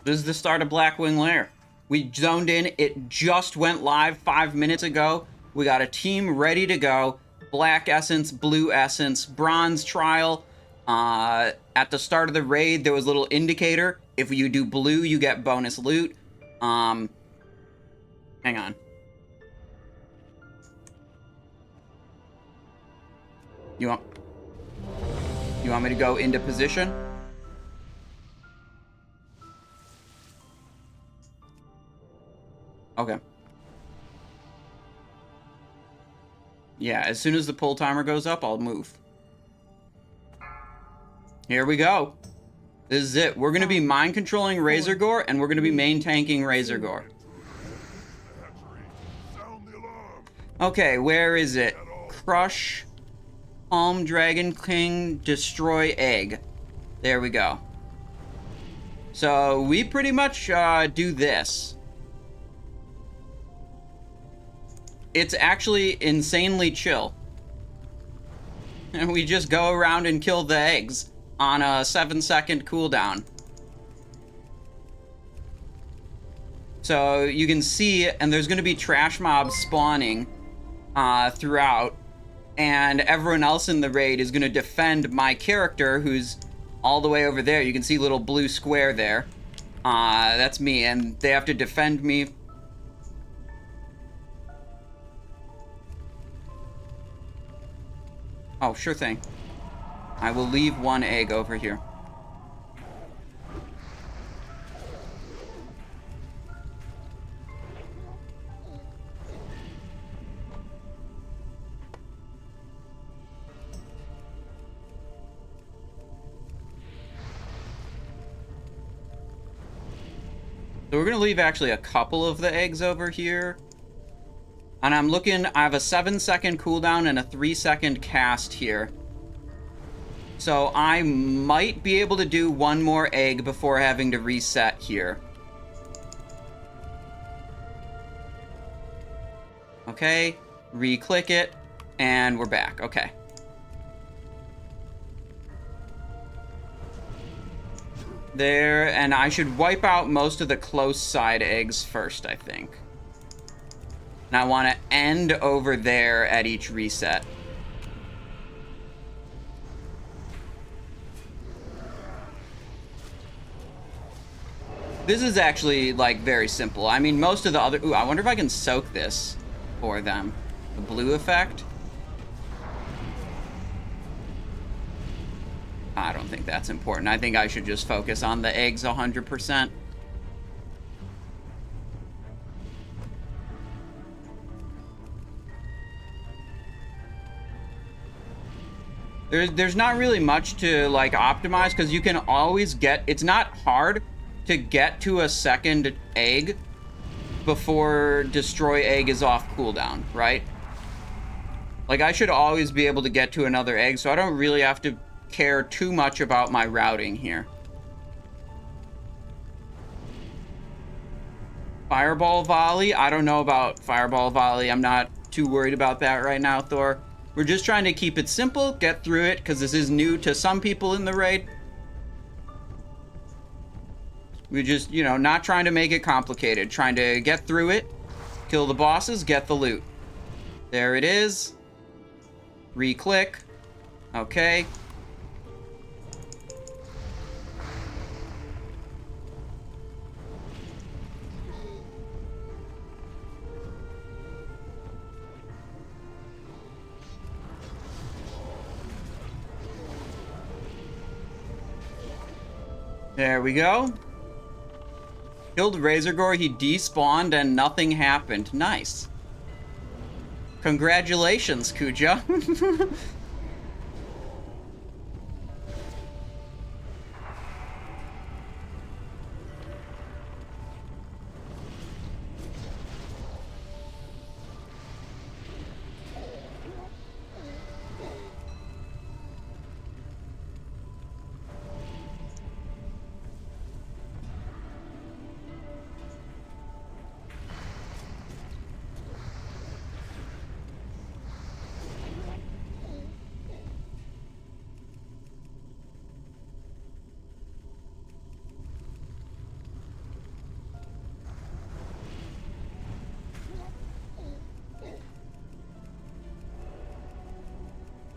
This is the start of Blackwing Lair. We zoned in. It just went live 5 minutes ago. We got a team ready to go. Black Essence, Blue Essence, Bronze Trial. At the start of the raid, there was a little indicator. If you do blue, you get bonus loot. Hang on. You want me to go into position? Okay. Yeah, as soon as the pull timer goes up, I'll move. Here we go. This is it. We're going to be mind controlling Razorgore, and we're going to be main tanking Razorgore. Okay, where is it? Crush, Palm Dragon King, Destroy Egg. There we go. So we pretty much do this. It's actually insanely chill. And we just go around and kill the eggs on a 7-second cooldown. So you can see, and there's going to be trash mobs spawning throughout, and everyone else in the raid is going to defend my character, who's all the way over there. You can see a little blue square there. That's me, and they have to defend me. Oh, sure thing. I will leave one egg over here. So we're going to leave actually a couple of the eggs over here. And I'm looking, I have a 7-second cooldown and a 3-second cast here. So I might be able to do one more egg before having to reset here. Okay, re-click it, and we're back. Okay. There, and I should wipe out most of the close side eggs first, I think. And I want to end over there at each reset. This is actually, like, very simple. I mean, most of the other... Ooh, I wonder if I can soak this for them. The blue effect? I don't think that's important. I think I should just focus on the eggs 100%. There's not really much to, like, optimize, because you can always get... It's not hard to get to a second egg before Destroy Egg is off cooldown, right? Like, I should always be able to get to another egg, so I don't really have to care too much about my routing here. Fireball volley? I don't know about fireball volley. I'm not too worried about that right now, Thor. We're just trying to keep it simple, get through it, because this is new to some people in the raid. We're just, you know, not trying to make it complicated. Trying to get through it, kill the bosses, get the loot. There it is. Re-click. Okay. There we go. Killed Razorgore, he despawned, and nothing happened. Nice. Congratulations, Kuja.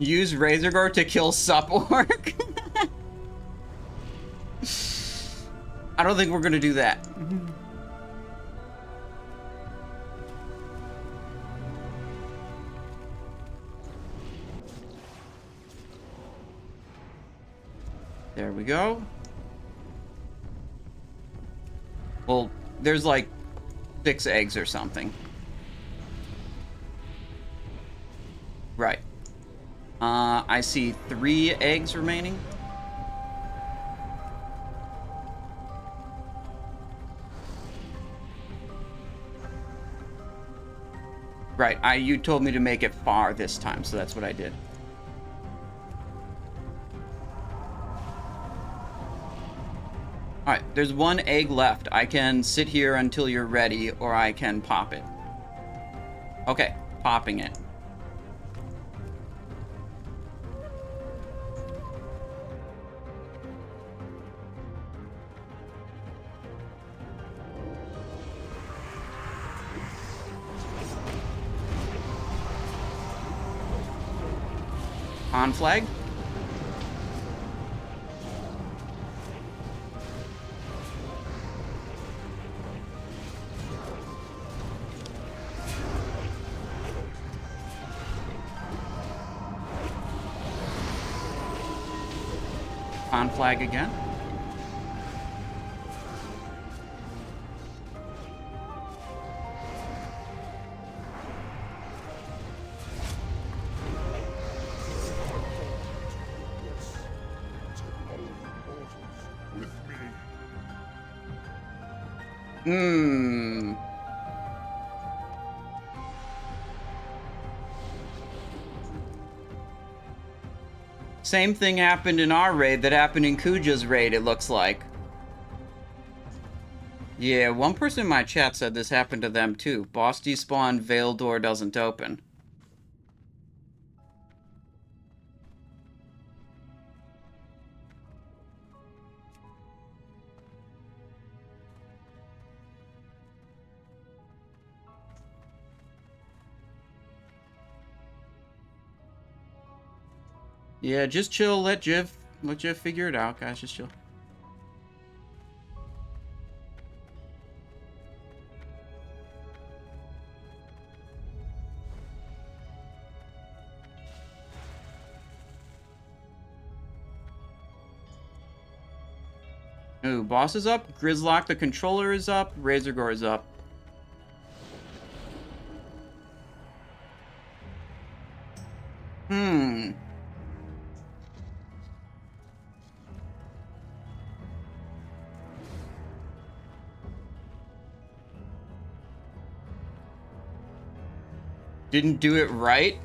Use Razorgore to kill Supork? I don't think we're gonna do that. There we go. Well, there's like 6 eggs or something. Right. I see 3 eggs remaining. Right, you told me to make it far this time, so that's what I did. Alright, there's 1 egg left. I can sit here until you're ready, or I can pop it. Okay, popping it. On flag. On flag again. Same thing happened in our raid that happened in Kuja's raid, it looks like. Yeah, one person in my chat said this happened to them too. Boss despawn, Veil door doesn't open. Yeah, just chill, let Jiv figure it out, guys, just chill. Ooh, boss is up, Grizzlock the controller is up, Razorgore is up. Didn't do it right?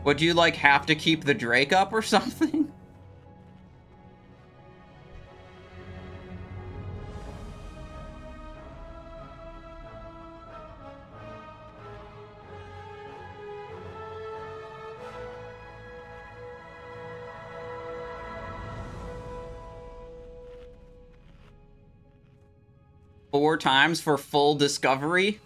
What, do you, like, have to keep the Drake up or something? Four times for full discovery?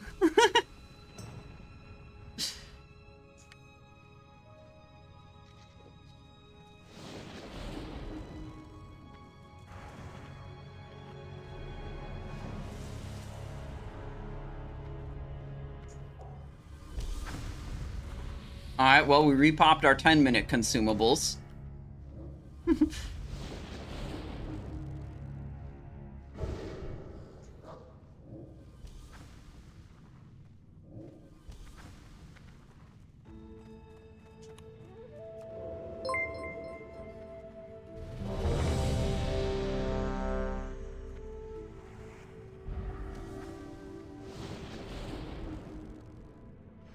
Alright, well, we repopped our 10-minute consumables.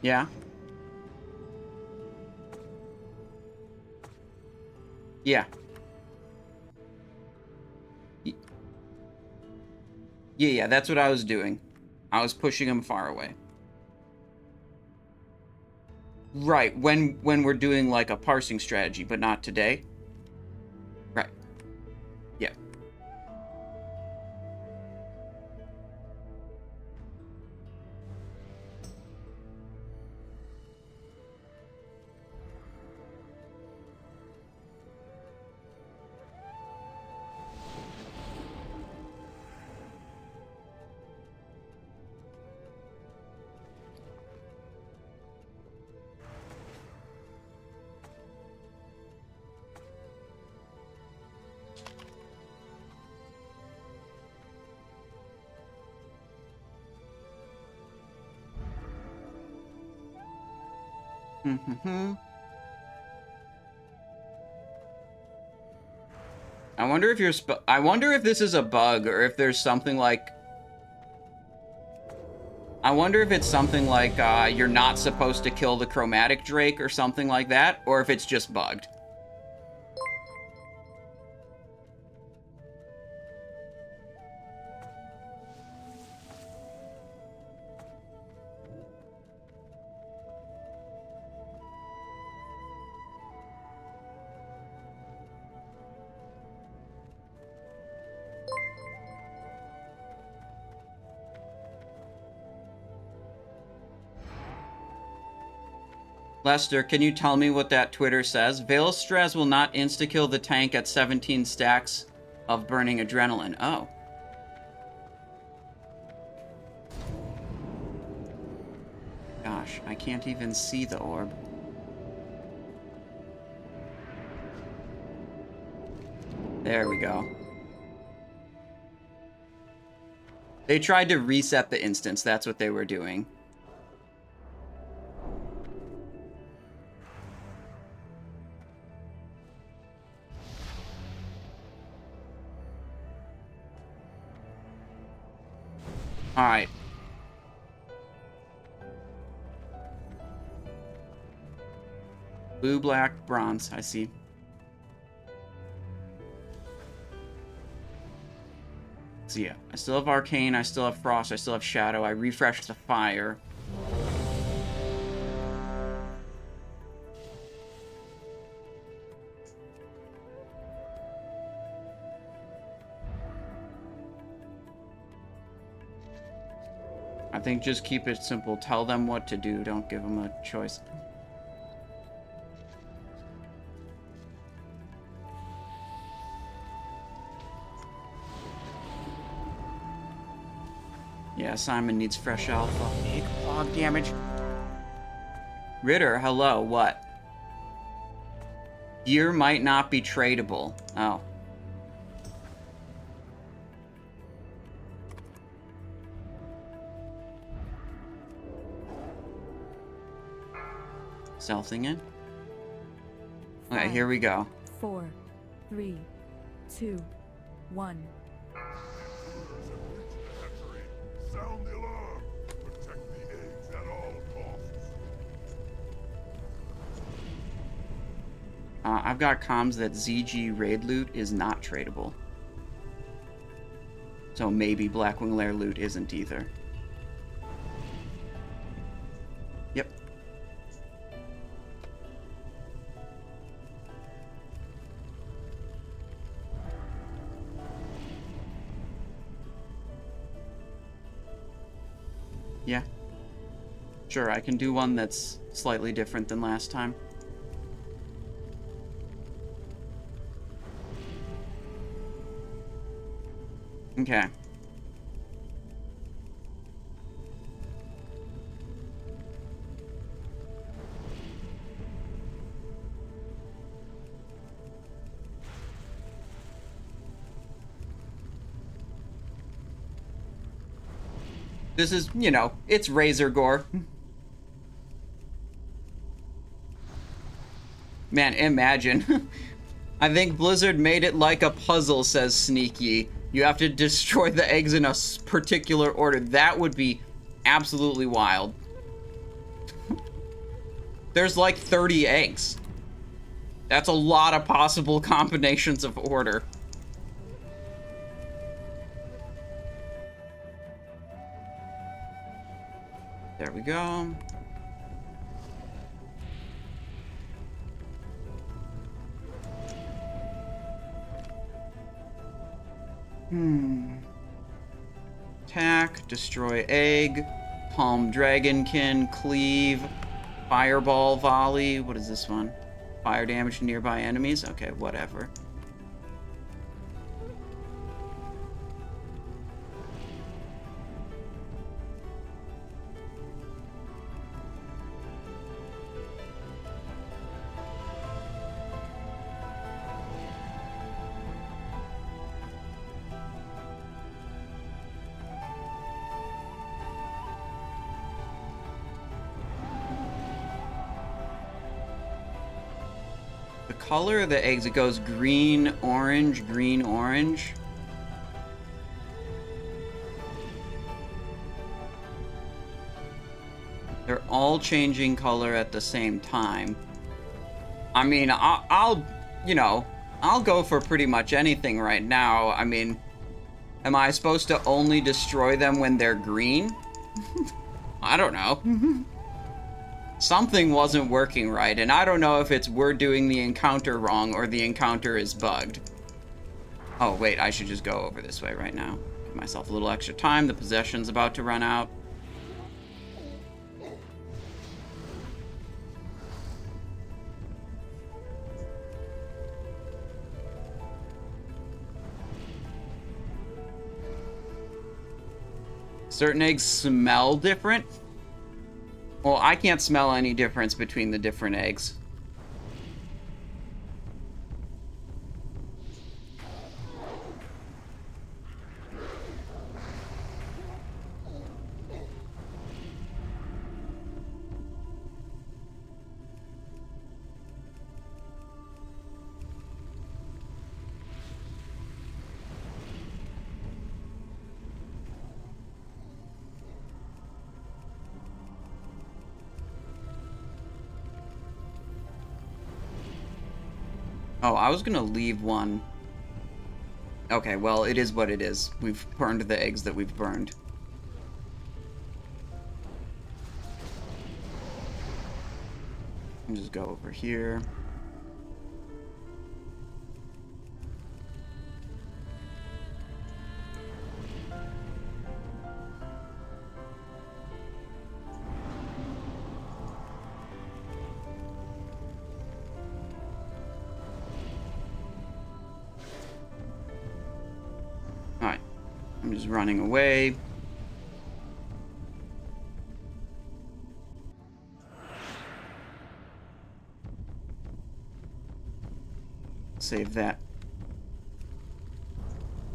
Yeah. Yeah. Yeah, that's what I was doing. I was pushing him far away. Right, when we're doing, like, a parsing strategy, but not today. Right. Yeah. I wonder if I wonder if this is a bug or if there's something like... I wonder if it's something like you're not supposed to kill the chromatic drake or something like that, or if it's just bugged. Lester, can you tell me what that Twitter says? Vaelestrasz will not insta-kill the tank at 17 stacks of burning adrenaline. Oh. Gosh, I can't even see the orb. There we go. They tried to reset the instance. That's what they were doing. All right. Blue, black, bronze. I see. So yeah, I still have arcane, I still have frost, I still have shadow. I refreshed the fire. I think just keep it simple. Tell them what to do. Don't give them a choice. Yeah, Simon needs fresh alpha. Big fog damage. Ritter, hello. What? Gear might not be tradable. Oh. Stealthing in. Okay, here we go. 4, 3, 2, 1. Sound the alarm. Protect the eggs at all costs. I've got comms that ZG raid loot is not tradable. So maybe Blackwing Lair loot isn't either. Yep. Yeah. Sure, I can do one that's slightly different than last time. Okay. This is, you know, it's Razorgore. Man, imagine. I think Blizzard made it like a puzzle, says Sneaky. You have to destroy the eggs in a particular order. That would be absolutely wild. There's like 30 eggs. That's a lot of possible combinations of order. There we go. Attack, destroy egg, palm dragonkin, cleave, fireball volley. What is this one? Fire damage to nearby enemies? Okay, whatever. The color of the eggs, it goes green, orange, green, orange. They're all changing color at the same time. I mean, I'll you know, I'll go for pretty much anything right now. I mean, am I supposed to only destroy them when they're green? I don't know. Something wasn't working right, and I don't know if it's we're doing the encounter wrong or the encounter is bugged. Oh, wait, I should just go over this way right now. Give myself a little extra time. The possession's about to run out. Certain eggs smell different. Well, I can't smell any difference between the different eggs. Oh, I was gonna leave one. Okay, well, it is what it is. We've burned the eggs that we've burned. I'll just go over here. Alright. I'm just running away. Save that.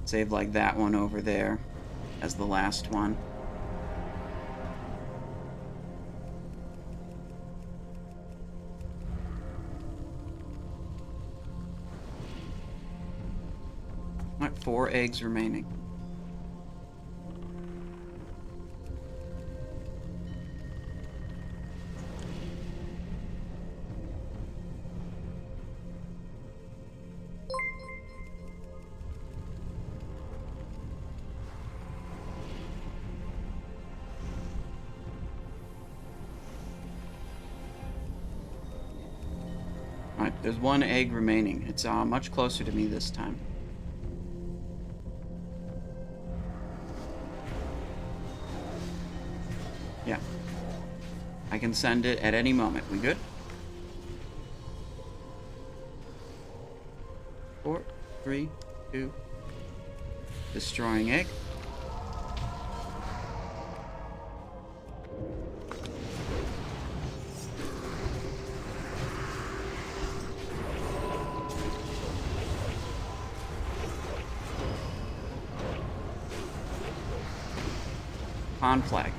Save like that one over there as the last one. What, 4 eggs remaining? Alright, there's 1 egg remaining. It's much closer to me this time. Yeah. I can send it at any moment. We good? 4, 3, 2. Destroying egg. On flag.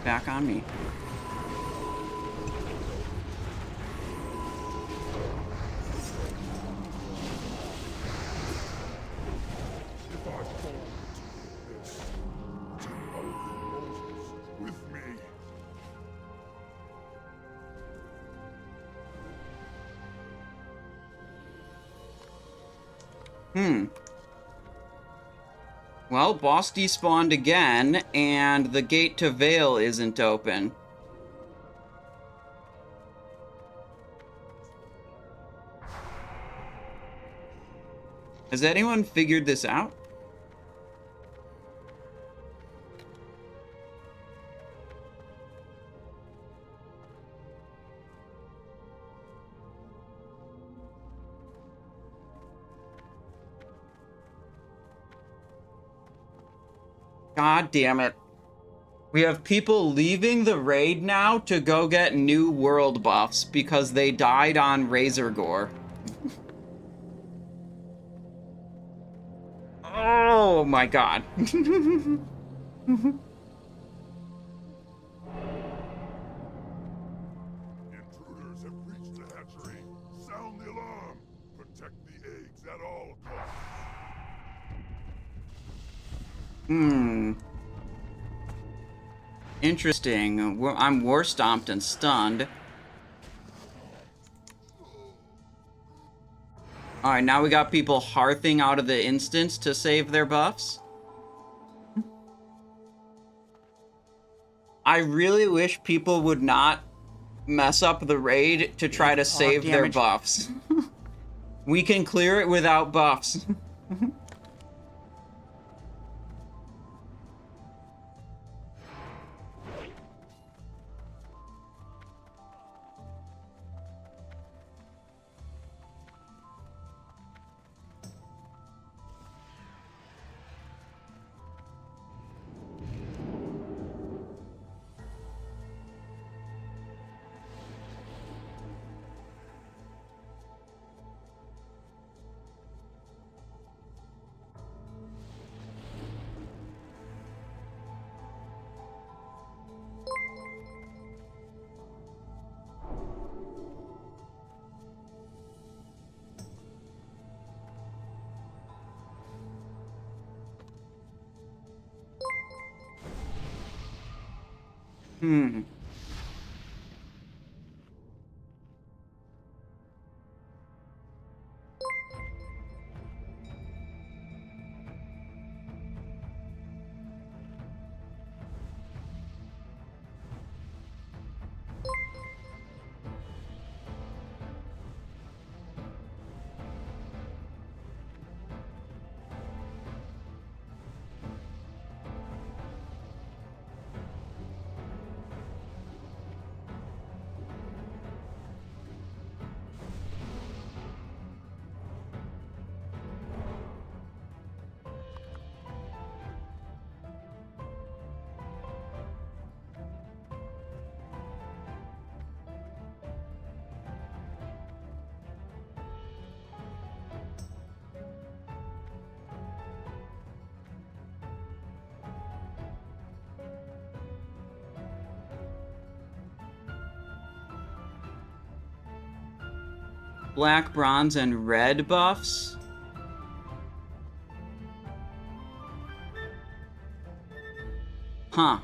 Back on me. If I fall into this, take all the Moses with me. Well, boss despawned again, and the gate to Vael isn't open. Has anyone figured this out? God damn it. We have people leaving the raid now to go get new world buffs because they died on Razorgore. Oh, Oh my god. Intruders have breached the hatchery. Sound the alarm. Protect the eggs at all costs. Interesting. I'm war stomped and stunned. Alright, now we got people hearthing out of the instance to save their buffs. I really wish people would not mess up the raid to try to save their buffs. We can clear it without buffs. Black, bronze, and red buffs. Huh.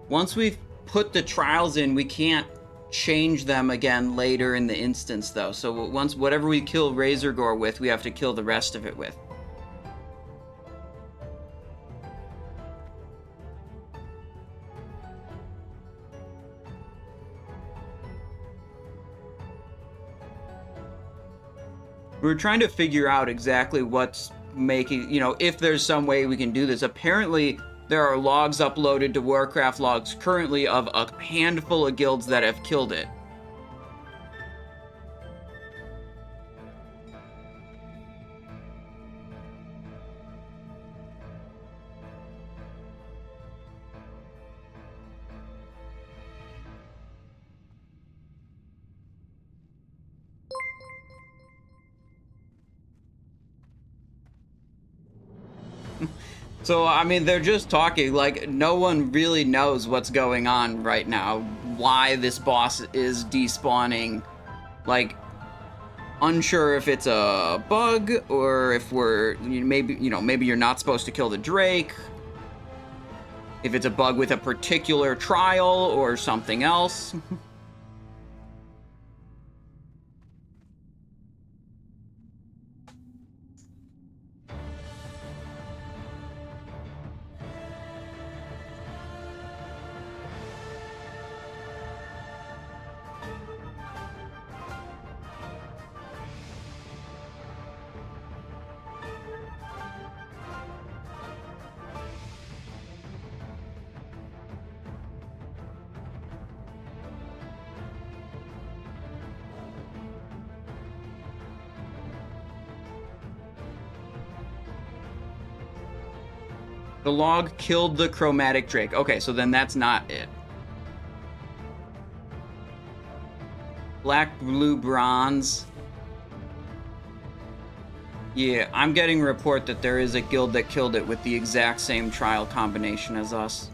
Once we've put the trials in, we can't change them again later in the instance, though. So once whatever we kill Razorgore with, we have to kill the rest of it with. We're trying to figure out exactly what's making, if there's some way we can do this. Apparently, there are logs uploaded to Warcraft logs currently of a handful of guilds that have killed it. So, I mean, they're just talking, like, no one really knows what's going on right now, why this boss is despawning, like, unsure if it's a bug, or if maybe you're not supposed to kill the Drake, if it's a bug with a particular trial, or something else. The log killed the chromatic drake. Okay, so then that's not it. Black, blue, bronze. Yeah, I'm getting a report that there is a guild that killed it with the exact same trial combination as us.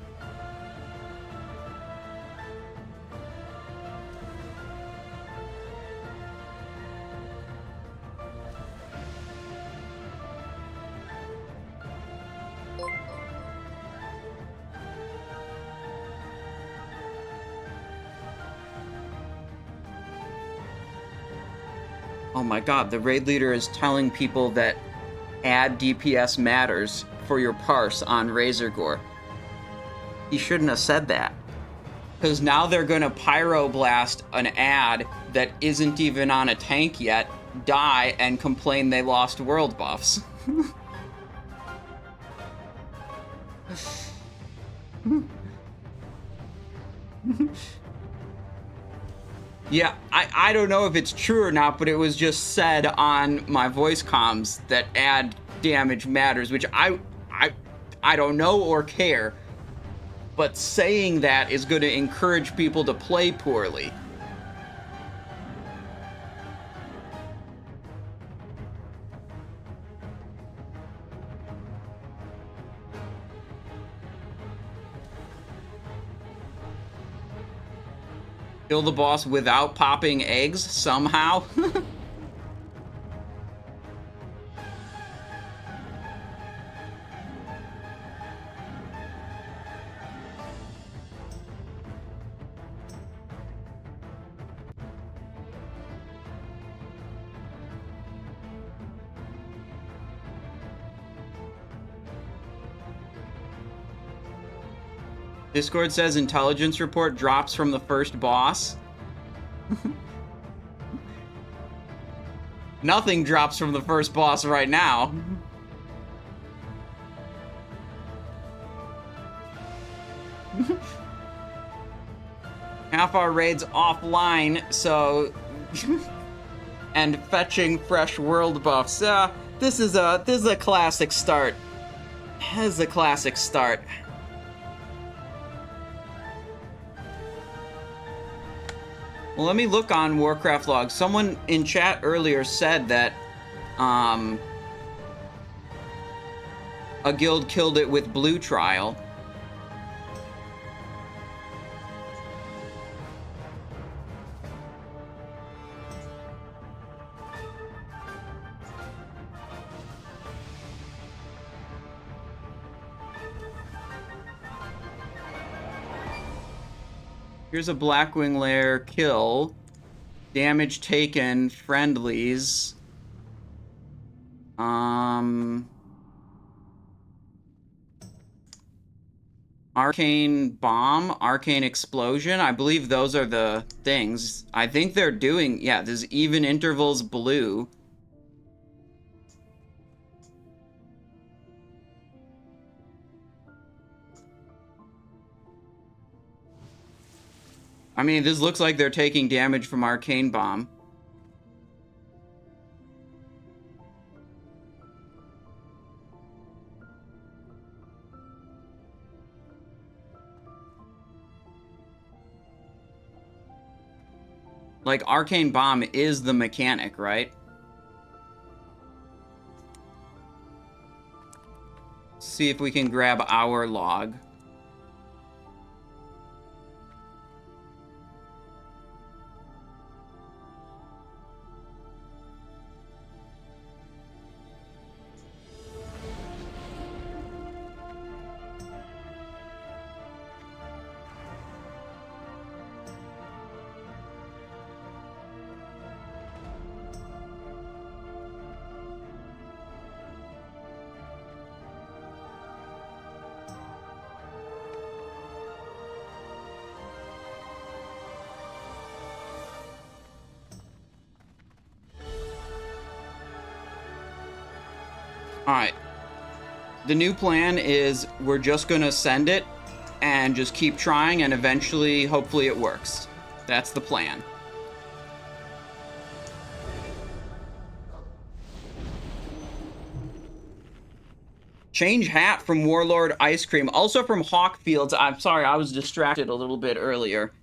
Oh my god, the raid leader is telling people that add DPS matters for your parse on Razorgore. He shouldn't have said that. Because now they're gonna pyroblast an ad that isn't even on a tank yet, die, and complain they lost world buffs. Yeah, I don't know if it's true or not, but it was just said on my voice comms that add damage matters, which I don't know or care. But saying that is going to encourage people to play poorly. Kill the boss without popping eggs somehow? Discord says intelligence report drops from the first boss. Nothing drops from the first boss right now. Half our raids offline, so and fetching fresh world buffs. This is a classic start. This is a classic start. Well, let me look on Warcraft logs. Someone in chat earlier said that a guild killed it with blue trial. Here's a Blackwing Lair kill. Damage taken, friendlies. Arcane bomb, arcane explosion. I believe those are the things. I think they're doing, yeah, there's even intervals blue. I mean, this looks like they're taking damage from Arcane Bomb. Like, Arcane Bomb is the mechanic, right? See if we can grab our log. Alright. The new plan is we're just gonna send it and just keep trying, and eventually, hopefully it works. That's the plan. Change hat from Warlord Ice Cream. Also from Hawkfields. I'm sorry, I was distracted a little bit earlier.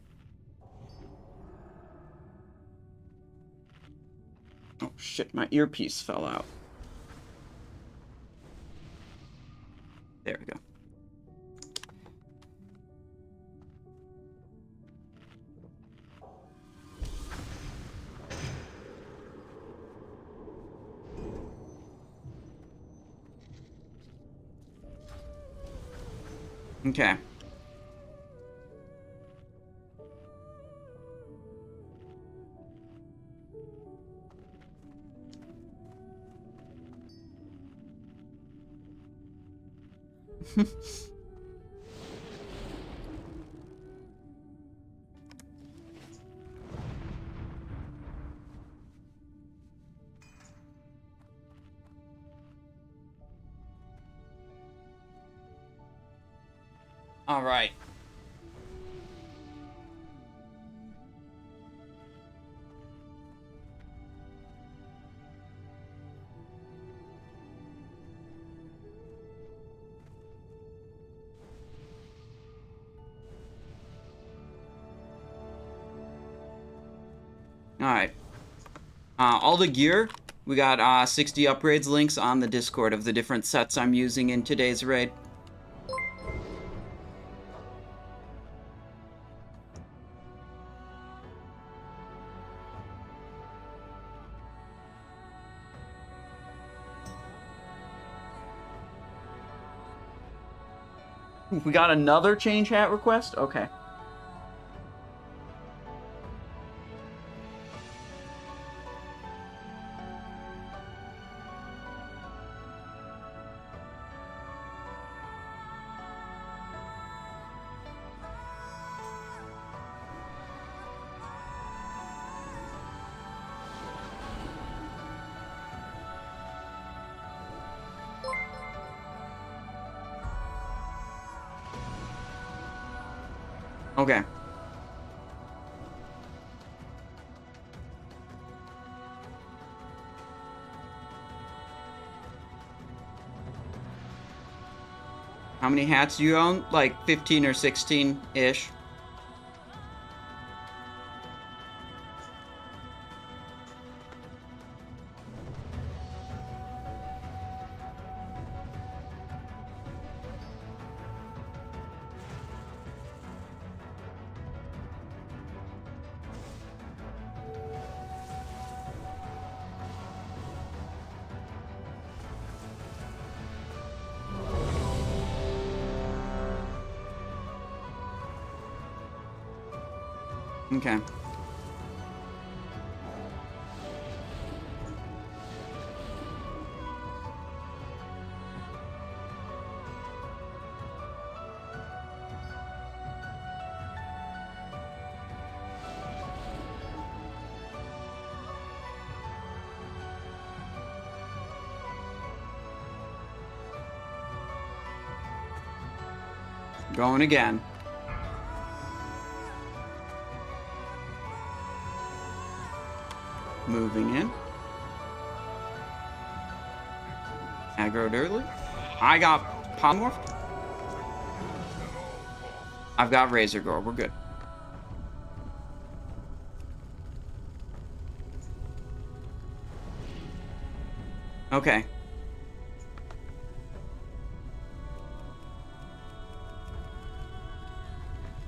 Oh shit, my earpiece fell out. There we go. Okay. All right. Alright. All the gear, we got 60 upgrades links on the Discord of the different sets I'm using in today's raid. We got another change hat request? Okay. Okay. How many hats do you own? Like 15 or 16-ish. Okay. Going again. Moving in. Aggroed early. I got Polymorphed. I've got Razorgore. We're good. Okay.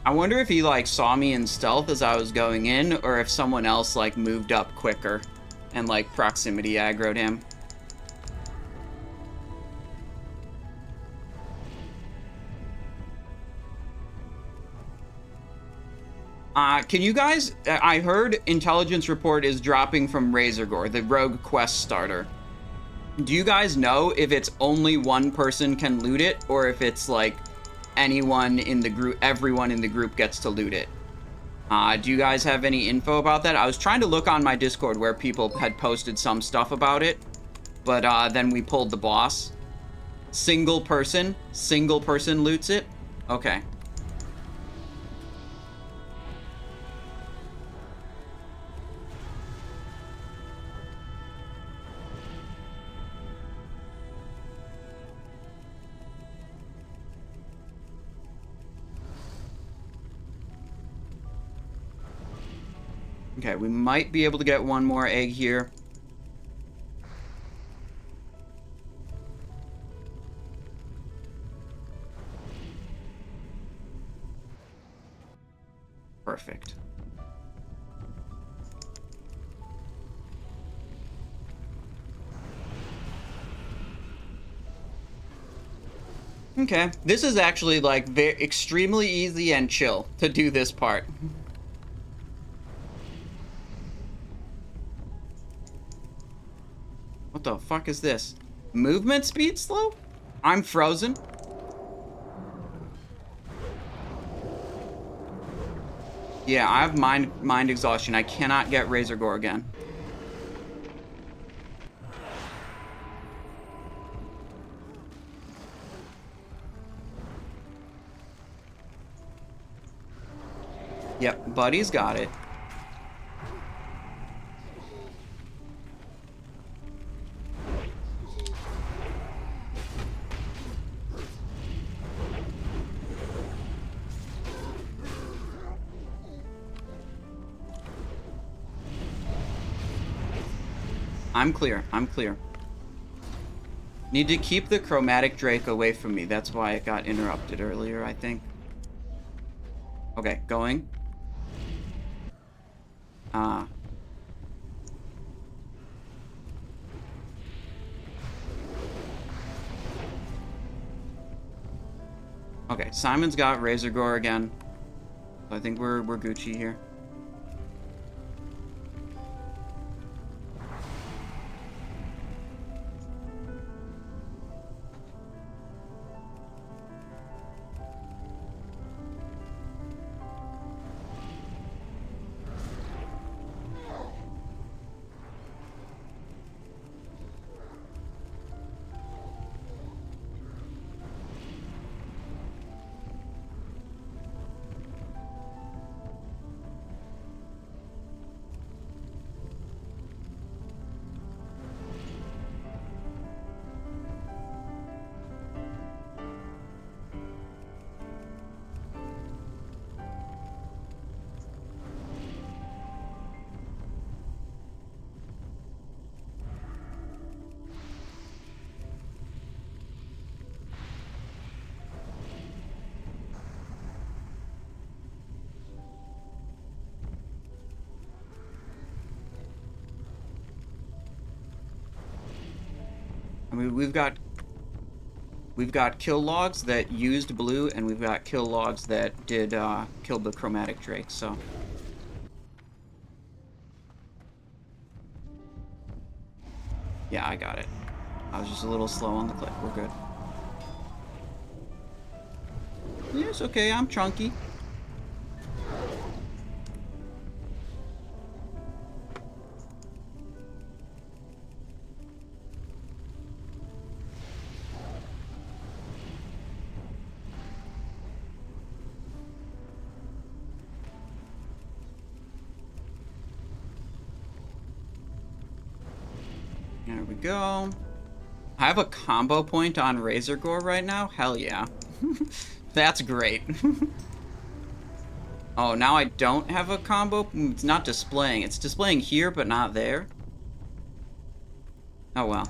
I wonder if he, like, saw me in stealth as I was going in, or if someone else, like, moved up quicker and, like, proximity aggroed him. Can you guys... I heard intelligence report is dropping from Razorgore, the rogue quest starter. Do you guys know if it's only one person can loot it, or if it's, like... anyone in the group, everyone in the group gets to loot it? Do you guys have any info about that? I was trying to look on my Discord where people had posted some stuff about it, but then we pulled the boss. Single person loots it? Okay. Okay, we might be able to get one more egg here. Perfect. Okay, this is actually like extremely easy and chill to do this part. What the fuck is this? Movement speed slow? I'm frozen. Yeah, I have mind exhaustion. I cannot get Razorgore again. Yep, Buddy's got it. I'm clear. I'm clear. Need to keep the Chromatic Drake away from me. That's why it got interrupted earlier, I think. Okay, going. Okay, Simon's got Razorgore again. I think we're Gucci here. I mean, we've got kill logs that used blue, and we've got kill logs that did kill the Chromatic Drake, so. Yeah, I got it. I was just a little slow on the click. We're good. Yes, okay, I'm chunky. There we go. I have a combo point on Razorgore right now? Hell yeah. That's great. Oh, now I don't have a combo? It's not displaying. It's displaying here, but not there. Oh well.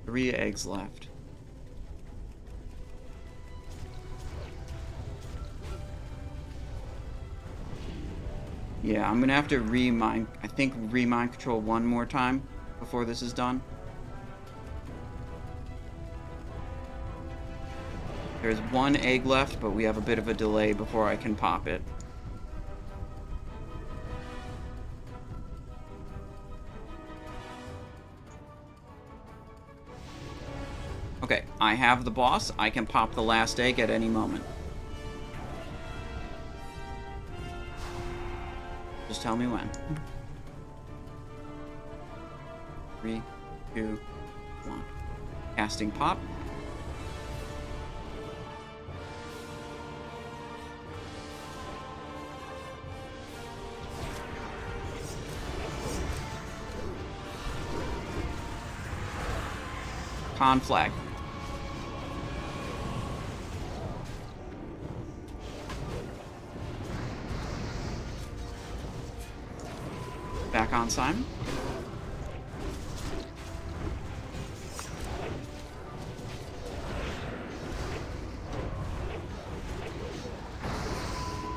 Three eggs left. Yeah, I'm gonna have to re-mind control one more time before this is done. There's one egg left, but we have a bit of a delay before I can pop it. Okay, I have the boss. I can pop the last egg at any moment. Just tell me when. 3, 2, 1. Casting pop. Conflag. Back on Simon.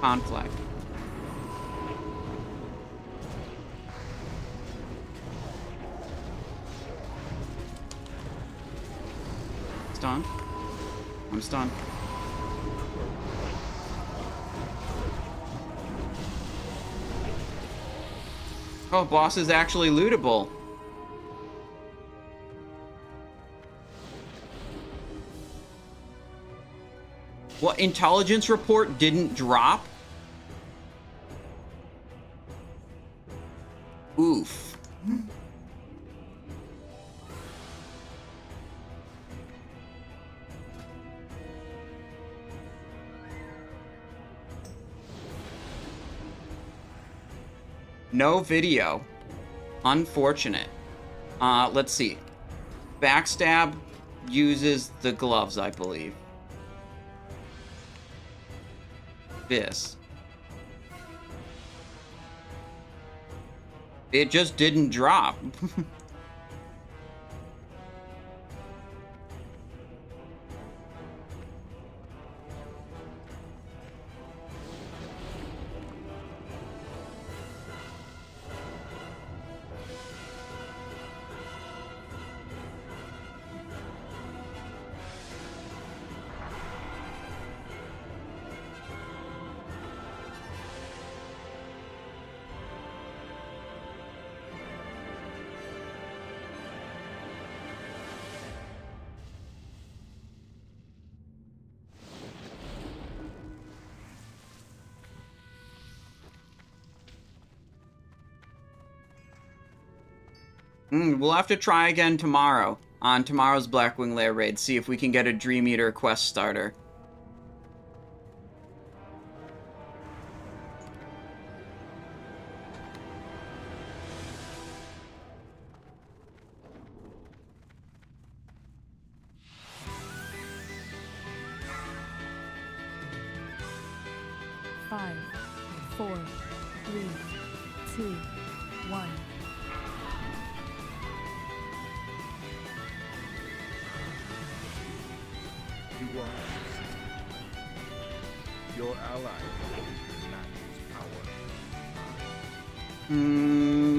Conflag. Stunned. I'm stunned. Oh, boss is actually lootable. What, intelligence report didn't drop? Oof. No video. Unfortunate. Let's see. Backstab uses the gloves, I believe. BIS. It just didn't drop. We'll have to try again tomorrow on tomorrow's Blackwing Lair raid. See if we can get a Dream Eater quest starter. Five, 4, 3, 2, 1. You are. Your ally matches power.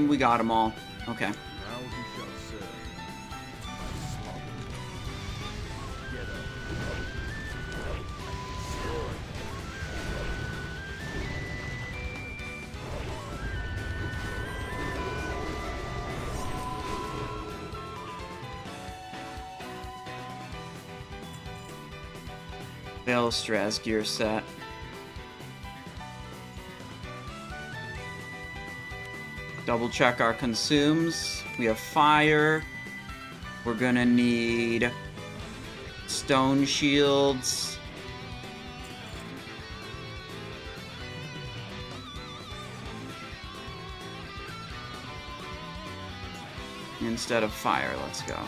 We got them all. Okay. Now he shall serve my slaughter. Get up. Destroy. Vaelestrasz gear set. Double check our consumes. We have fire. We're gonna need stone shields. Instead of fire, let's go.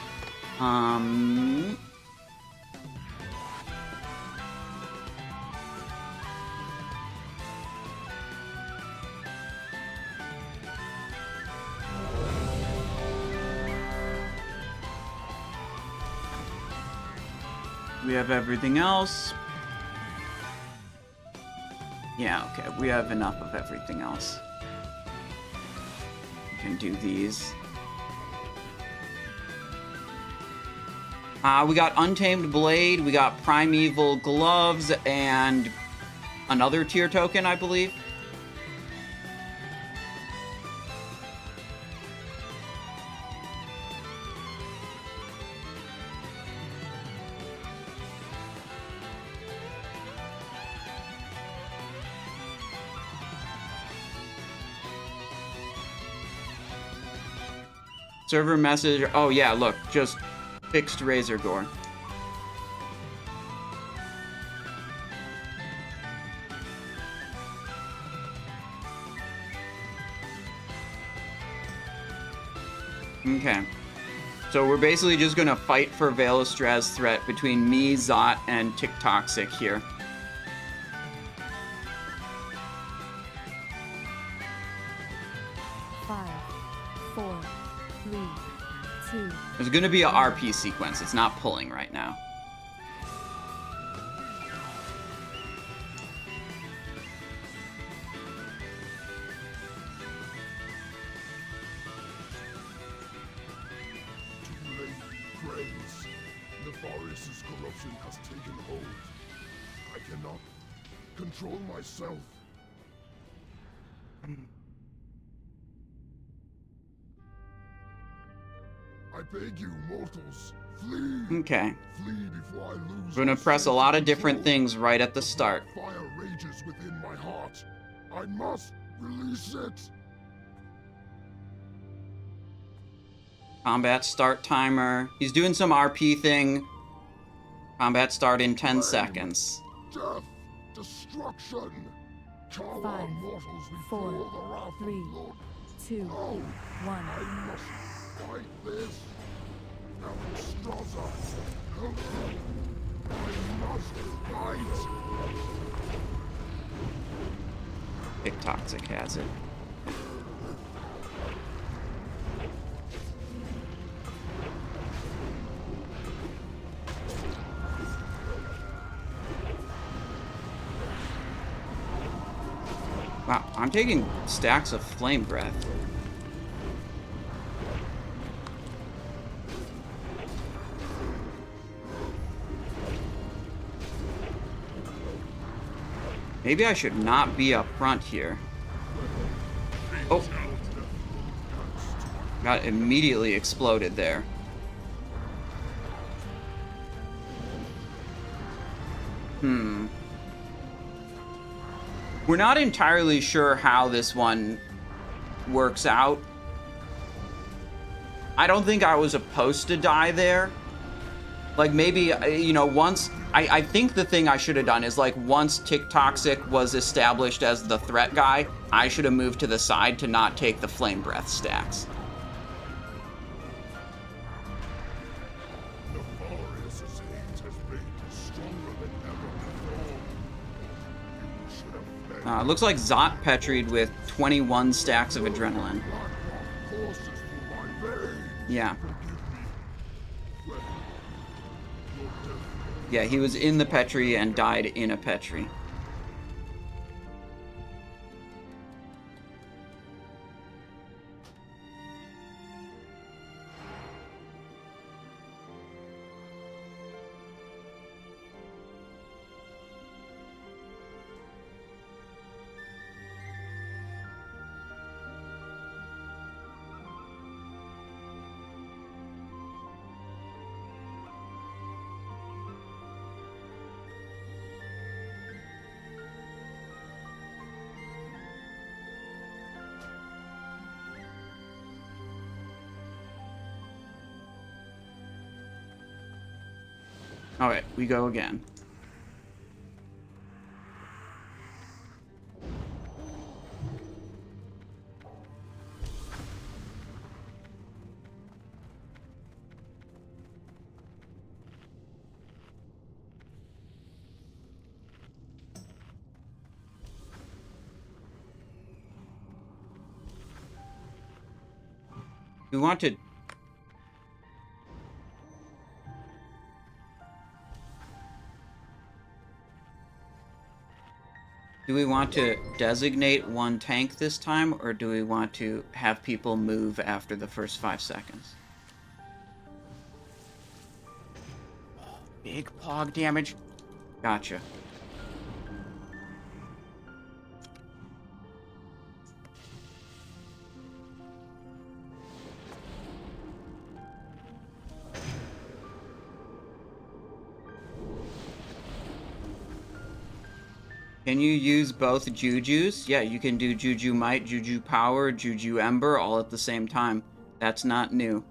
We have everything else. Yeah, okay, we have enough of everything else. We can do these. We got Untamed Blade, we got Primeval Gloves, and another tier token, I believe. Server message. Oh yeah, look, just fixed Razorgore. Okay. So we're basically just gonna fight for Vaelestrasz threat between me, Zot, and Tiktoxic here. Five, four, three, two. There's gonna be a RP sequence. It's not pulling right now. Too late, friends. Nefarious' corruption has taken hold. I cannot control myself. I beg you, mortals, flee! Okay. Flee before I lose. We're gonna my press a sense lot of of different control. things right at the start. Fire rages within my heart. I must release it. Combat start timer. He's doing some RP thing. Combat start in 10 seconds. Death, destruction. Cower Five, mortals four, before the wrath three, of Lord. 2, No, 1. I must fight this. Vaelestrasz, help me. I must fight. Tiktoxic has it. Wow, I'm taking stacks of flame breath. Maybe I should not be up front here. Oh. Got immediately exploded there. We're not entirely sure how this one works out. I don't think I was supposed to die there. Like, maybe, you know, once... I think the thing I should have done is, like, once Tiktoxic was established as the threat guy, I should have moved to the side to not take the Flame Breath stacks. Nefarious' hate has made you stronger than ever before. You should have fled. Looks like Zot petried with 21 stacks of adrenaline. Blackwing courses through my veins. Yeah. Forgive me. Let your death Yeah, he was in the Petri and died in a Petri. Alright, we go again. We want to... Do we want to designate one tank this time, or do we want to have people move after the first 5 seconds? Big pog damage. Gotcha. Can you use both Jujus? Yeah, you can do Juju Might, Juju Power, Juju Ember all at the same time. That's not new.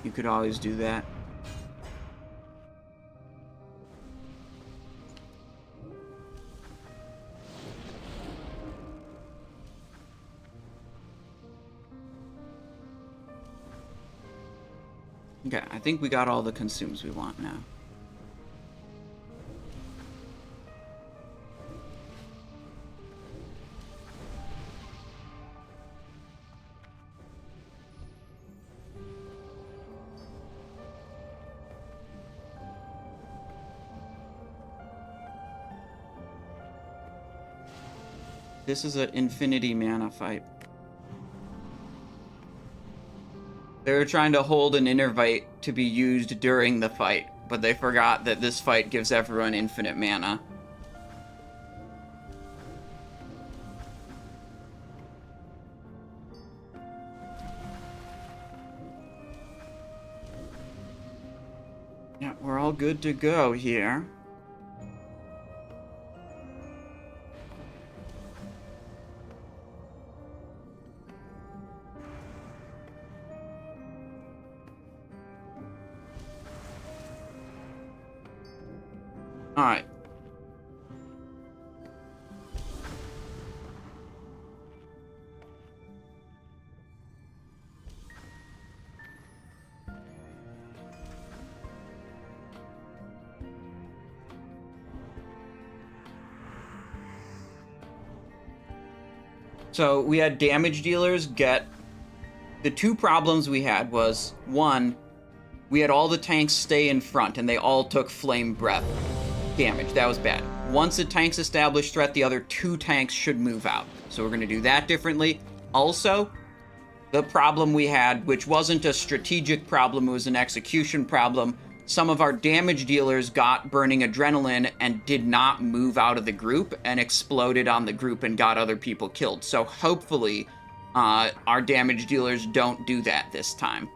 You could always do that. Okay, I think we got all the consumes we want now. This is an infinity mana fight. They were trying to hold an innervate to be used during the fight, but they forgot that this fight gives everyone infinite mana. Yeah, we're all good to go here. Alright. So we had damage dealers get... The two problems we had was, one, we had all the tanks stay in front and they all took flame breath damage. That was bad. Once the tanks established threat, the other two tanks should move out. So we're going to do that differently. Also, the problem we had, which wasn't a strategic problem, it was an execution problem, some of our damage dealers got burning adrenaline and did not move out of the group and exploded on the group and got other people killed. So hopefully, our damage dealers don't do that this time.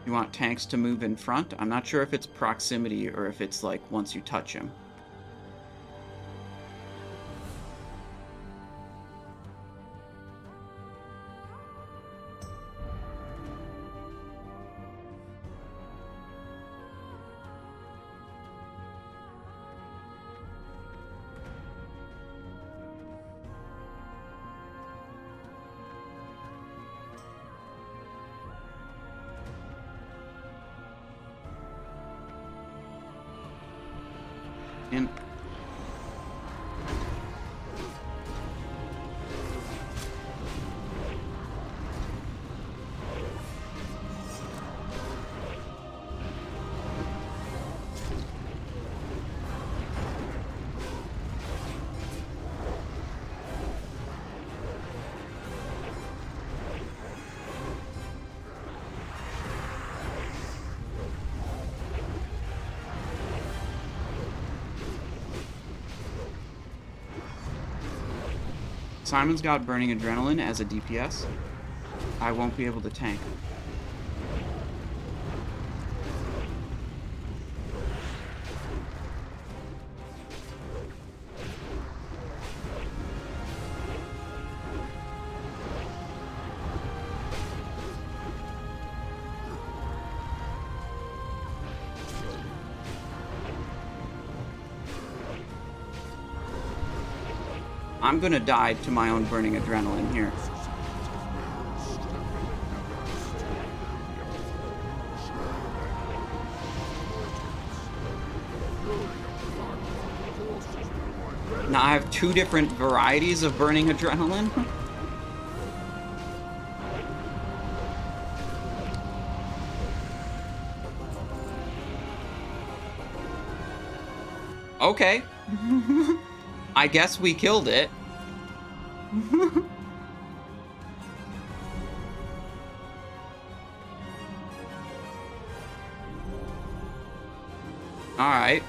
You want tanks to move in front? I'm not sure if it's proximity or if it's like once you touch him. And Simon's got burning adrenaline as a DPS. I won't be able to tank. I'm gonna die to my own burning adrenaline here. Now I have two different varieties of burning adrenaline. Okay. I guess we killed it. Alright.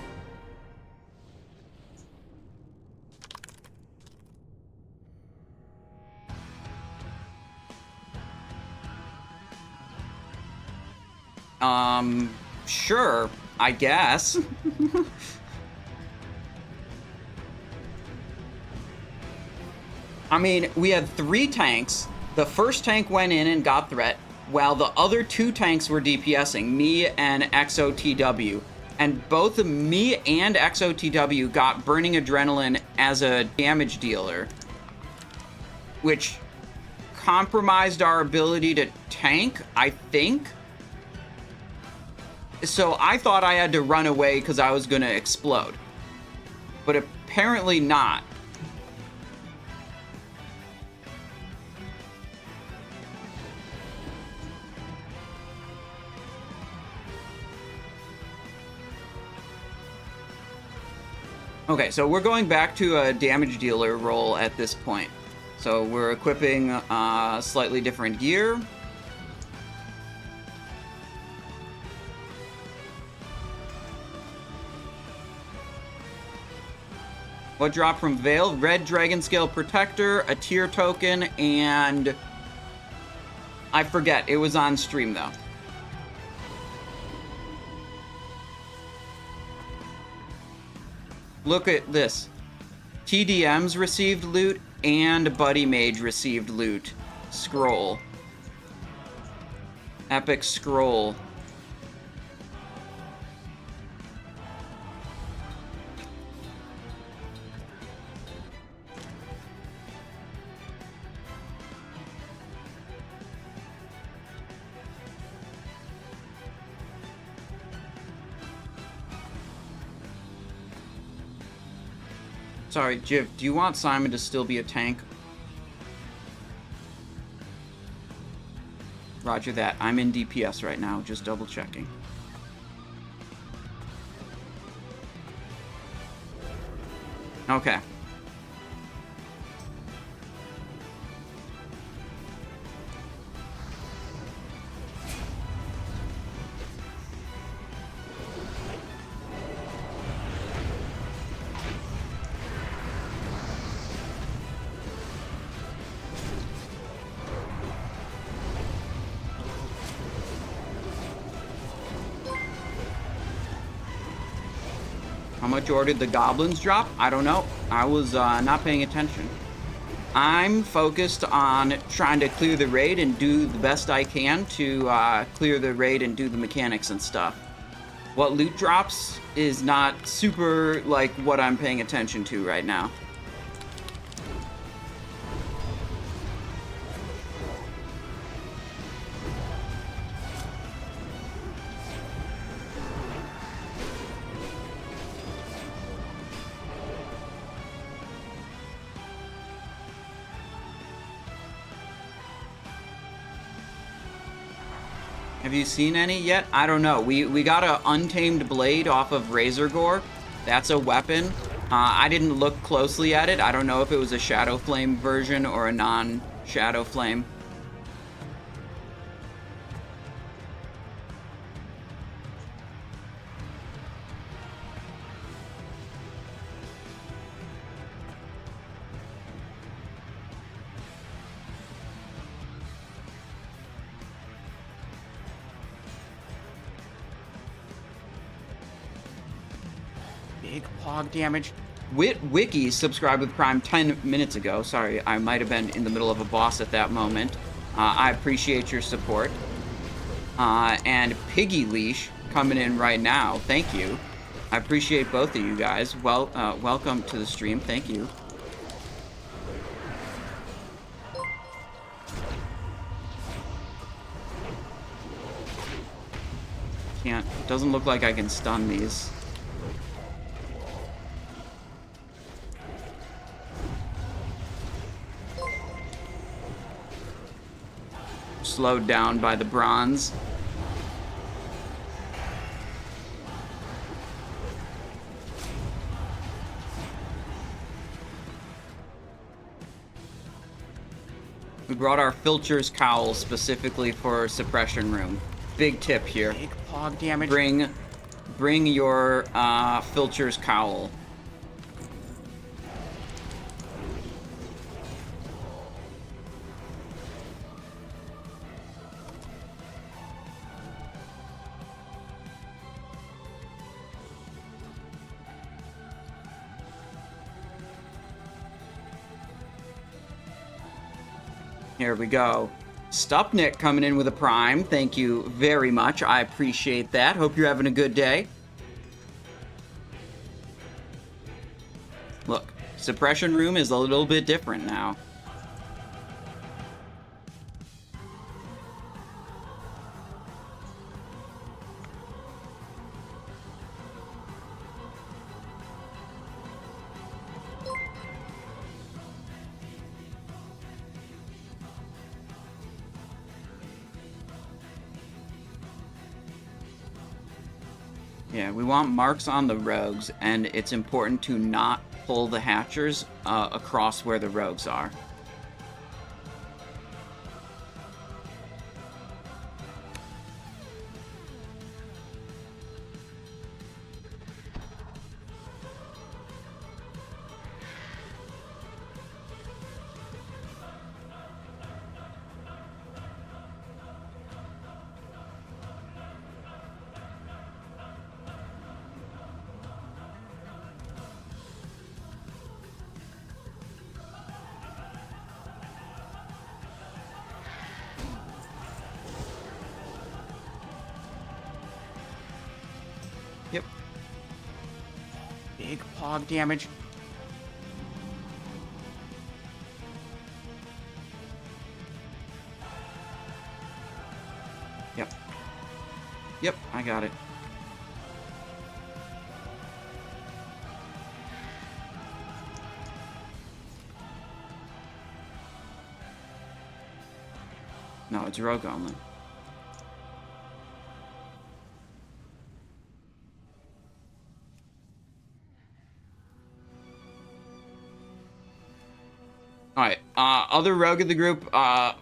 Sure, I guess. I mean, we had 3 tanks. The first tank went in and got threat, while the other 2 tanks were DPSing, me and XOTW. And both me and XOTW got Burning Adrenaline as a damage dealer, which compromised our ability to tank, I think. So I thought I had to run away because I was going to explode. But apparently not. Okay, so we're going back to a damage dealer role at this point. So we're equipping slightly different gear. What dropped from Vale? Red Dragon Scale Protector, a tier token, and I forget. It was on stream though. Look at this. TDMs received loot and Buddy Mage received loot. Scroll. Epic scroll. Sorry, Jiv, do you want Simon to still be a tank? Roger that. I'm in DPS right now, just double checking. Okay. How much ordered the goblins drop? I don't know. I was not paying attention. I'm focused on trying to clear the raid and do the best I can to clear the raid and do the mechanics and stuff. What loot drops is not super like what I'm paying attention to right now. Have you seen any yet? I don't know. We got a Untamed Blade off of Razorgore. That's a weapon. I didn't look closely at it. I don't know if it was a Shadow Flame version or a non-Shadow Flame. Big pog damage. Wiki subscribed with Prime 10 minutes ago. Sorry, I might have been in the middle of a boss at that moment. I appreciate your support. And Piggy Leash coming in right now. Thank you. I appreciate both of you guys. Well, welcome to the stream. Thank you. Can't. Doesn't look like I can stun these. Slowed down by the bronze. We brought our Filcher's Cowl specifically for Suppression Room. Big tip here. Big pog damage. Bring your Filcher's Cowl. Here we go. Stupnik coming in with a prime. Thank you very much. I appreciate that. Hope you're having a good day. Look, suppression room is a little bit different now. Yeah, we want marks on the rogues, and it's important to not pull the hatchers across where the rogues are. Yep. Big pog damage. Yep. Yep, I got it. No, it's rogue only. Alright, other rogue of the group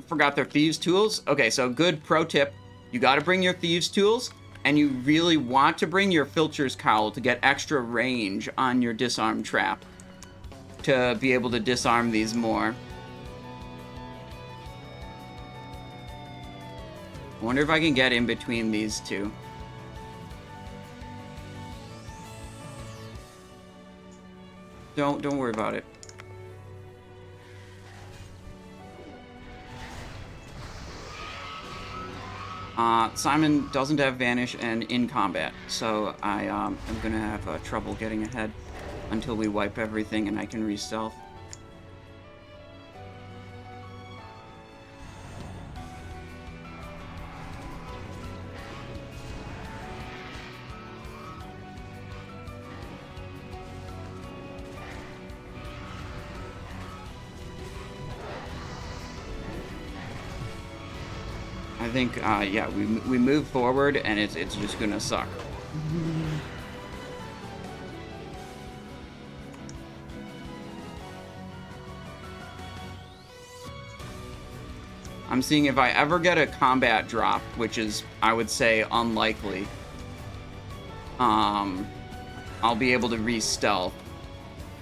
forgot their thieves tools. Okay, so good pro tip. You gotta bring your thieves tools, and you really want to bring your filcher's cowl to get extra range on your disarm trap to be able to disarm these more. I wonder if I can get in between these two. Don't worry about it. Simon doesn't have Vanish and in combat, so I am gonna have trouble getting ahead until we wipe everything and I can re-stealth. I think, yeah, we move forward, and it's just gonna suck. I'm seeing if I ever get a combat drop, which is, I would say, unlikely, I'll be able to re-stealth.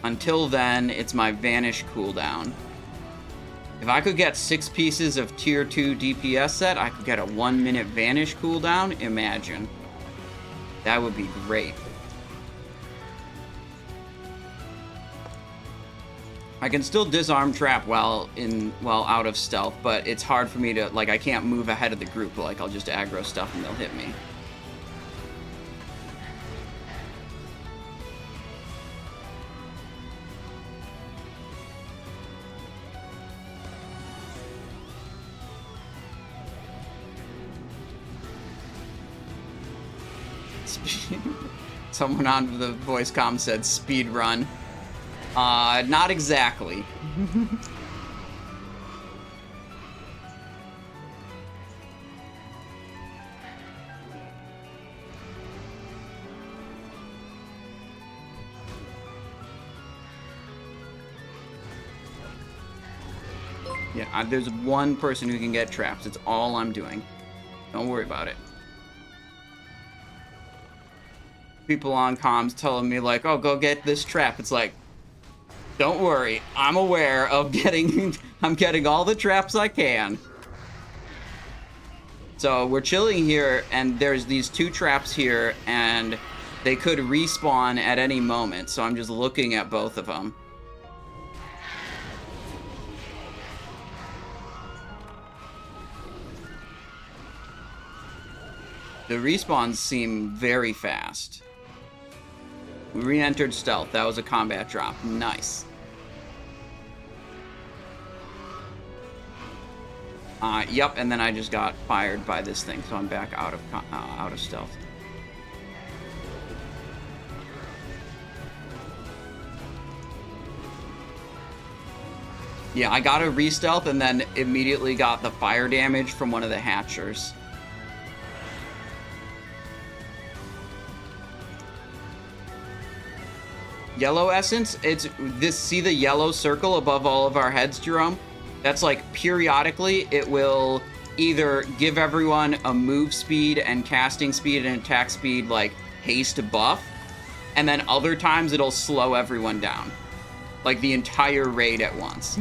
Until then, it's my Vanish cooldown. If I could get 6 pieces of tier 2 DPS set, I could get a 1-minute Vanish cooldown. Imagine. That would be great. I can still disarm trap while out of stealth, but it's hard for me to, like, I can't move ahead of the group. Like, I'll just aggro stuff and they'll hit me. Someone on the voice comm said speed run. Not exactly. Yeah, there's one person who can get traps. It's all I'm doing. Don't worry about it. People on comms telling me, like, oh, go get this trap. It's like, don't worry. I'm aware of I'm getting all the traps I can. So we're chilling here, and there's these 2 traps here, and they could respawn at any moment. So I'm just looking at both of them. The respawns seem very fast. We re-entered stealth. That was a combat drop. Nice. Yep, and then I just got fired by this thing, so I'm back out of stealth. Yeah, I got a re-stealth and then immediately got the fire damage from one of the hatchers. Yellow essence, it's this, see the yellow circle above all of our heads, Jerome? That's like periodically it will either give everyone a move speed and casting speed and attack speed like haste buff, and then other times it'll slow everyone down. Like the entire raid at once.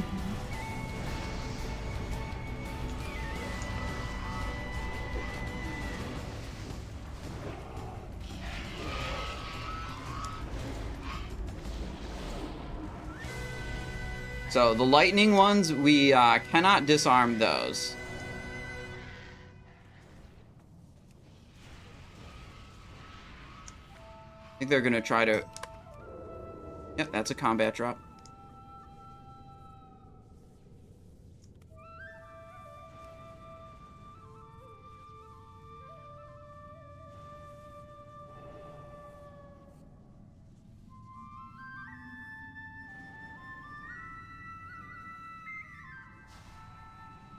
So the lightning ones, we cannot disarm those. I think they're gonna try to... Yep, that's a combat drop.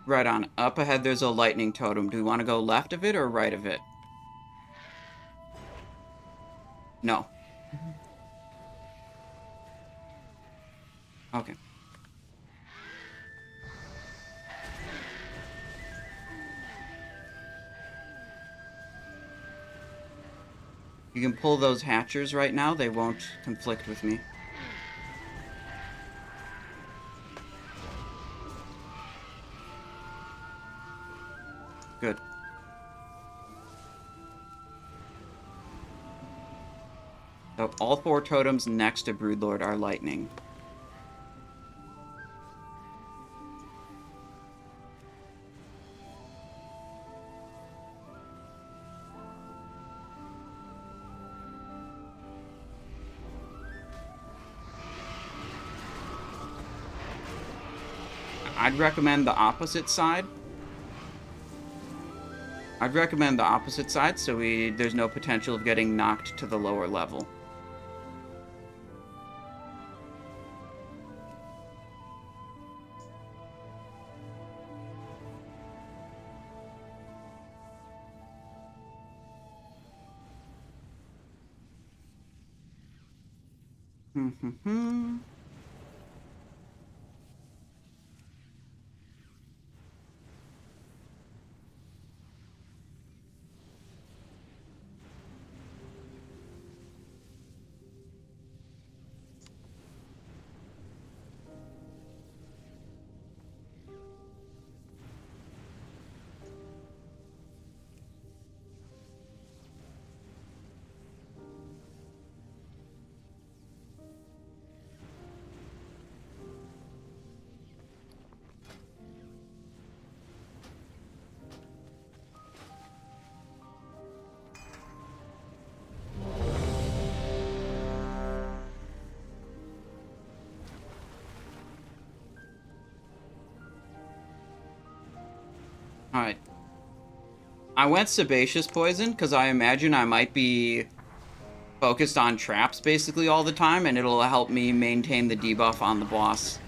Right on. Up ahead, there's a lightning totem. Do we want to go left of it or right of it? No. Okay. You can pull those hatchers right now. They won't conflict with me. Good. So all 4 totems next to Broodlord are lightning. I'd recommend the opposite side. I'd recommend the opposite side so there's no potential of getting knocked to the lower level. Alright. I went Sebaceous Poison because I imagine I might be focused on traps basically all the time, and it'll help me maintain the debuff on the boss.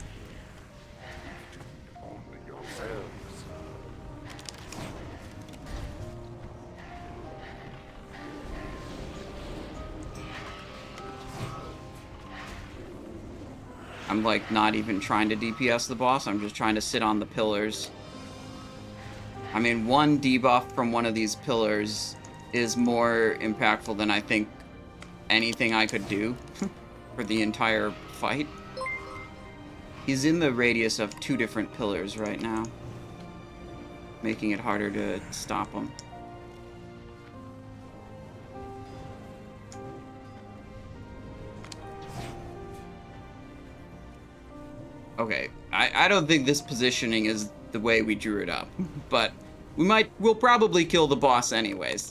I'm like not even trying to DPS the boss, I'm just trying to sit on the pillars. I mean, one debuff from one of these pillars is more impactful than I think anything I could do for the entire fight. He's in the radius of 2 different pillars right now, making it harder to stop him. Okay, I don't think this positioning is the way we drew it up, but we'll probably kill the boss anyways.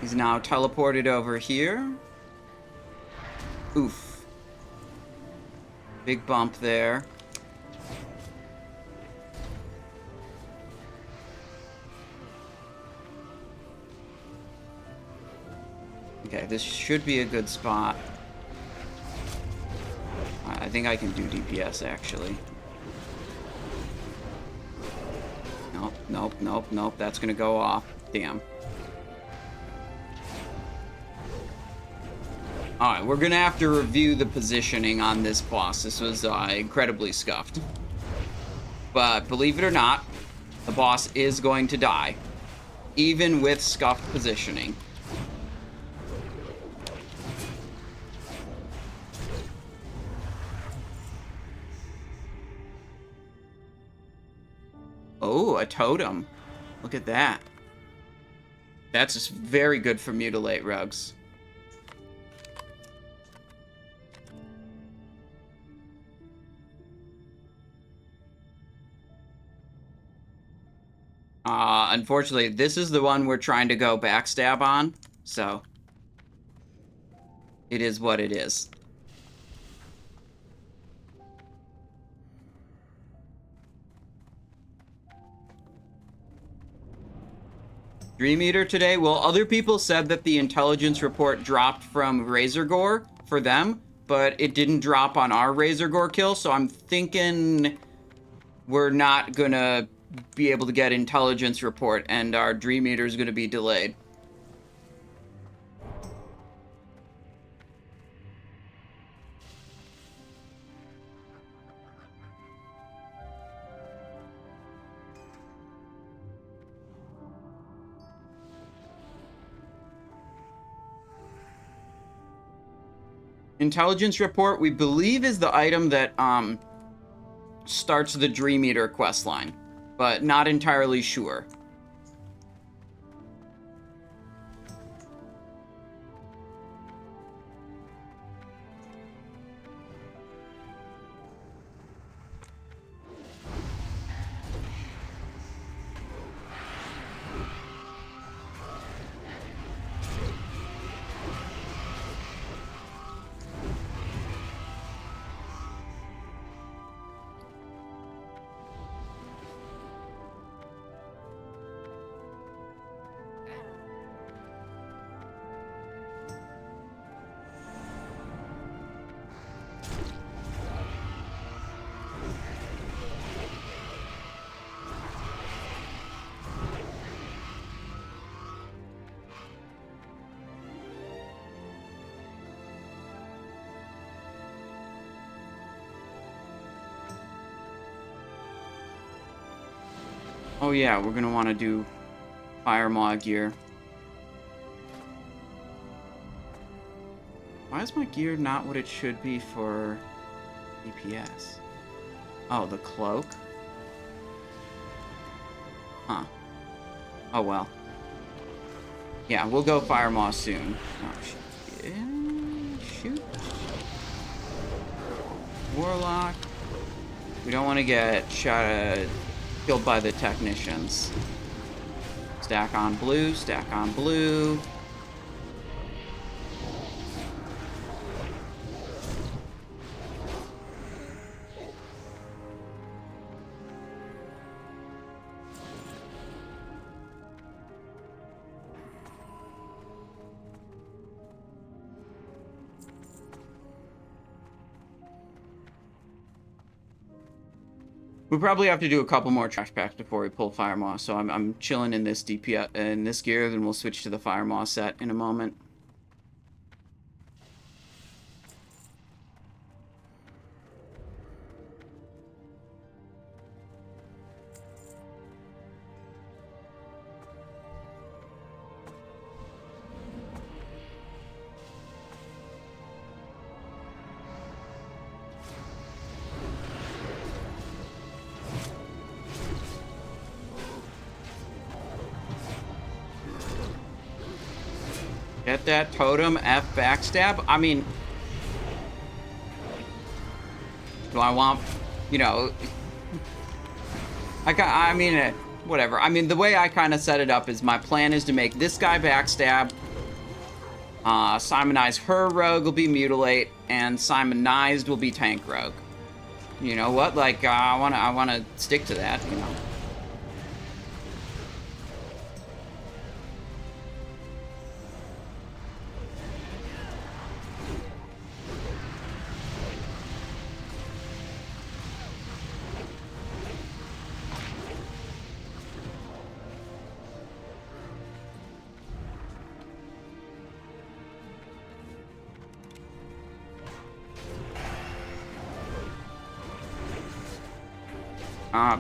He's now teleported over here. Oof. Big bump there. Okay, this should be a good spot. I think I can do DPS, actually. Nope, nope, nope, nope. That's gonna go off. Damn. Alright, we're gonna have to review the positioning on this boss. This was incredibly scuffed. But believe it or not, the boss is going to die. Even with scuffed positioning. Oh, a totem. Look at that. That's just very good for Mutilate Rugs. Unfortunately, this is the one we're trying to go backstab on, so it is what it is. Dream Eater today? Well, other people said that the intelligence report dropped from Razorgore for them, but it didn't drop on our Razorgore kill, so I'm thinking we're not gonna be able to get intelligence report, and our Dream Eater is gonna be delayed. Intelligence report, we believe, is the item that starts the Dream Eater questline, but not entirely sure. Oh yeah, we're gonna want to do Firemaw gear. Why is my gear not what it should be for DPS? Oh, the cloak? Huh. Oh well. Yeah, we'll go Firemaw soon. Oh, shoot. Warlock. We don't want to get killed by the technicians. Stack on blue, stack on blue. We probably have to do a couple more trash packs before we pull Firemaw, so I'm chilling in this DPS in this gear, then we'll switch to the Firemaw set in a moment. Get that totem, F backstab. I mean, do I want, you know, whatever. I mean, the way I kind of set it up is my plan is to make this guy backstab, Simonize her rogue will be Mutilate, and Simonized will be Tank rogue. You know what? Like, I wanna stick to that, you know.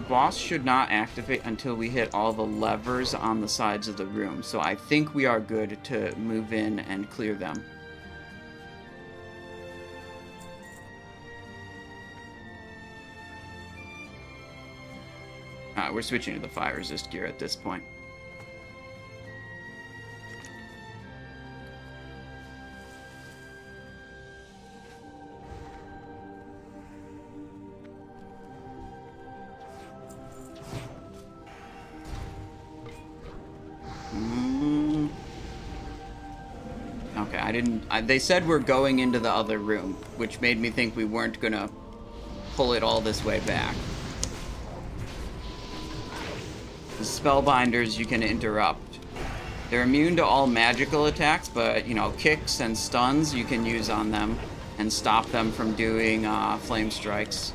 Boss should not activate until we hit all the levers on the sides of the room, so I think we are good to move in and clear them. We're switching to the fire resist gear at this point. Okay, they said we're going into the other room, which made me think we weren't gonna pull it all this way back. The spellbinders you can interrupt. They're immune to all magical attacks, but, you know, kicks and stuns you can use on them and stop them from doing flame strikes.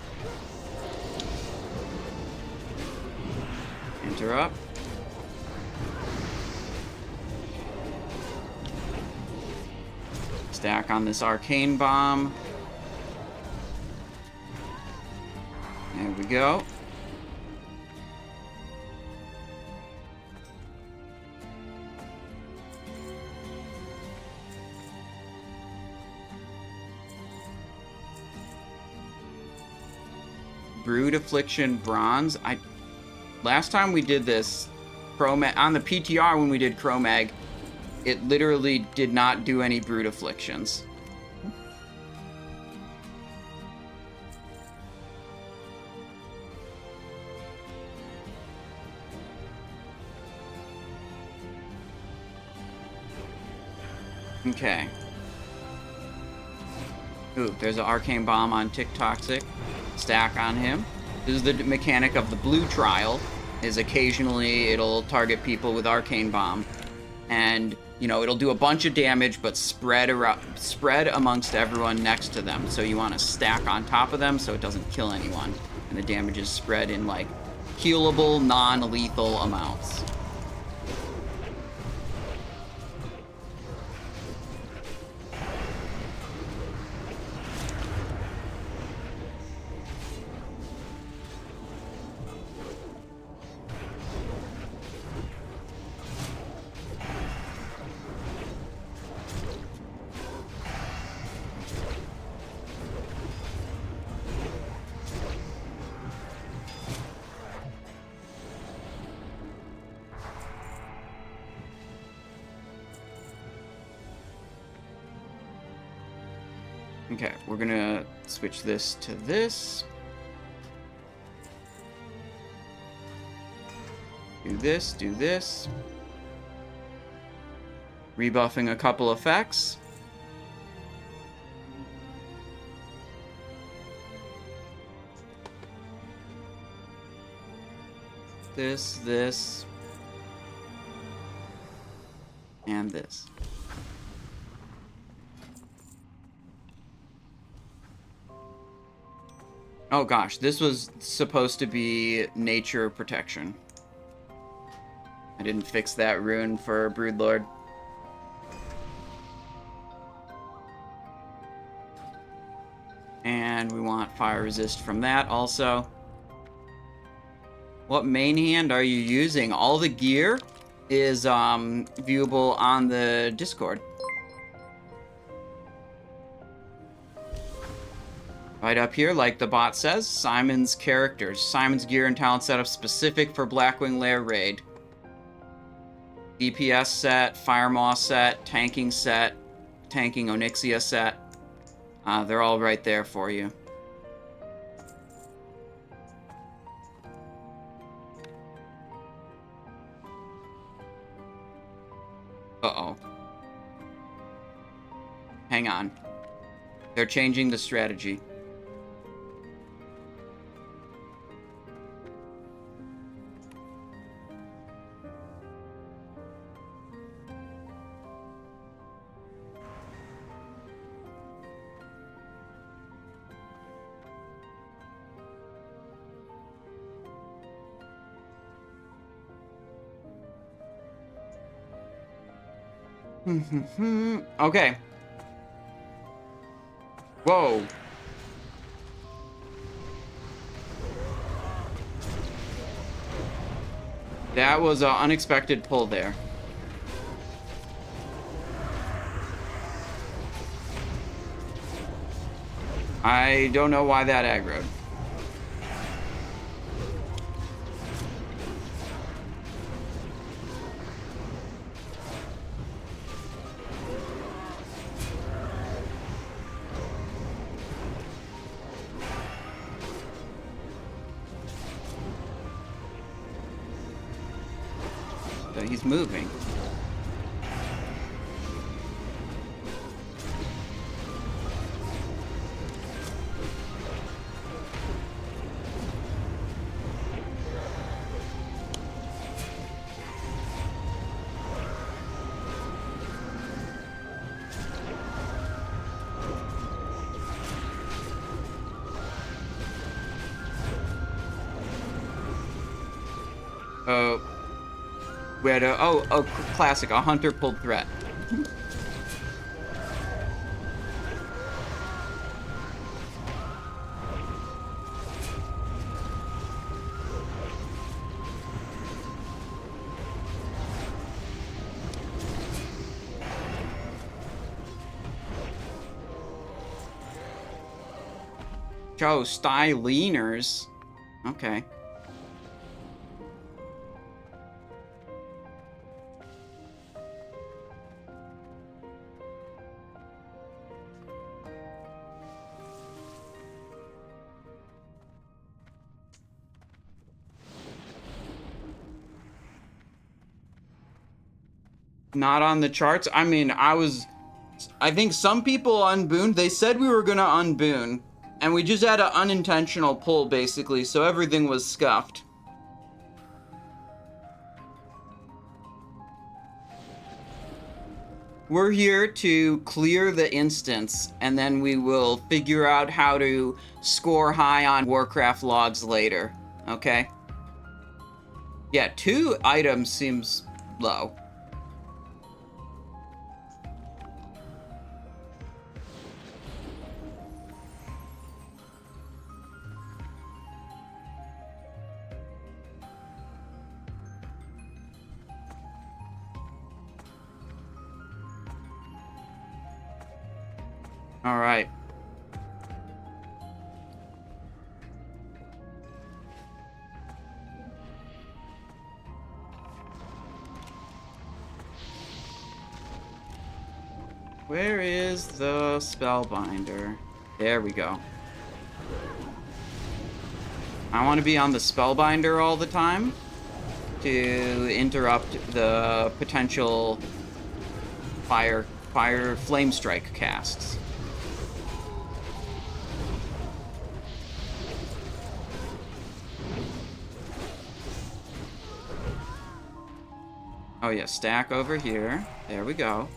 Interrupt. Stack on this arcane bomb. There we go. Brood Affliction Bronze. Last time we did this, on the PTR when we did Chromag, it literally did not do any Brood Afflictions. Okay. Ooh, there's an Arcane Bomb on Tick Toxic. Stack on him. This is the mechanic of the blue trial, is occasionally it'll target people with Arcane Bomb. And, you know, it'll do a bunch of damage, but spread amongst everyone next to them. So you want to stack on top of them so it doesn't kill anyone. And the damage is spread in, like, healable, non-lethal amounts. Okay, we're gonna switch this to this. Do this, do this. Rebuffing a couple effects. This, and this. Oh gosh, this was supposed to be nature protection. I didn't fix that rune for Broodlord. And we want fire resist from that also. What main hand are you using? All the gear is viewable on the Discord. Right up here, like the bot says, Simon's characters. Simon's gear and talent setup specific for Blackwing Lair raid. DPS set, Firemaw set, tanking Onyxia set. They're all right there for you. Uh-oh. hang on. They're changing the strategy. Okay. Whoa. That was an unexpected pull there. I don't know why that aggroed. He's moving. We had a classic, a hunter pulled threat. Joe, Styliners. Okay. Not on the charts. I mean, I think some people unbooned. They said we were gonna unboon, and we just had an unintentional pull, basically, so everything was scuffed. We're here to clear the instance, and then we will figure out how to score high on Warcraft logs later, okay? Yeah, 2 items seems low. All right. Where is the Spellbinder? There we go. I want to be on the Spellbinder all the time to interrupt the potential flame strike casts. Oh yeah, stack over here. There we go.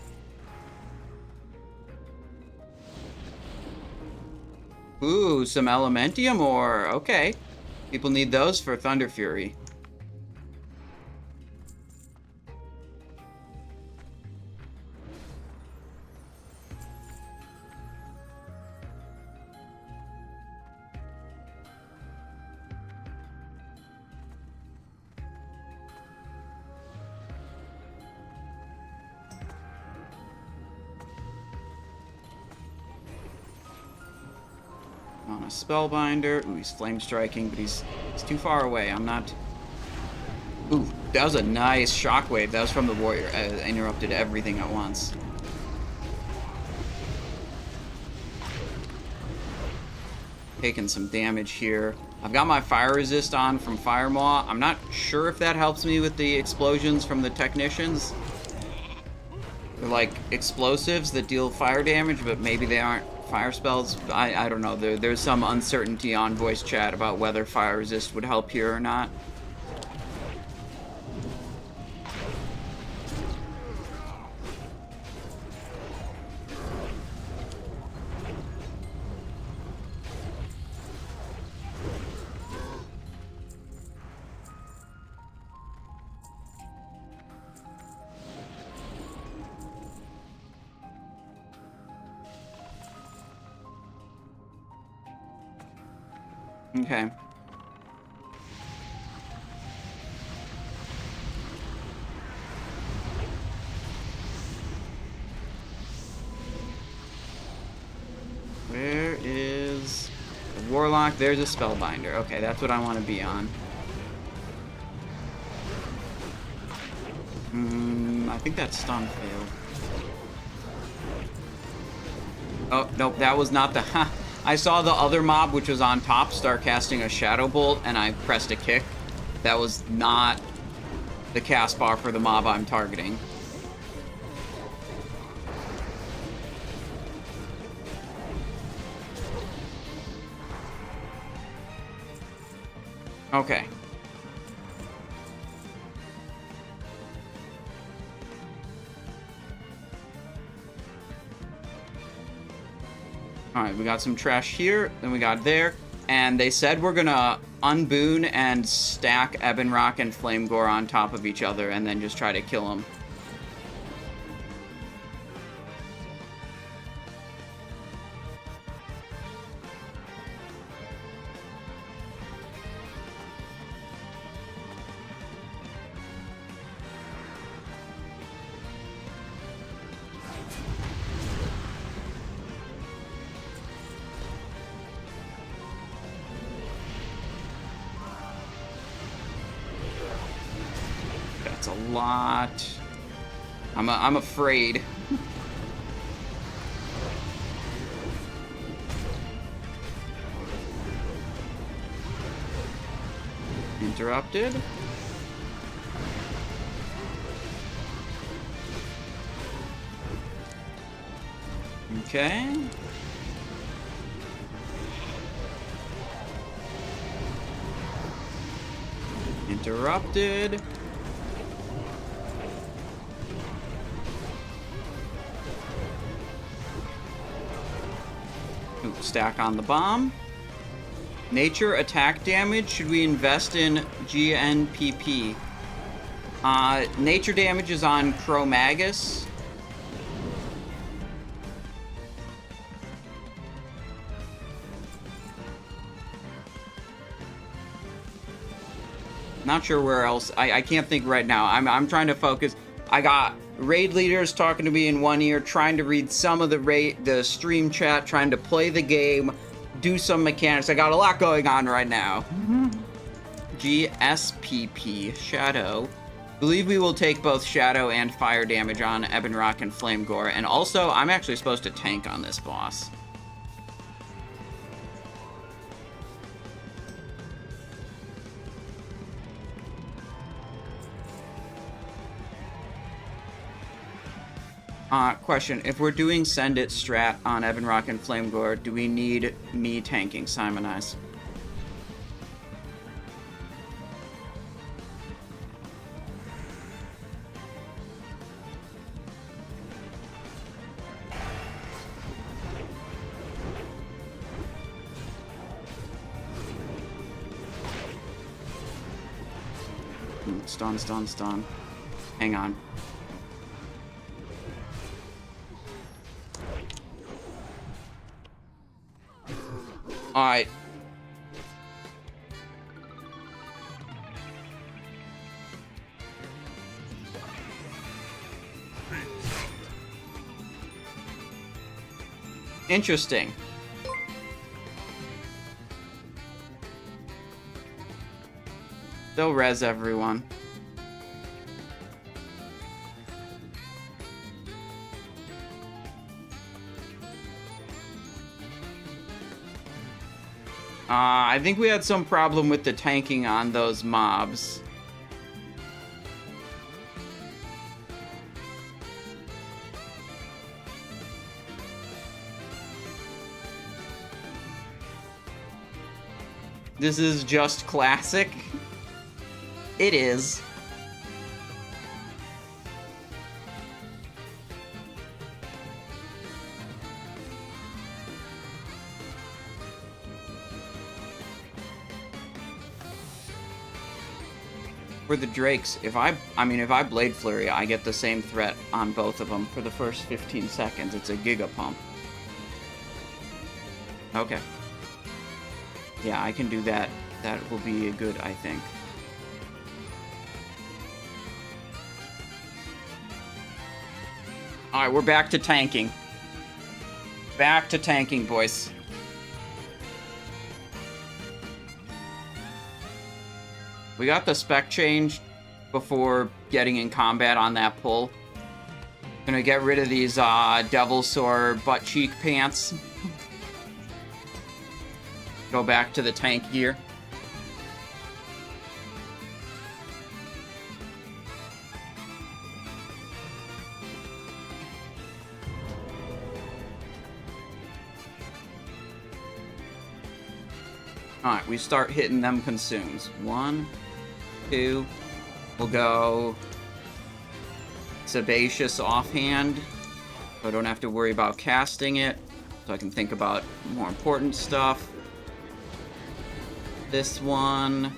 Ooh, some Elementium ore. Okay. People need those for Thunder Fury. On a Spellbinder. Ooh, he's flame striking, but he's too far away. I'm not... Ooh, that was a nice shockwave. That was from the warrior. Interrupted everything at once. Taking some damage here. I've got my fire resist on from Firemaw. I'm not sure if that helps me with the explosions from the technicians. They're like explosives that deal fire damage, but maybe they aren't fire spells. I don't know. There's some uncertainty on voice chat about whether fire resist would help here or not. Okay. Where is the Warlock? There's a Spellbinder. Okay, that's what I want to be on. I think that stun failed. Oh, nope, that was not the... I saw the other mob, which was on top, start casting a Shadow Bolt, and I pressed a kick. That was not the cast bar for the mob I'm targeting. Okay. Alright, we got some trash here, then we got there, and they said we're gonna unboon and stack Ebonroc and Flamegor on top of each other and then just try to kill them. That's a lot. I'm afraid. Interrupted. Okay. Interrupted. Ooh, stack on the bomb. Nature attack damage. Should we invest in GNPP? Nature damage is on Chromaggus. Not sure where else. I can't think right now. I'm trying to focus. I got raid leaders talking to me in one ear, trying to read some of the stream chat, trying to play the game, do some mechanics. I got a lot going on right now. GSPP, Shadow. Believe we will take both Shadow and Fire damage on Ebonroc and Flamegor. And also, I'm actually supposed to tank on this boss. Question. If we're doing Send It strat on Ebonroc and Flamegor, do we need me tanking Simonize? Stun. Hang on. Alright. Interesting. They'll res everyone. I think we had some problem with the tanking on those mobs. This is just classic. It is. For the Drakes, if I Blade Flurry, I get the same threat on both of them for the first 15 seconds. It's a Giga Pump. Okay. Yeah, I can do that. That will be good, I think. Alright, we're back to tanking. Back to tanking, boys. We got the spec change before getting in combat on that pull. Gonna get rid of these Devilsaur butt cheek pants. Go back to the tank gear. Alright, we start hitting them consumes. 1, 2. We'll go Sebaceous offhand, so I don't have to worry about casting it, so I can think about more important stuff. This one.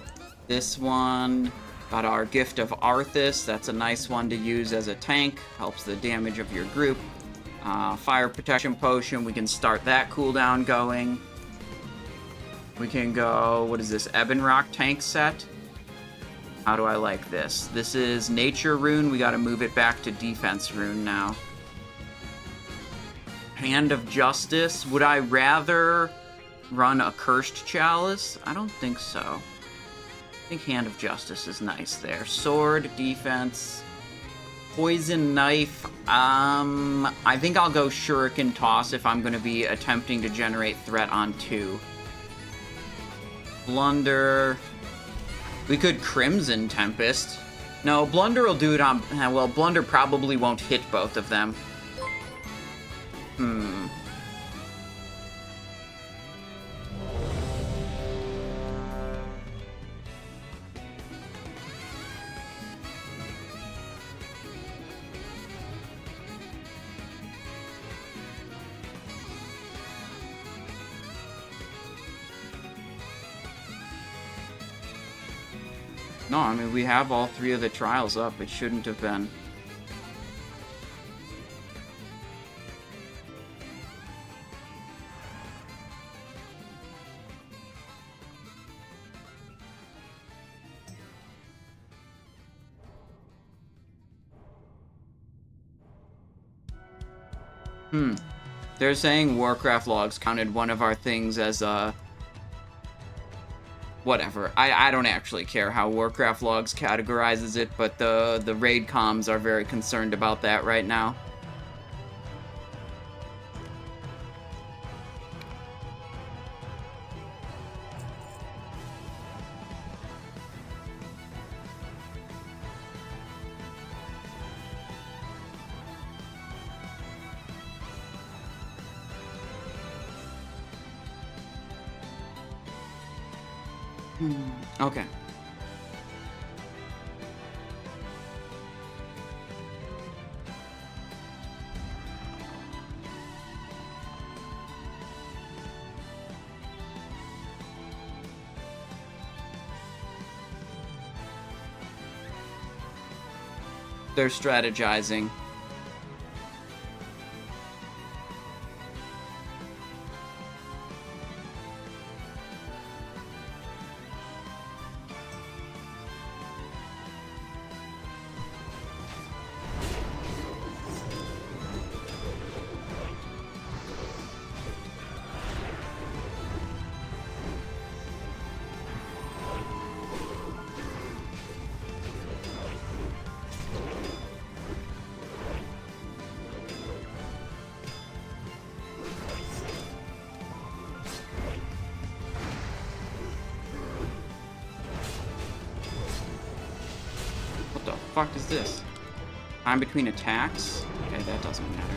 Got our Gift of Arthas. That's a nice one to use as a tank. Helps the damage of your group. Fire Protection Potion. We can start that cooldown going. We can go, what is this, Ebonroc tank set? How do I like this? This is Nature Rune. We gotta move it back to Defense Rune now. Hand of Justice. Would I rather run a Cursed Chalice? I don't think so. I think Hand of Justice is nice there. Sword, defense, poison knife. I think I'll go Shuriken Toss if I'm going to be attempting to generate threat on 2. Blunder. We could Crimson Tempest. No, Blunder will do it on... Well, Blunder probably won't hit both of them. No, I mean, we have all 3 of the trials up. It shouldn't have been. They're saying Warcraft logs counted one of our things as a... Whatever. I don't actually care how Warcraft logs categorizes it, but the raid comms are very concerned about that right now. Okay. They're strategizing. What the fuck is this? Time between attacks? Okay, that doesn't matter.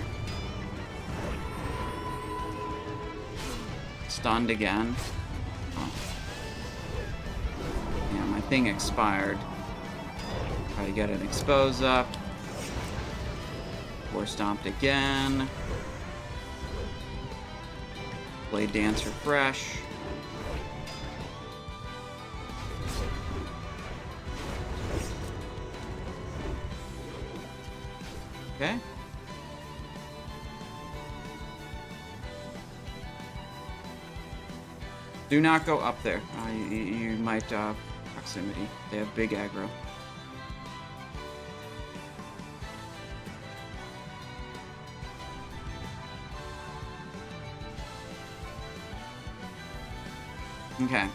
Stunned again. Oh. thing expired. Try to get an expose up. War stomped again. Blade Dance refresh. Okay. Do not go up there. You might, proximity. They have big aggro. Okay.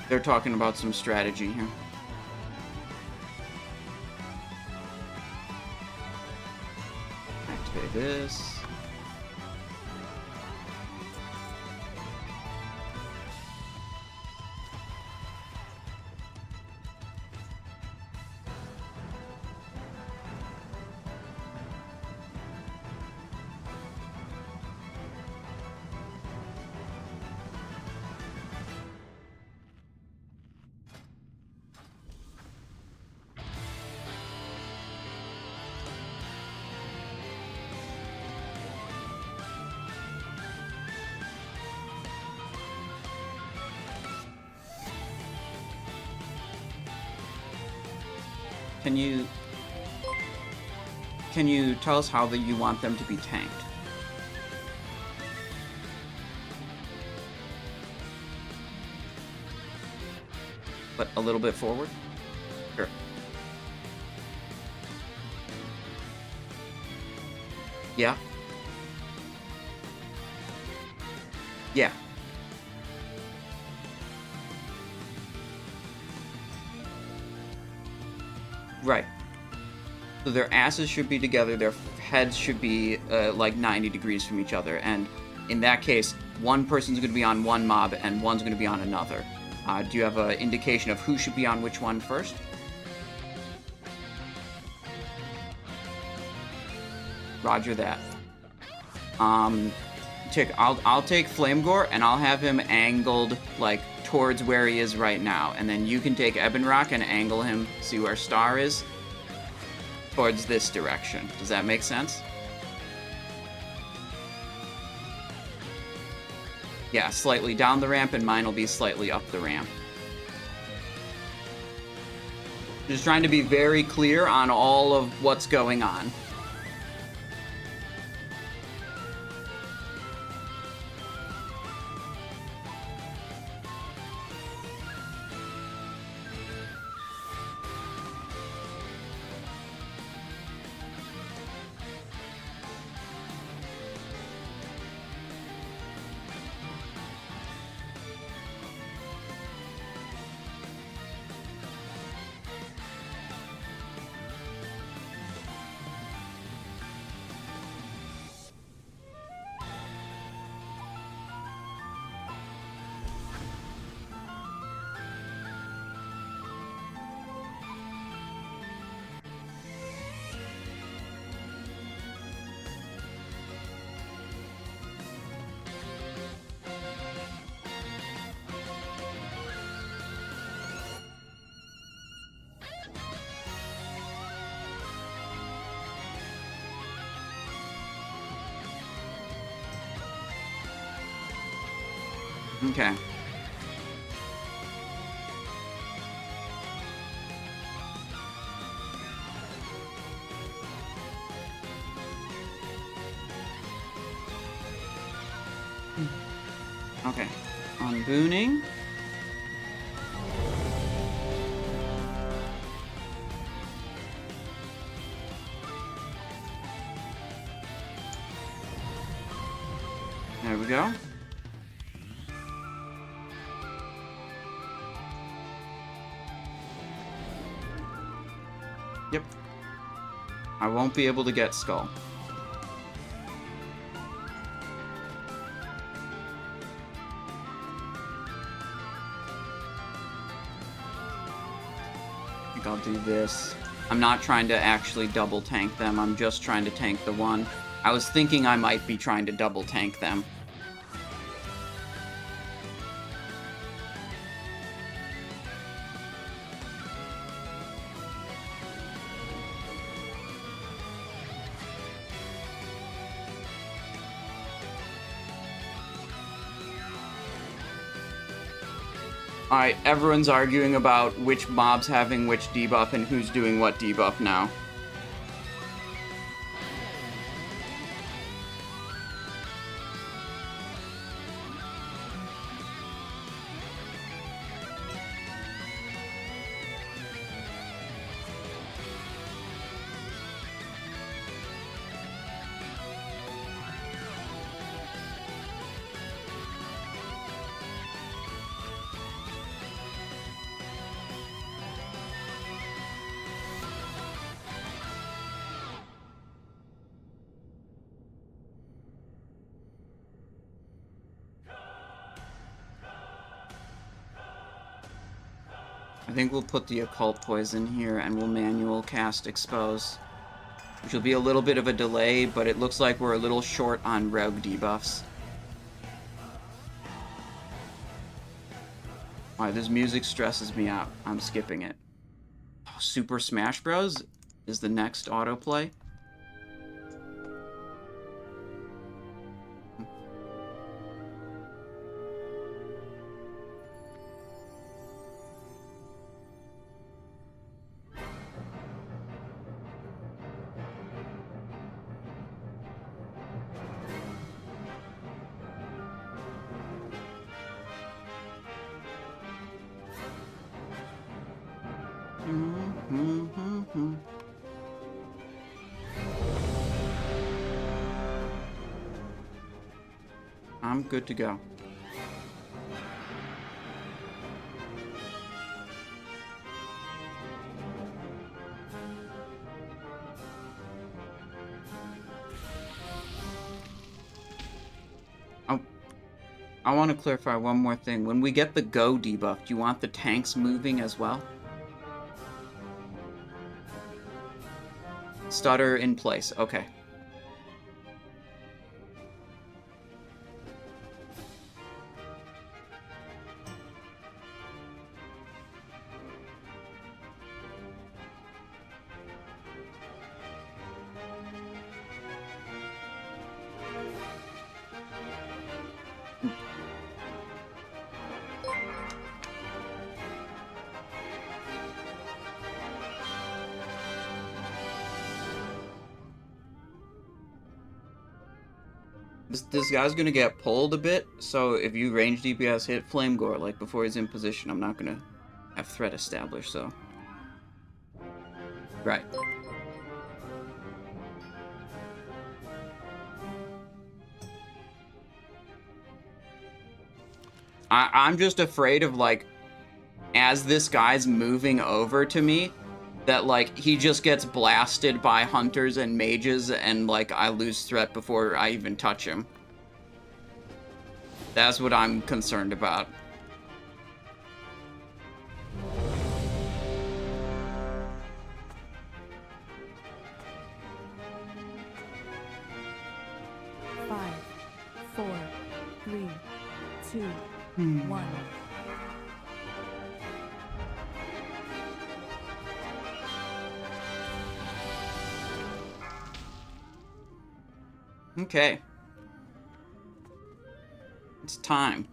They're talking about some strategy here. Activate this. Can you tell us how you want them to be tanked? But a little bit forward? Sure. Yeah. Yeah. Right. So their asses should be together, their heads should be like 90 degrees from each other, and in that case, one person's going to be on one mob and one's going to be on another. Do you have an indication of who should be on which one first? Roger that. I'll take Flamegor and I'll have him angled like towards where he is right now, and then you can take Ebonroc and angle him, see where Star is, towards this direction. Does that make sense? Yeah, slightly down the ramp, and mine will be slightly up the ramp. Just trying to be very clear on all of what's going on. Okay. Okay. On booning. There we go. Yep. I won't be able to get Skull. I think I'll do this. I'm not trying to actually double tank them. I'm just trying to tank the one. I was thinking I might be trying to double tank them. Alright, everyone's arguing about which mob's having which debuff and who's doing what debuff now. I think we'll put the Occult Poison here and we'll manual cast Expose. Which will be a little bit of a delay, but it looks like we're a little short on rogue debuffs. Alright, this music stresses me out. I'm skipping it. Oh, Super Smash Bros. Is the next autoplay. I'm good to go. I want to clarify one more thing. When we get the Go debuff, do you want the tanks moving as well? Stutter in place. Okay. This guy's gonna get pulled a bit, so if you range DPS hit Flamegor, like before he's in position, I'm not gonna have threat established, so. Right. I'm just afraid of, like, as this guy's moving over to me, that, like, he just gets blasted by hunters and mages, and, like, I lose threat before I even touch him. That's what I'm concerned about. Five, 4, 3, 2, 1. Okay. It's time.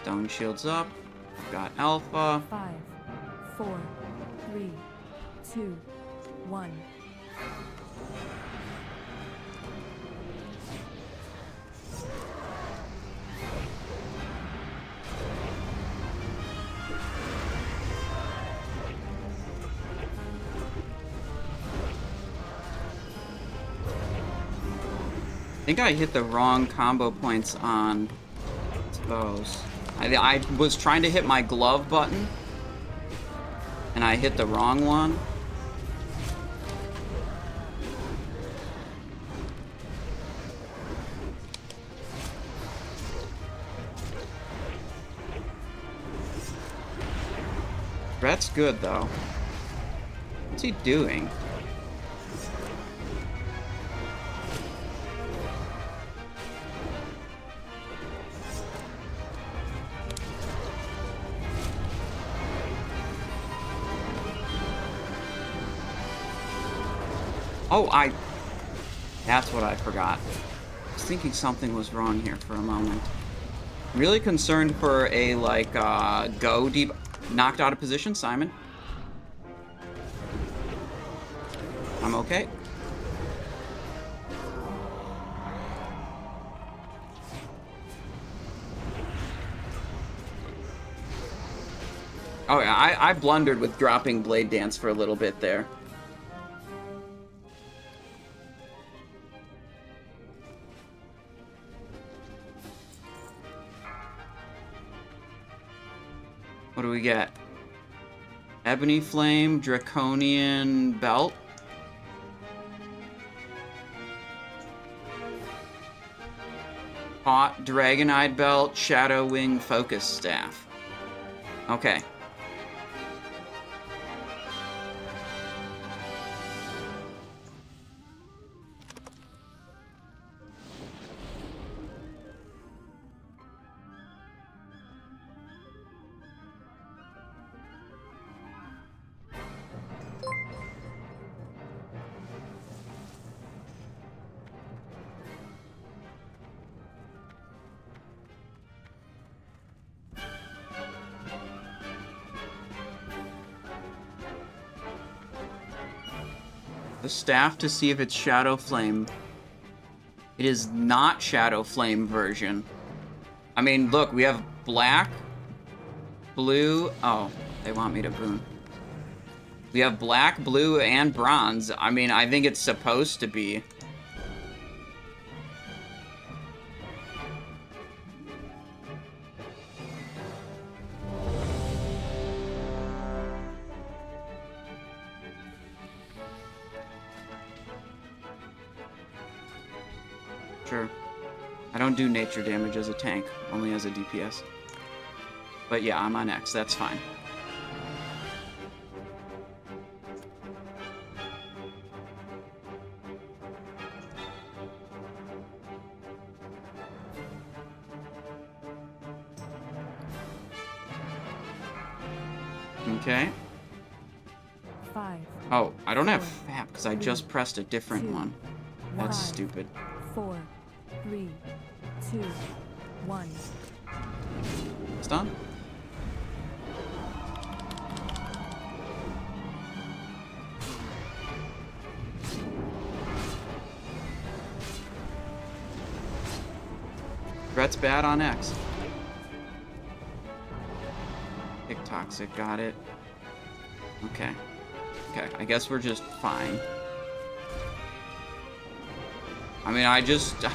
Stone shields up. I've got Alpha. 5, 4, 3, 2, 1. I think I hit the wrong combo points on those. I was trying to hit my glove button, And I hit the wrong one. Brett's good, though. What's he doing? Oh, that's what I forgot. I was thinking something was wrong here for a moment. Really concerned for a, like, go deep... Knocked out of position, Simon. I'm okay. Oh, yeah, I blundered with dropping Blade Dance for a little bit there. What do we get? Ebony Flame, Draconian Belt. Hot Dragonite Belt, Shadow Wing Focus Staff. Okay. The staff to see if it's Shadow Flame. It is not Shadow Flame version. I mean, look, we have black, blue. Oh, they want me to boon. We have black, blue, and bronze. I mean, I think it's supposed to be. Sure. I don't do nature damage as a tank, only as a DPS. But yeah, I'm on X, that's fine. Okay. 5. Oh, I don't have FAP because I just pressed a different one. That's stupid. 4, 3, 2, 1. Stun? Brett's bad on X. Tick Toxic, got it. Okay. Okay, I guess we're just fine. I mean, I just, what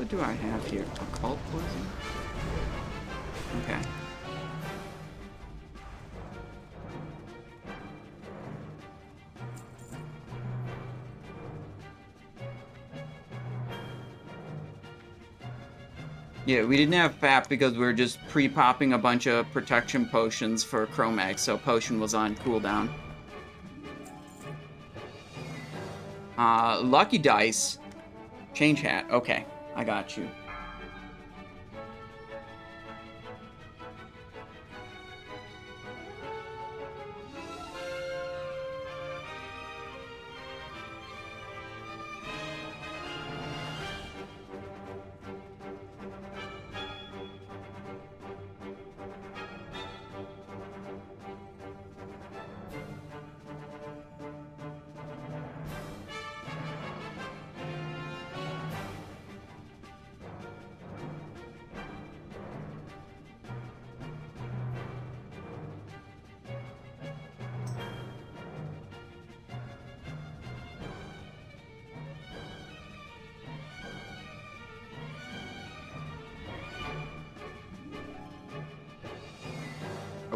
do I have here? Occult Poison? Okay. Yeah, we didn't have FAP because we were just pre-popping a bunch of protection potions for Chromaggus, so potion was on cooldown. Lucky Dice. Change hat. Okay, I got you.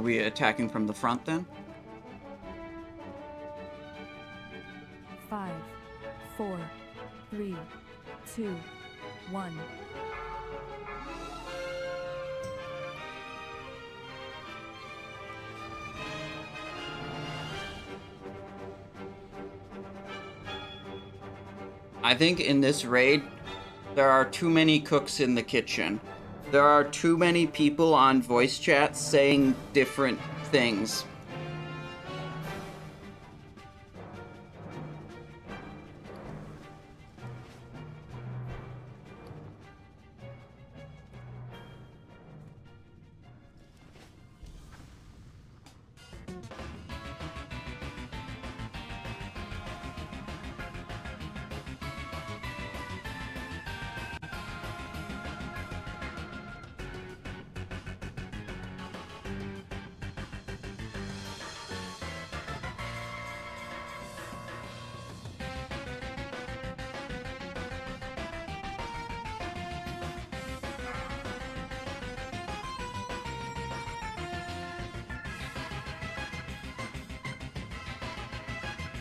we attacking from the front then? 5, 4, 3, 2, 1. I think in this raid, there are too many cooks in the kitchen. There are too many people on voice chat saying different things.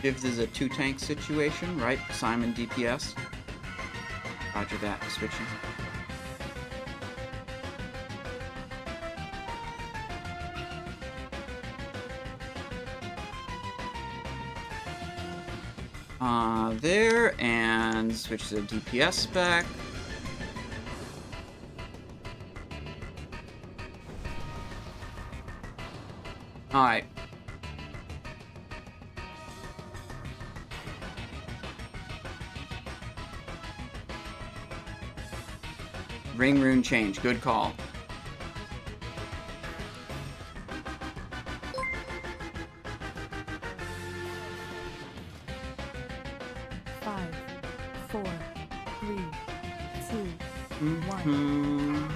If there's a 2-tank situation, right? Simon DPS. Roger that, switching. There, and switch to DPS spec. Alright. Ring rune change. Good call. Five, 4, 3, 2, 1.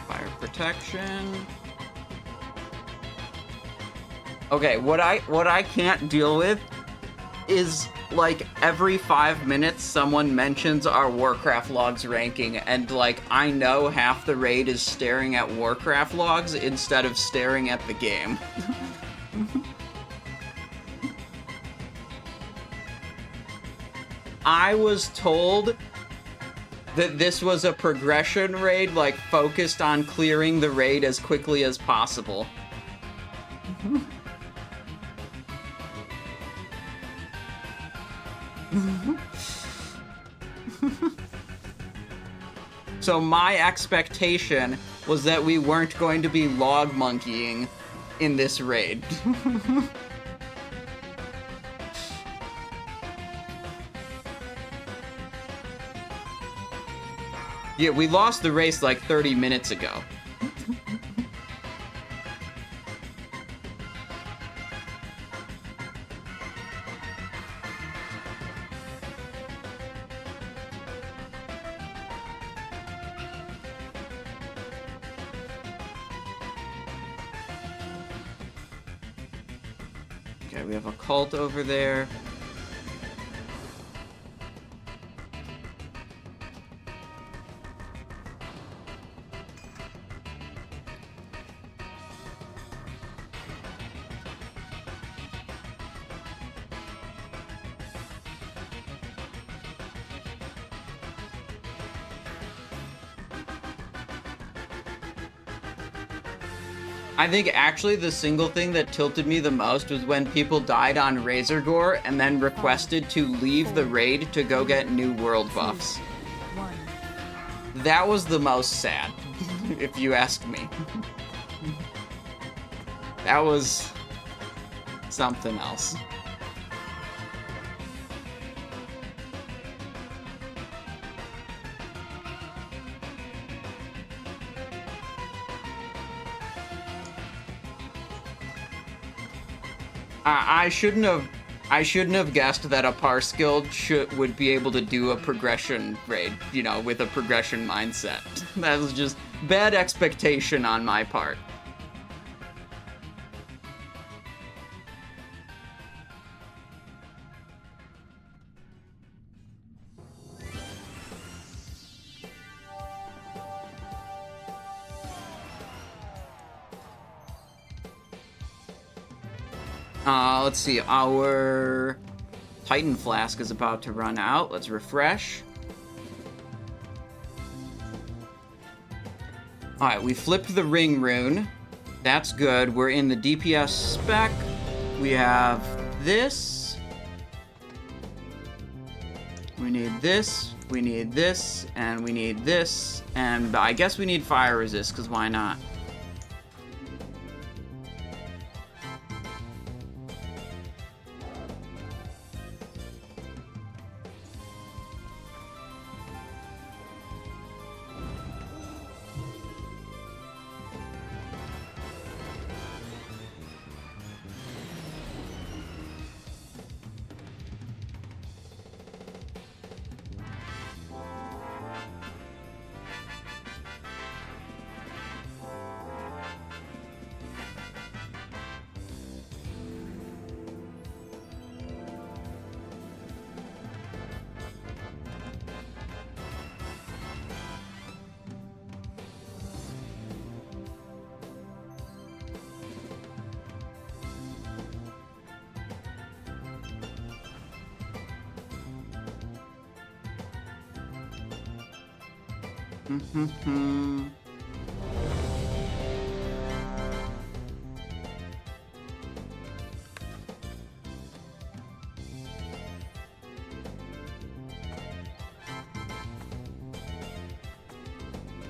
Fire protection. Okay, what I can't deal with is like every 5 minutes someone mentions our Warcraft logs ranking, and like I know half the raid is staring at Warcraft logs instead of staring at the game. I was told that this was a progression raid, like focused on clearing the raid as quickly as possible. So my expectation was that we weren't going to be log monkeying in this raid. Yeah, we lost the race like 30 minutes ago. Okay, we have a cult over there. I think actually the single thing that tilted me the most was when people died on Razorgore and then requested to leave the raid to go get new world buffs. 1. That was the most sad, if you ask me. That was something else. I shouldn't have guessed that a parse guild would be able to do a progression raid, you know, with a progression mindset. That was just bad expectation on my part. Let's see. Our Titan Flask is about to run out. Let's refresh. Alright, we flipped the ring rune. That's good. We're in the DPS spec. We have this. We need this. We need this. And we need this. And I guess we need fire resist, because why not?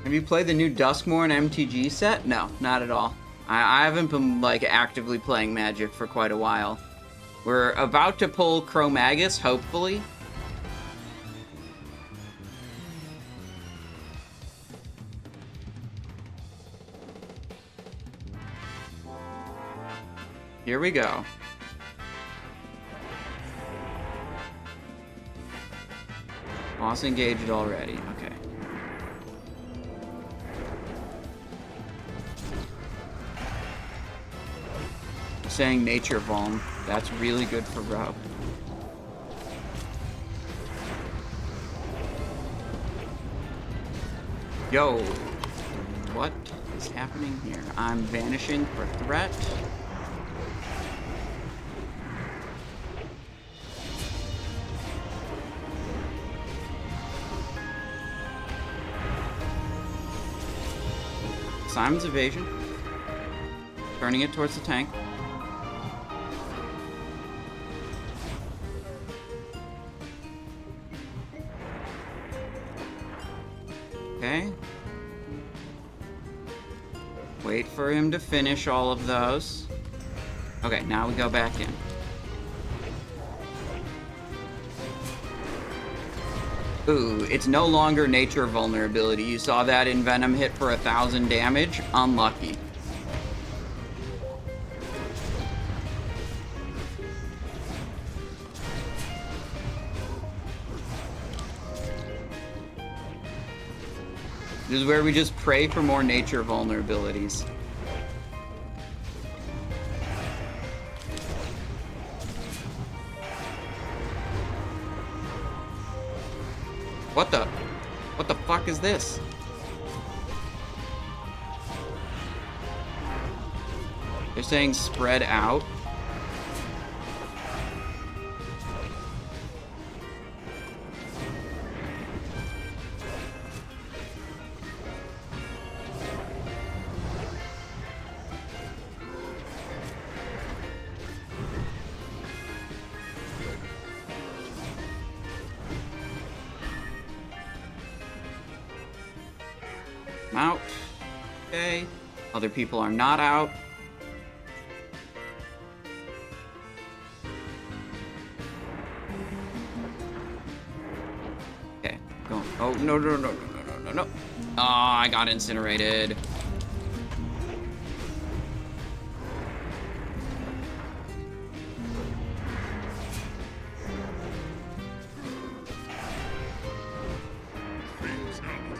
Have you played the new Duskmourn MTG set? No, not at all. I haven't been, like, actively playing Magic for quite a while. We're about to pull Chromaggus, hopefully. Here we go. Boss engaged already. Okay. Saying Nature Vuln. That's really good for Rob. Yo. What is happening here? I'm vanishing for threat. Simon's evasion. Turning it towards the tank. Okay. Wait for him to finish all of those. Okay, now we go back in. Ooh, it's no longer nature vulnerability. You saw that in Venom hit for 1,000 damage. Unlucky. This is where we just pray for more nature vulnerabilities. What the fuck is this? They're saying spread out. Out. Okay. Other people are not out. Okay. Go. Oh, no, no, no, no, no, no, no, no. Oh, I got incinerated.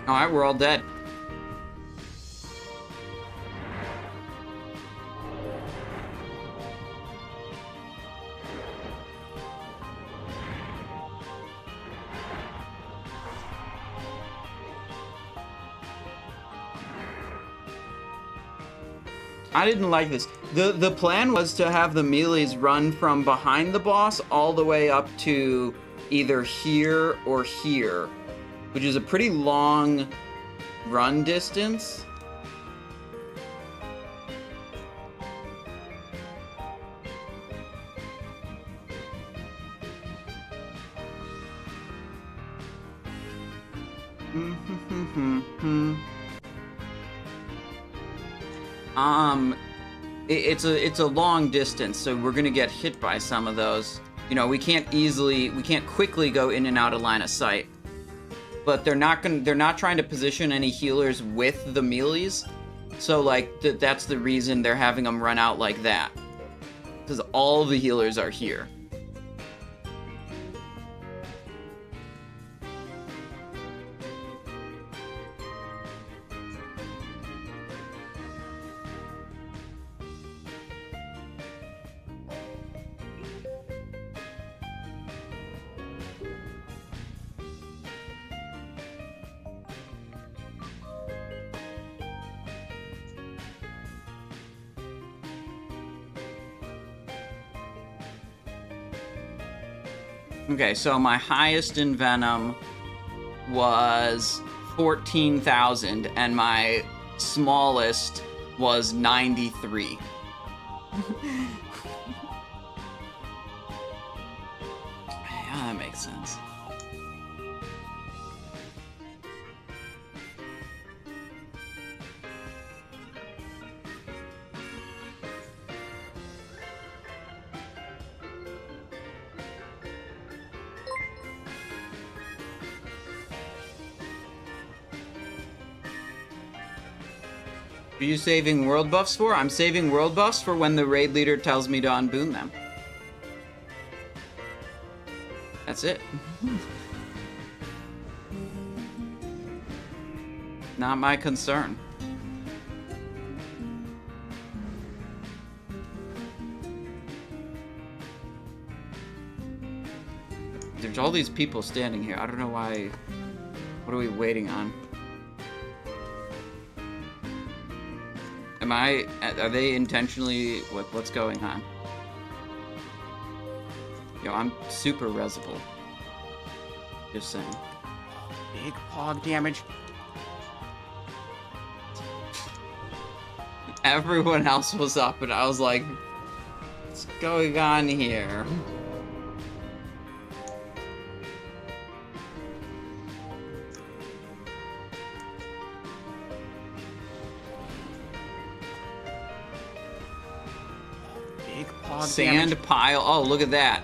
Alright, we're all dead. I didn't like this. The plan was to have the melees run from behind the boss all the way up to either here or here, which is a pretty long run distance. It's a long distance, so we're gonna get hit by some of those. You know, we can't quickly go in and out of line of sight. But they're not trying to position any healers with the melees. So like that's the reason they're having them run out like that. Because all the healers are here. Okay, so my highest in Venom was 14,000, and my smallest was 93. Yeah, that makes sense. Are you saving world buffs for? I'm saving world buffs for when the raid leader tells me to unboon them. That's it. Not my concern. There's all these people standing here. I don't know why. What are we waiting on? Are they intentionally, what's going on? Yo, I'm super resable. Just saying. Big pog damage. Everyone else was up and I was like, what's going on here? Sand pile. Oh, look at that.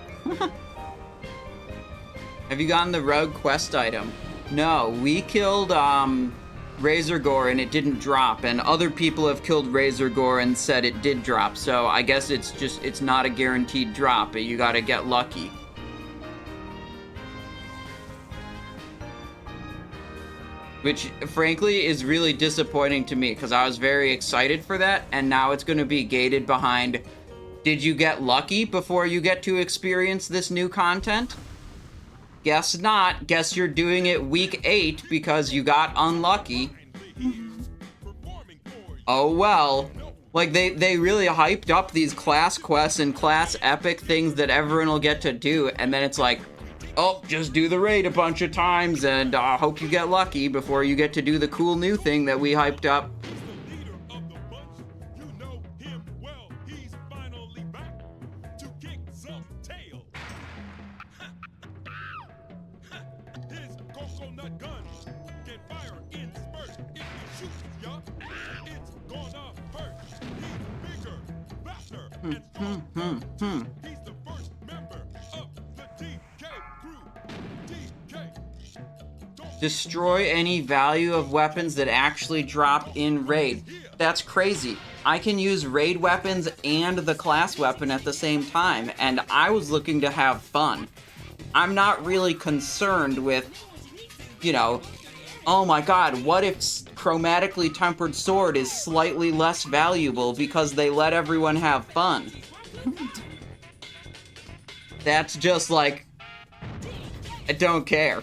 Have you gotten the rogue quest item? No, we killed Razorgore and it didn't drop, and other people have killed Razorgore and said it did drop, so I guess it's not a guaranteed drop, you gotta get lucky. Which, frankly, is really disappointing to me, because I was very excited for that, and now it's gonna be gated behind... Did you get lucky before you get to experience this new content? Guess not. Guess you're doing it week 8 because you got unlucky. Oh well. Like, they really hyped up these class quests and class epic things that everyone will get to do, and then it's like, oh, just do the raid a bunch of times and hope you get lucky before you get to do the cool new thing that we hyped up. Destroy any value of weapons that actually drop in raid. That's crazy. I can use raid weapons and the class weapon at the same time, and I was looking to have fun. I'm not really concerned with, you know, oh my god, what if chromatically tempered sword is slightly less valuable because they let everyone have fun? That's just like, I don't care.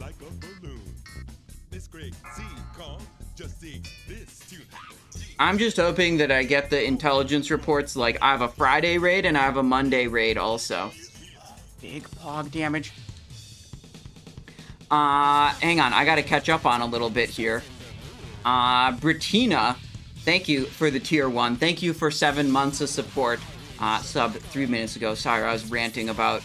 like a balloon. This great sea calm just sings this tune. I'm just hoping that I get the intelligence reports. Like, I have a Friday raid and I have a Monday raid also. Big pog damage. Hang on. I gotta catch up on a little bit here. Britina, thank you for the tier 1. Thank you for 7 months of support. Subbed 3 minutes ago. Sorry, I was ranting about...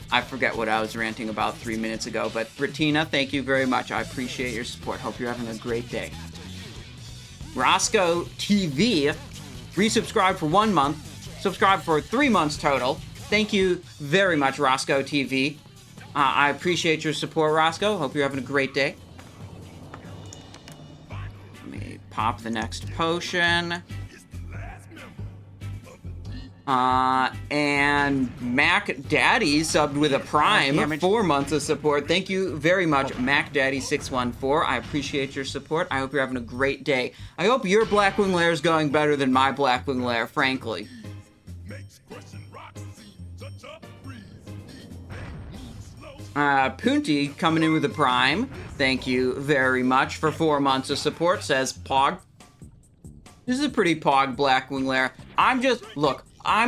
I forget what I was ranting about 3 minutes ago. But Britina, thank you very much. I appreciate your support. Hope you're having a great day. Roscoe TV, resubscribed for 1 month. Subscribed for 3 months total. Thank you very much, Roscoe TV. I appreciate your support, Roscoe. Hope you're having a great day. Let me pop the next potion. And Mac Daddy subbed with a Prime, 4 months of support. Thank you very much, Mac Daddy 614. I appreciate your support. I hope you're having a great day. I hope your Blackwing Lair is going better than my Blackwing Lair, frankly. Punty coming in with a Prime. Thank you very much for 4 months of support, says Pog. This is a pretty Pog Blackwing Lair. I'm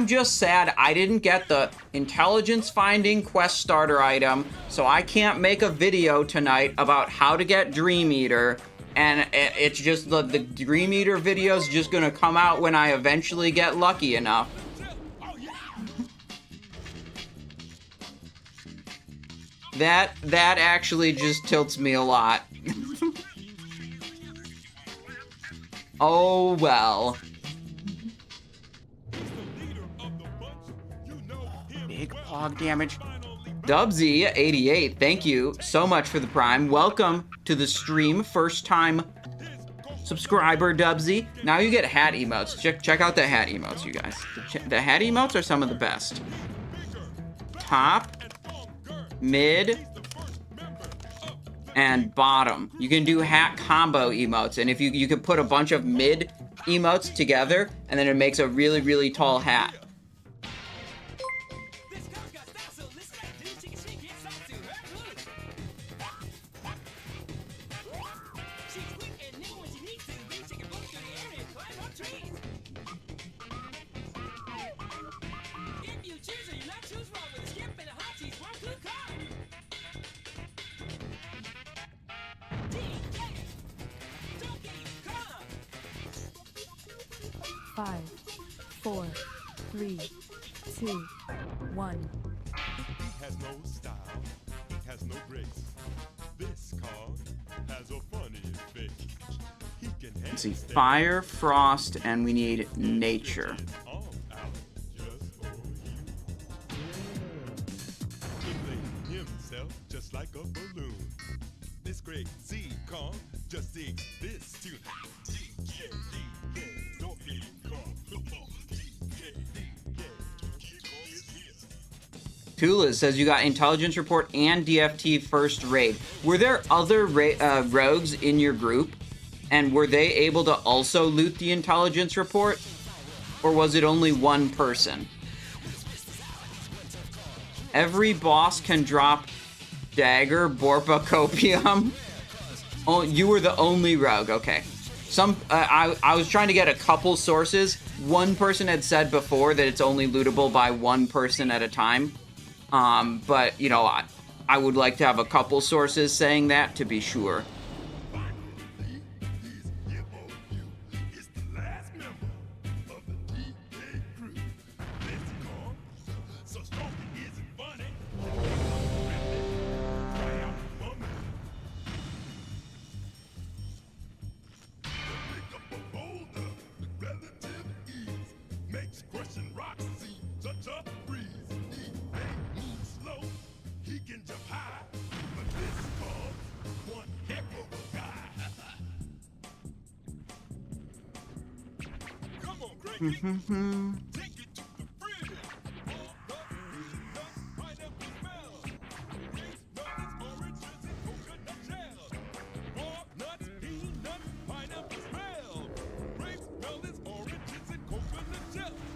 just sad I didn't get the intelligence finding quest starter item, so I can't make a video tonight about how to get Dream Eater, and it's just the Dream Eater video is just gonna come out when I eventually get lucky enough. That actually just tilts me a lot. Oh well. Big pog damage. Dubsy88, thank you so much for the Prime. Welcome to the stream. First time subscriber, Dubsy. Now you get hat emotes. Check out the hat emotes, you guys. The hat emotes are some of the best. Top, mid, and bottom. You can do hat combo emotes, and if you can put a bunch of mid emotes together, and then it makes a really, really tall hat. Five, 4, 3, 2, 1. He has no style, he has no grace. This card has a funny face. He can Let's see, fire, frost, and we need nature. all out just for you. He played himself just like a balloon. This great sea calm just sings this tune. Don't be calm. Tula says you got intelligence report and DFT first raid. Were there other rogues in your group? And were they able to also loot the intelligence report? Or was it only one person? Every boss can drop dagger, Borpa, copium. Oh, you were the only rogue. Okay. I was trying to get a couple sources. One person had said before that it's only lootable by one person at a time. But, you know, I would like to have a couple sources saying that to be sure.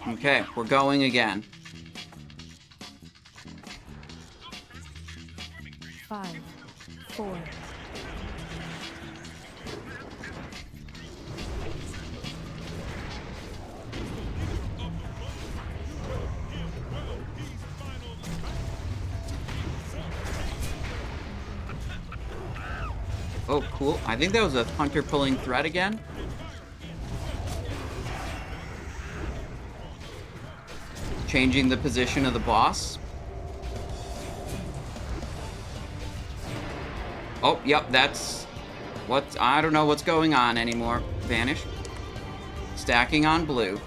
Okay, we're going again. 5, 4, Oh, cool. I think that was a hunter pulling thread again. Changing the position of the boss. Oh, yep, that's what, I don't know what's going on anymore. Vanish. Stacking on blue.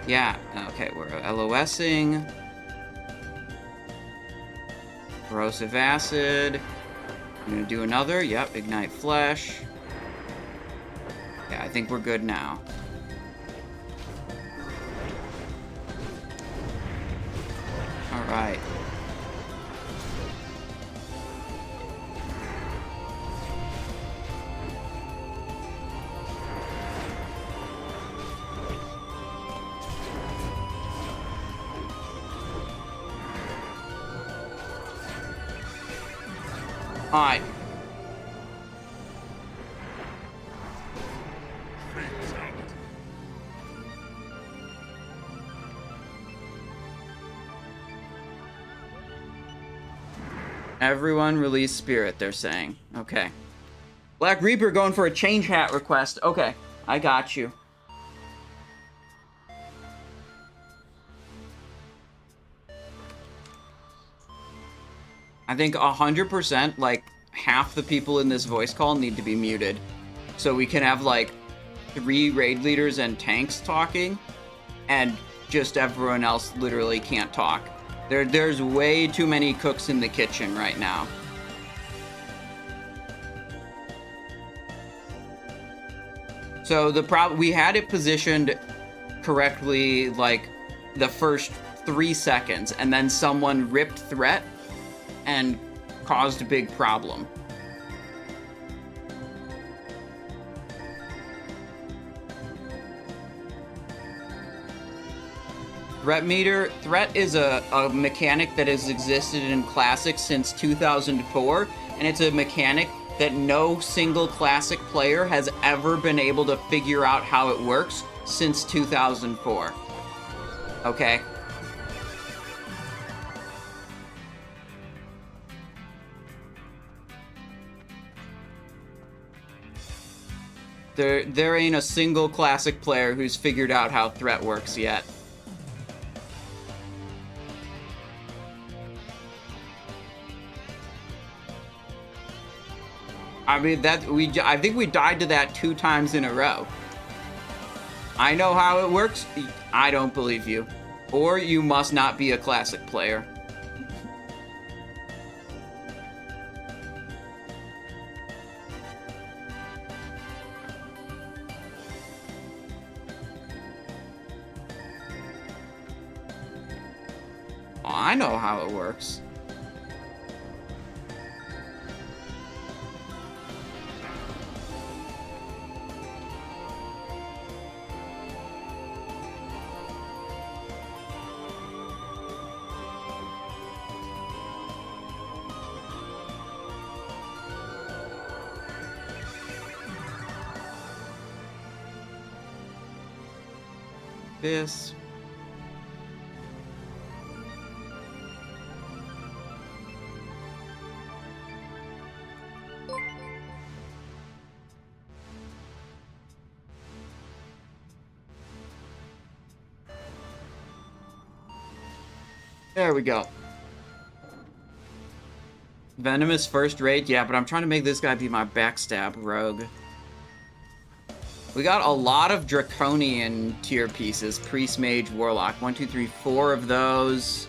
Yeah, okay, we're LOSing. Corrosive acid. I'm gonna do another. Yep, ignite flesh. Yeah, I think we're good now. Alright. Alright. Everyone release spirit, they're saying. Okay. Black Reaper going for a change hat request. Okay, I got you. I think 100%, like, half the people in this voice call need to be muted. So we can have, like, 3 raid leaders and tanks talking, and just everyone else literally can't talk. There's way too many cooks in the kitchen right now. So we had it positioned correctly, like, the first 3 seconds, and then someone ripped threat and caused a big problem. Threat is a mechanic that has existed in Classic since 2004, and it's a mechanic that no single Classic player has ever been able to figure out how it works since 2004. Okay? There ain't a single Classic player who's figured out how threat works yet. I mean, I think we died to that 2 times in a row. I know how it works. I don't believe you. Or you must not be a Classic player. Oh, I know how it works. This. There we go. Venomous first rate? Yeah, but I'm trying to make this guy be my backstab rogue. We got a lot of Draconian tier pieces. Priest, Mage, Warlock. 1, 2, 3, 4 of those.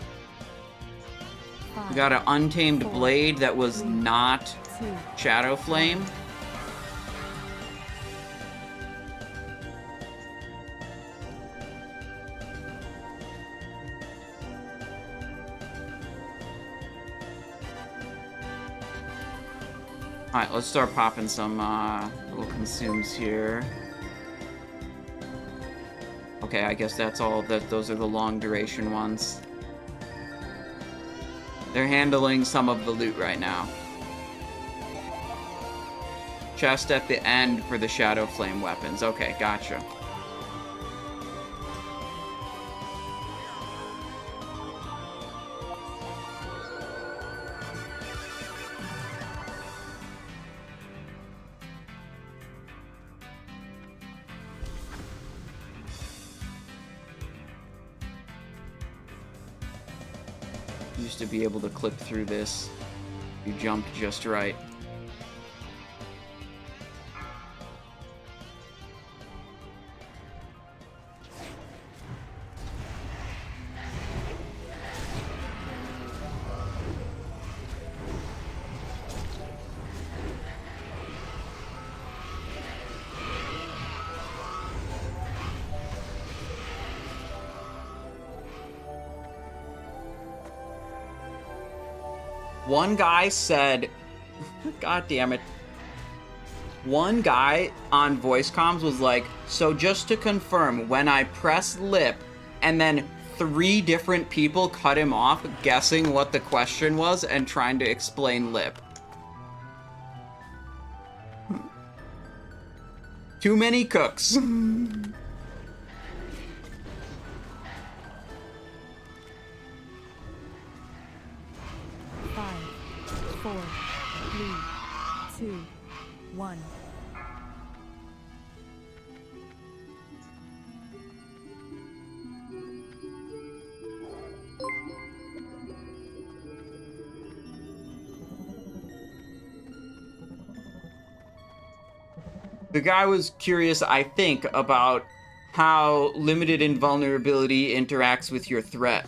We got an Untamed Blade that was not Shadow Flame. Alright, let's start popping some little consumes here. A Okay, I guess that's all. Those are the long duration ones. They're handling some of the loot right now. Chest at the end for the Shadow Flame weapons. Okay, gotcha. Used to be able to clip through this. You jumped just right. One guy said, God damn it. One guy on voice comms was like, so just to confirm, when I press lip, and then 3 different people cut him off, guessing what the question was and trying to explain lip. Too many cooks. 4, 3, 2, 1. The guy was curious, I think, about how limited invulnerability interacts with your threat.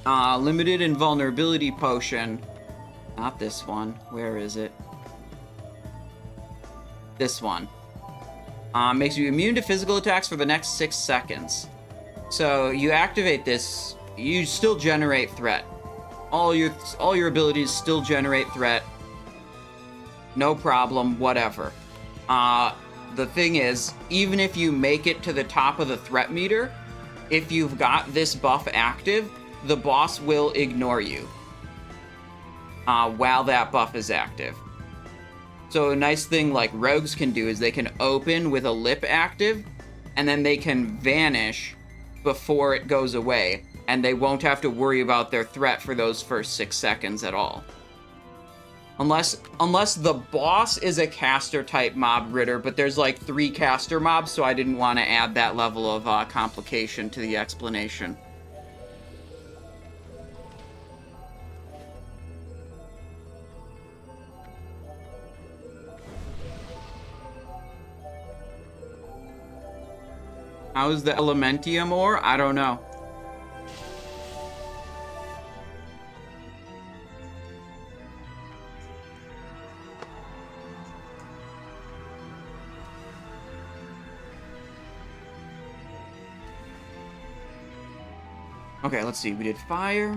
Limited invulnerability potion. Not this one. Where is it? This one. Makes you immune to physical attacks for the next 6 seconds. So you activate this, you still generate threat. All your abilities still generate threat. No problem, whatever. The thing is, even if you make it to the top of the threat meter, if you've got this buff active, the boss will ignore you while that buff is active. So a nice thing like rogues can do is they can open with a lip active, and then they can vanish before it goes away, and they won't have to worry about their threat for those first 6 seconds at all. Unless the boss is a caster type mob ritter, but there's like 3 caster mobs, so I didn't want to add that level of complication to the explanation. How's the Elementium ore? I don't know. Okay, let's see. We did fire.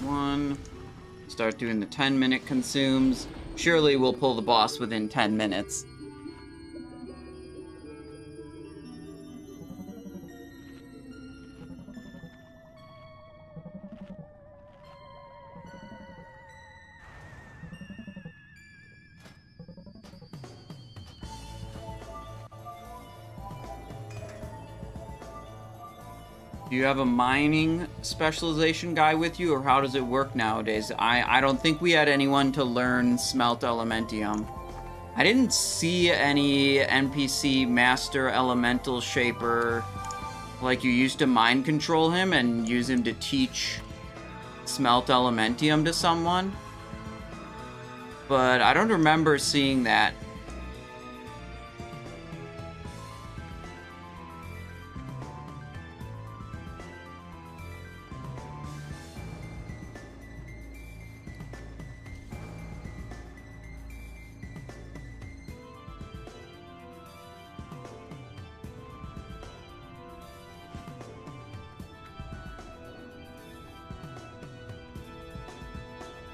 One. Start doing the 10-minute consumes. Surely we'll pull the boss within 10 minutes. Do you have a mining specialization guy with you, or how does it work nowadays? I don't think we had anyone to learn Smelt Elementium. I didn't see any NPC Master Elemental Shaper, like you used to mind control him and use him to teach Smelt Elementium to someone. But I don't remember seeing that.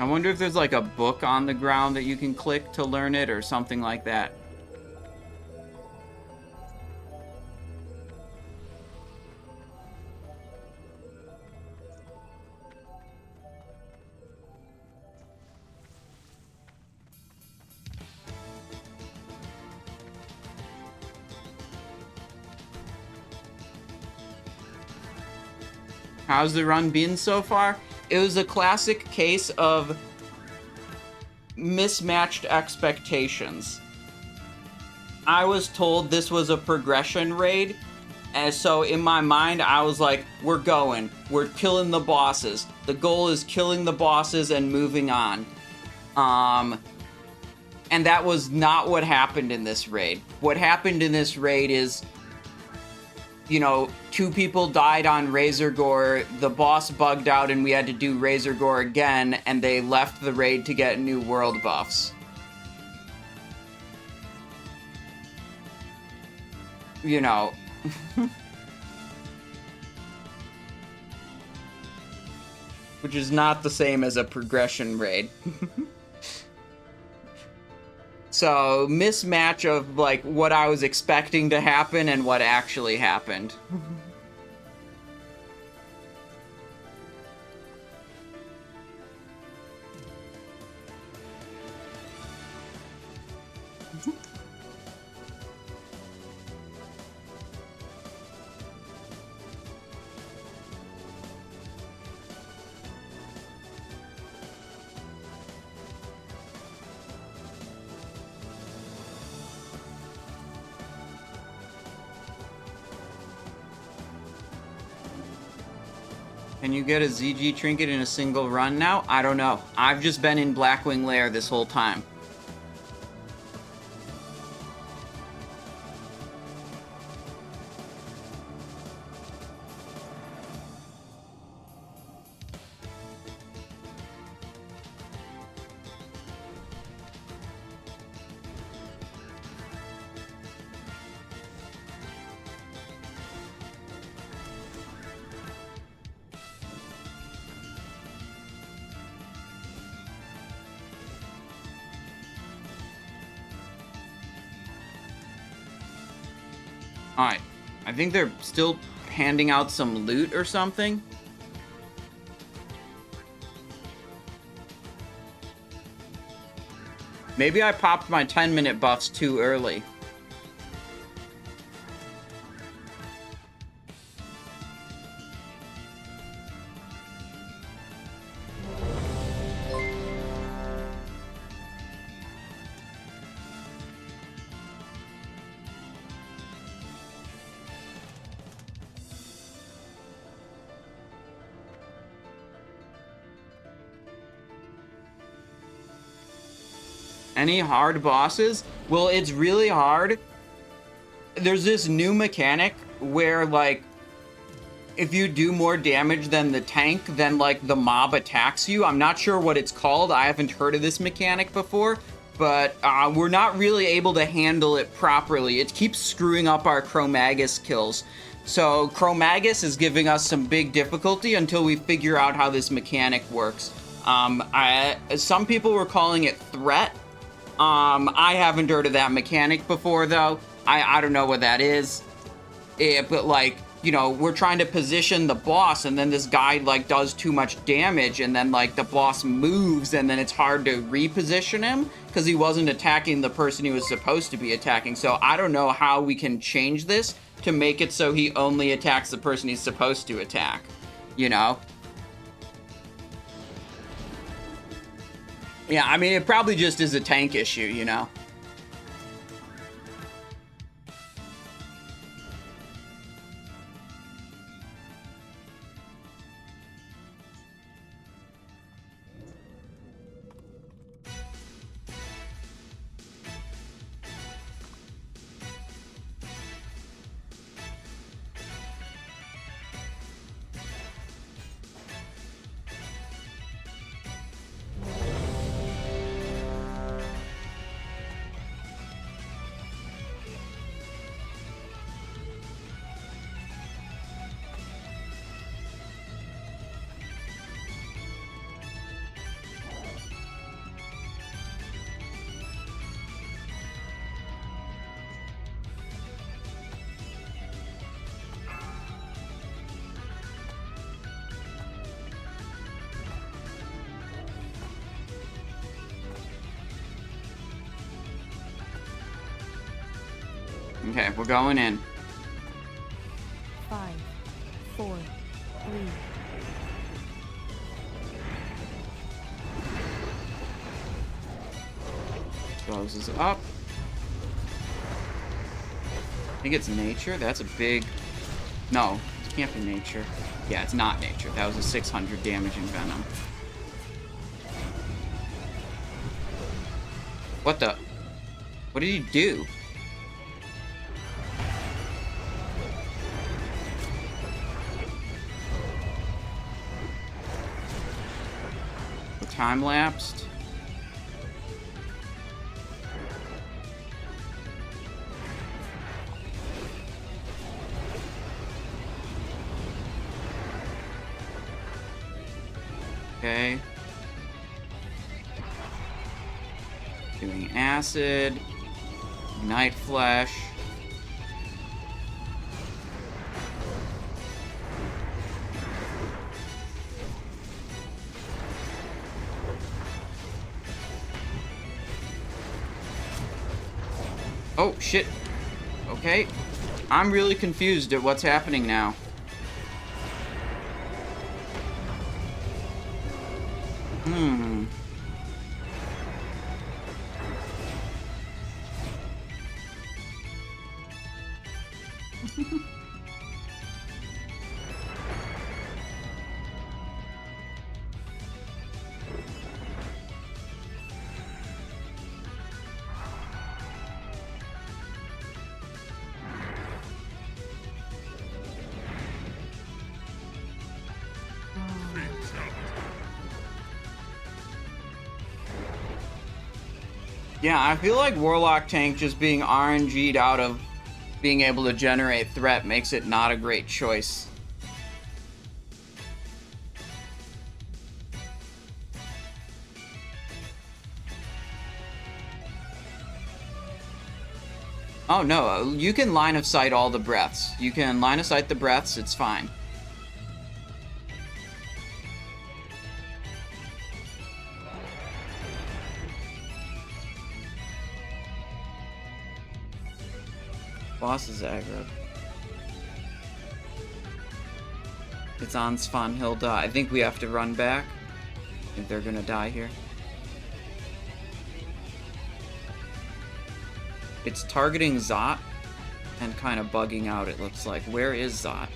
I wonder if there's like a book on the ground that you can click to learn it or something like that. How's the run been so far? It was a classic case of mismatched expectations. I was told this was a progression raid, and so in my mind I was like, we're killing the bosses. The goal is killing the bosses and moving on. And that was not what happened in this raid. What happened in this raid is, you know, 2 people died on Razorgore, the boss bugged out and we had to do Razorgore again, and they left the raid to get new world buffs. You know. Which is not the same as a progression raid. So, mismatch of, like, what I was expecting to happen and what actually happened. Can you get a ZG trinket in a single run now? I don't know. I've just been in Blackwing Lair this whole time. Alright, I think they're still handing out some loot or something. Maybe I popped my 10-minute buffs too early. Any hard bosses? Well, it's really hard. There's this new mechanic where, like, if you do more damage than the tank, then, like, the mob attacks you. I'm not sure what it's called. I haven't heard of this mechanic before, but we're not really able to handle it properly. It keeps screwing up our Chromaggus kills. So Chromaggus is giving us some big difficulty until we figure out how this mechanic works. Some people were calling it threat. I haven't heard of that mechanic before, though. I don't know what that is. But, like, you know, we're trying to position the boss, and then this guy, like, does too much damage, and then, like, the boss moves, and then it's hard to reposition him, because he wasn't attacking the person he was supposed to be attacking. So I don't know how we can change this to make it so he only attacks the person he's supposed to attack, you know? Yeah, I mean, it probably just is a tank issue, you know? Okay, we're going in. 5, 4, 3. Closes up. I think it's nature. That's a big... No, it can't be nature. Yeah, it's not nature. That was a 600 damaging venom. What the... What did he do? The time lapsed. Okay. Doing acid. Night flesh. Oh, shit. Okay. I'm really confused at what's happening now. Yeah, I feel like Warlock Tank just being RNG'd out of being able to generate threat makes it not a great choice. Oh no, you can line of sight all the breaths. You can line of sight the breaths, it's fine. Boss is aggro. It's on Svan, he'll die. I think we have to run back. I think they're gonna die here. It's targeting Zot and kind of bugging out, it looks like. Where is Zot?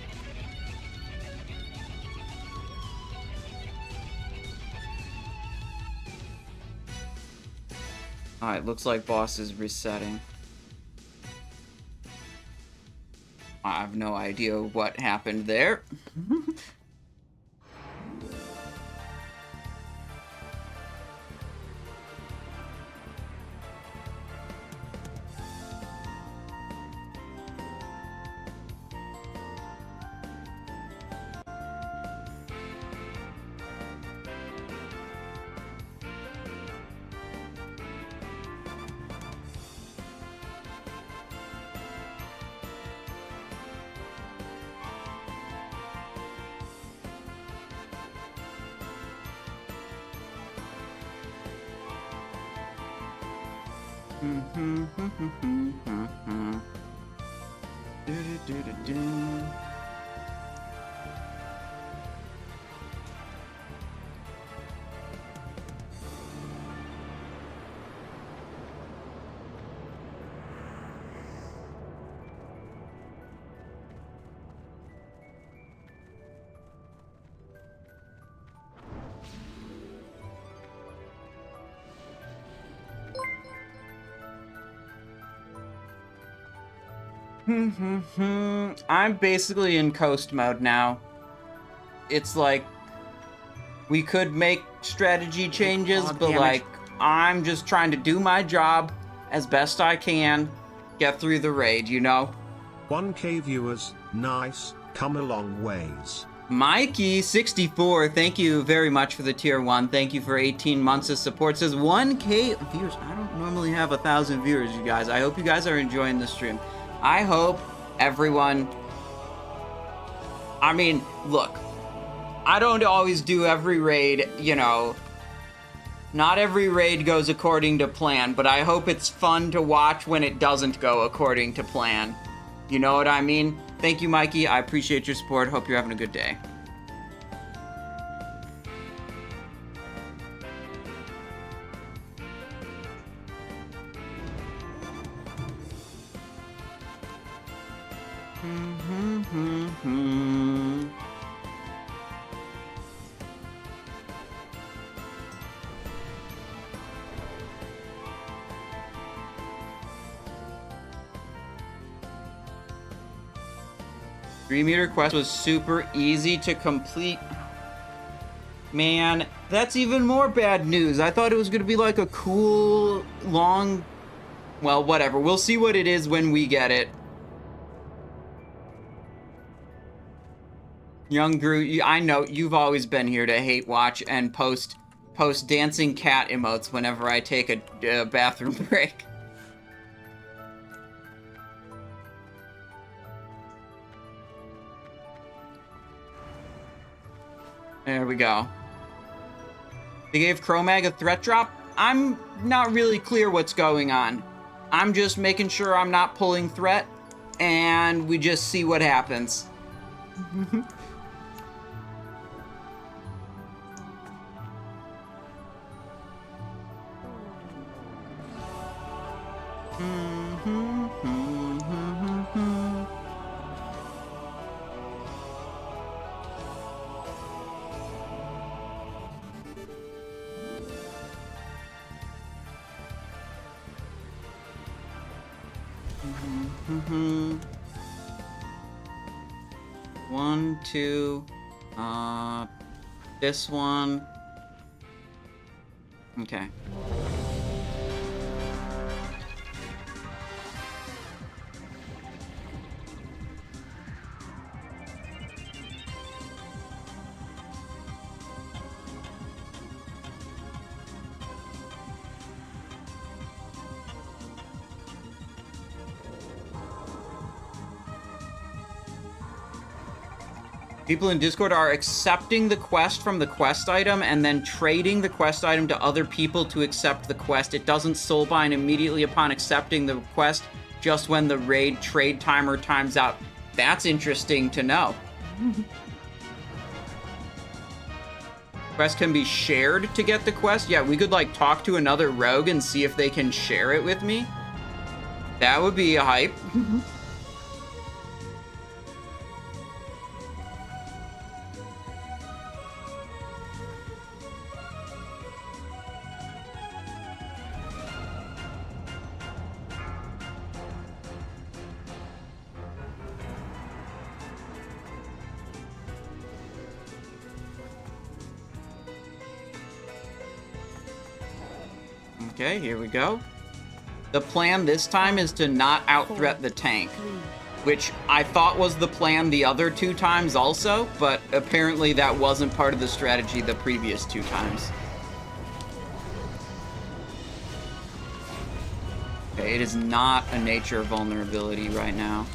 Alright, looks like boss is resetting. I have no idea what happened there. I'm basically in coast mode now. It's like we could make strategy changes, but like I'm just trying to do my job as best I can, get through the raid, you know? 1K viewers, nice, come a long ways. Mikey64, thank you very much for the tier 1. Thank you for 18 months of support. Says 1K viewers. I don't normally have 1,000 viewers, you guys. I hope you guys are enjoying the stream. I hope everyone... I mean, look. I don't always do every raid, you know, Not every raid goes according to plan, but I hope it's fun to watch when it doesn't go according to plan. You know what I mean? Thank you, Mikey. I appreciate your support. Hope you're having a good day. Three-meter quest was super easy to complete. Man, that's even more bad news. I thought it was gonna be like a cool, long... Well, whatever. We'll see what it is when we get it. Young Groot, I know you've always been here to hate watch and post dancing cat emotes whenever I take a bathroom break. There we go. They gave Chromaggus a threat drop? I'm not really clear what's going on. I'm just making sure I'm not pulling threat, and we just see what happens. One, two, this one. Okay. People in Discord are accepting the quest from the quest item and then trading the quest item to other people to accept the quest. It doesn't soulbind immediately upon accepting the quest, just when the raid trade timer times out. That's interesting to know. Quest can be shared to get the quest? Yeah, we could like talk to another rogue and see if they can share it with me. That would be a hype. Okay, here we go. The plan this time is to not out-threat the tank, which I thought was the plan the other two times also, but apparently that wasn't part of the strategy the previous two times. Okay, it is not a nature vulnerability right now.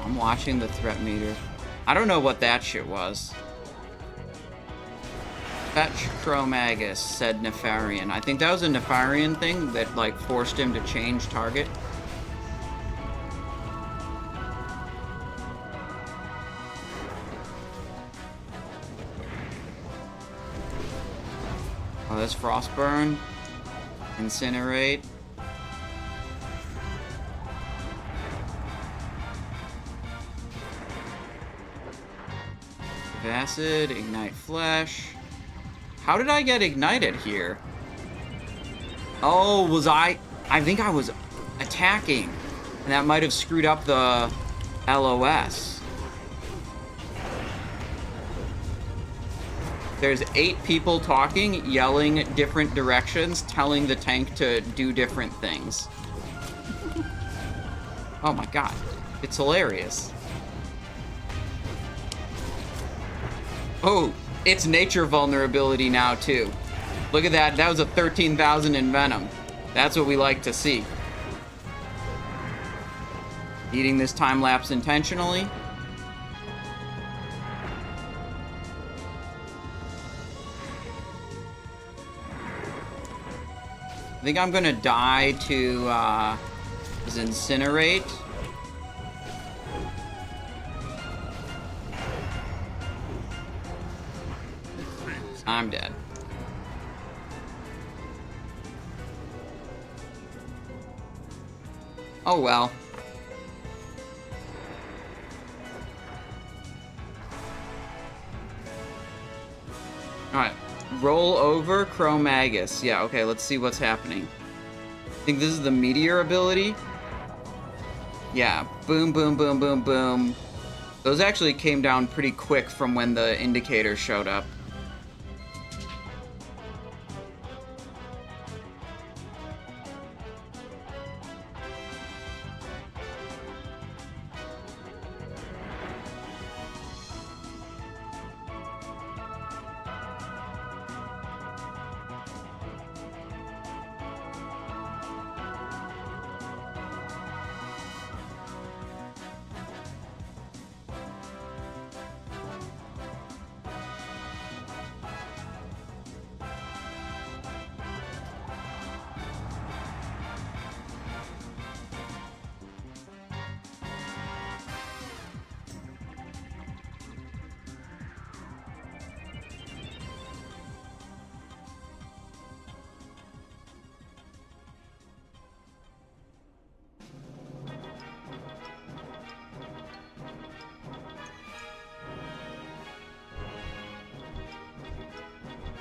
I'm watching the threat meter. I don't know what that shit was. Fetch Chromaggus, said Nefarian. I think that was a Nefarian thing that, like, forced him to change target. Oh, that's Frostburn. Incinerate. Acid, Ignite Flesh. How did I get ignited here? Oh, was I think I was attacking. And that might have screwed up the LOS. There's 8 people talking, yelling different directions, telling the tank to do different things. Oh my god. It's hilarious. Oh, it's nature vulnerability now, too. Look at that. That was a 13,000 in Venom. That's what we like to see. Eating this time lapse intentionally. I think I'm gonna die to, Incinerate. I'm dead. Oh well. Alright. Roll over Chromaggus. Yeah, okay, let's see what's happening. I think this is the meteor ability. Yeah. Boom, boom, boom, boom, boom. Those actually came down pretty quick from when the indicator showed up.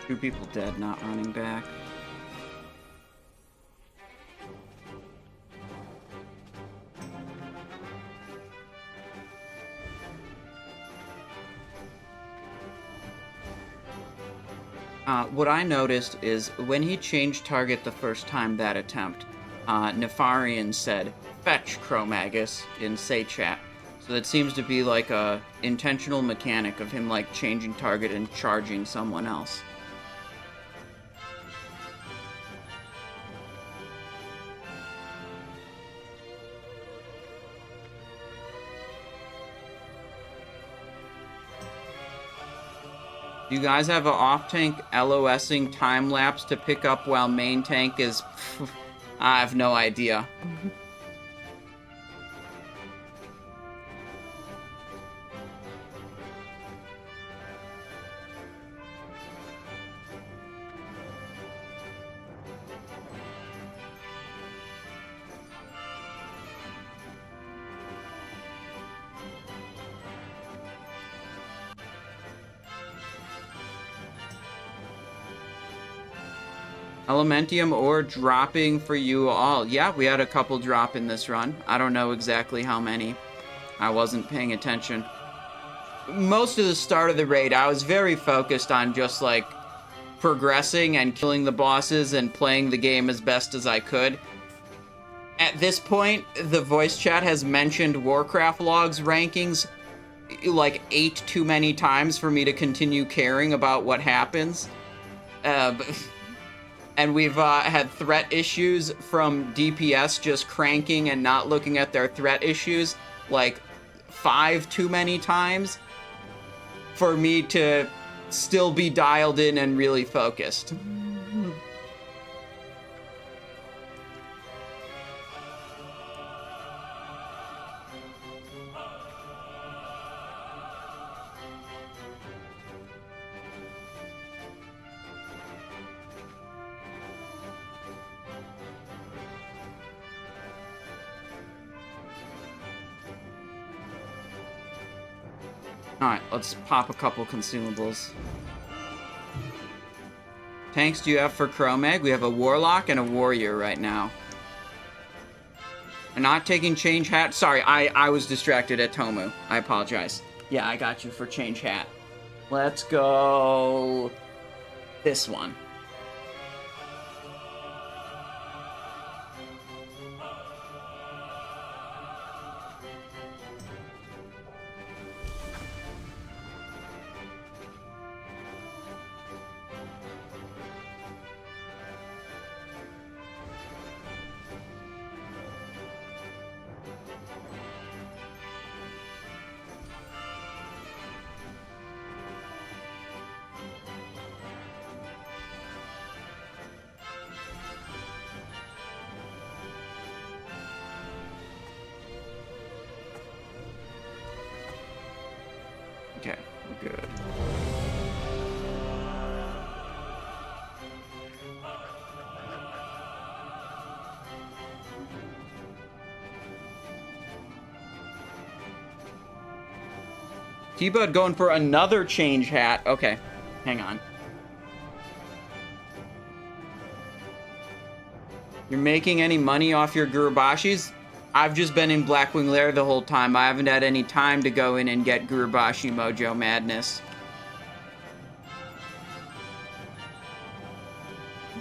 Two people dead, not running back. What I noticed is when he changed target the first time that attempt, Nefarian said, "Fetch Chromaggus" in say chat. So that seems to be like a intentional mechanic of him like changing target and charging someone else. You guys have an off-tank LOSing time-lapse to pick up while main tank is... I have no idea. Elementium ore dropping for you all. Yeah, we had a couple drop in this run. I don't know exactly how many. I wasn't paying attention. Most of the start of the raid, I was very focused on just, like, progressing and killing the bosses and playing the game as best as I could. At this point, the voice chat has mentioned Warcraft logs rankings like 8 too many times for me to continue caring about what happens. And we've had threat issues from DPS just cranking and not looking at their threat issues like 5 too many times for me to still be dialed in and really focused. Alright, let's pop a couple consumables. Tanks do you have for Chromag? We have a Warlock and a Warrior right now. I'm not taking Change Hat. Sorry, I was distracted at Tomu. I apologize. Yeah, I got you for Change Hat. Let's go... this one. Okay, we're good. T-Bud going for another change hat. Okay, hang on. You're making any money off your Gurubashis? I've just been in Blackwing Lair the whole time. I haven't had any time to go in and get Gurubashi Mojo Madness.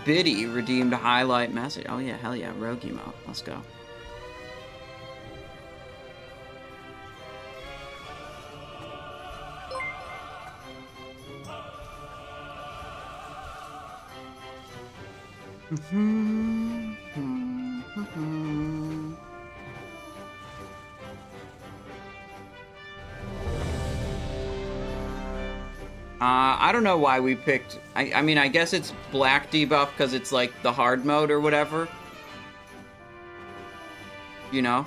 Biddy redeemed a highlight message. Oh yeah, hell yeah, Rogue emote. Let's go. I don't know why we picked... I mean, I guess it's black debuff because it's like the hard mode or whatever. You know?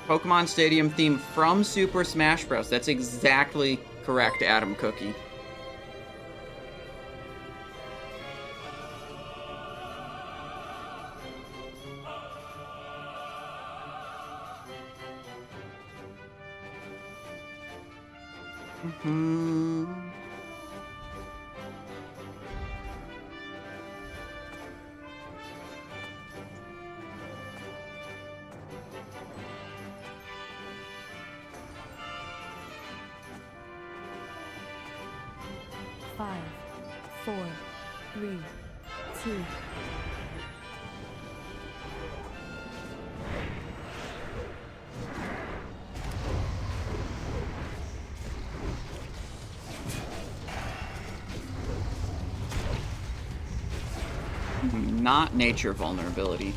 Pokemon Stadium theme from Super Smash Bros. That's exactly correct, Adam Cookie. Five, four, three, two. Not nature vulnerability.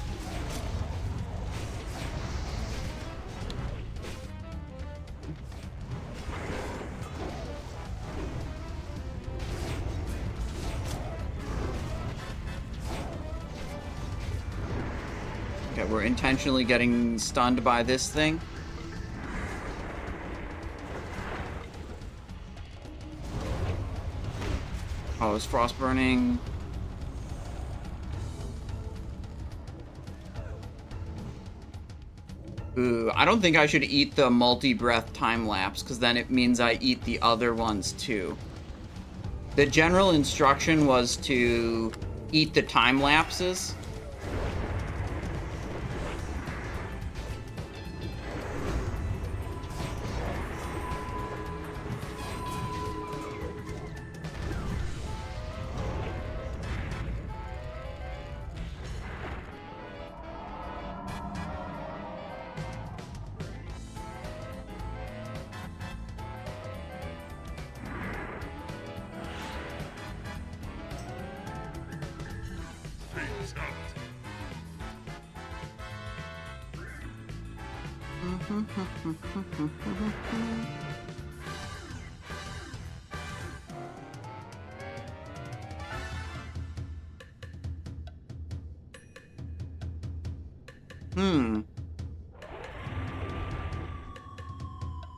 Okay, we're intentionally getting stunned by this thing. Oh, is frost burning? Ooh, I don't think I should eat the multi-breath time-lapse, because then it means I eat the other ones too. The general instruction was to eat the time-lapses.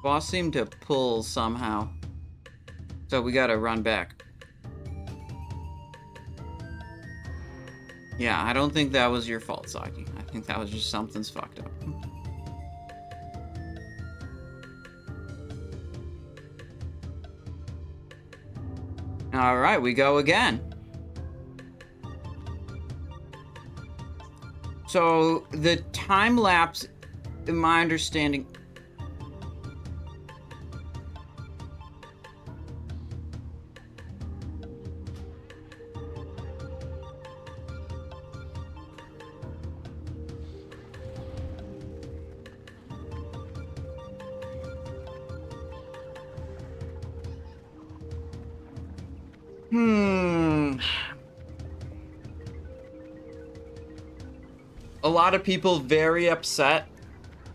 Boss seemed to pull somehow. So we gotta run back. Yeah, I don't think that was your fault, Saki. I think that was just something's fucked up. Alright, we go again. So, the time lapse, in my understanding... A lot of people very upset,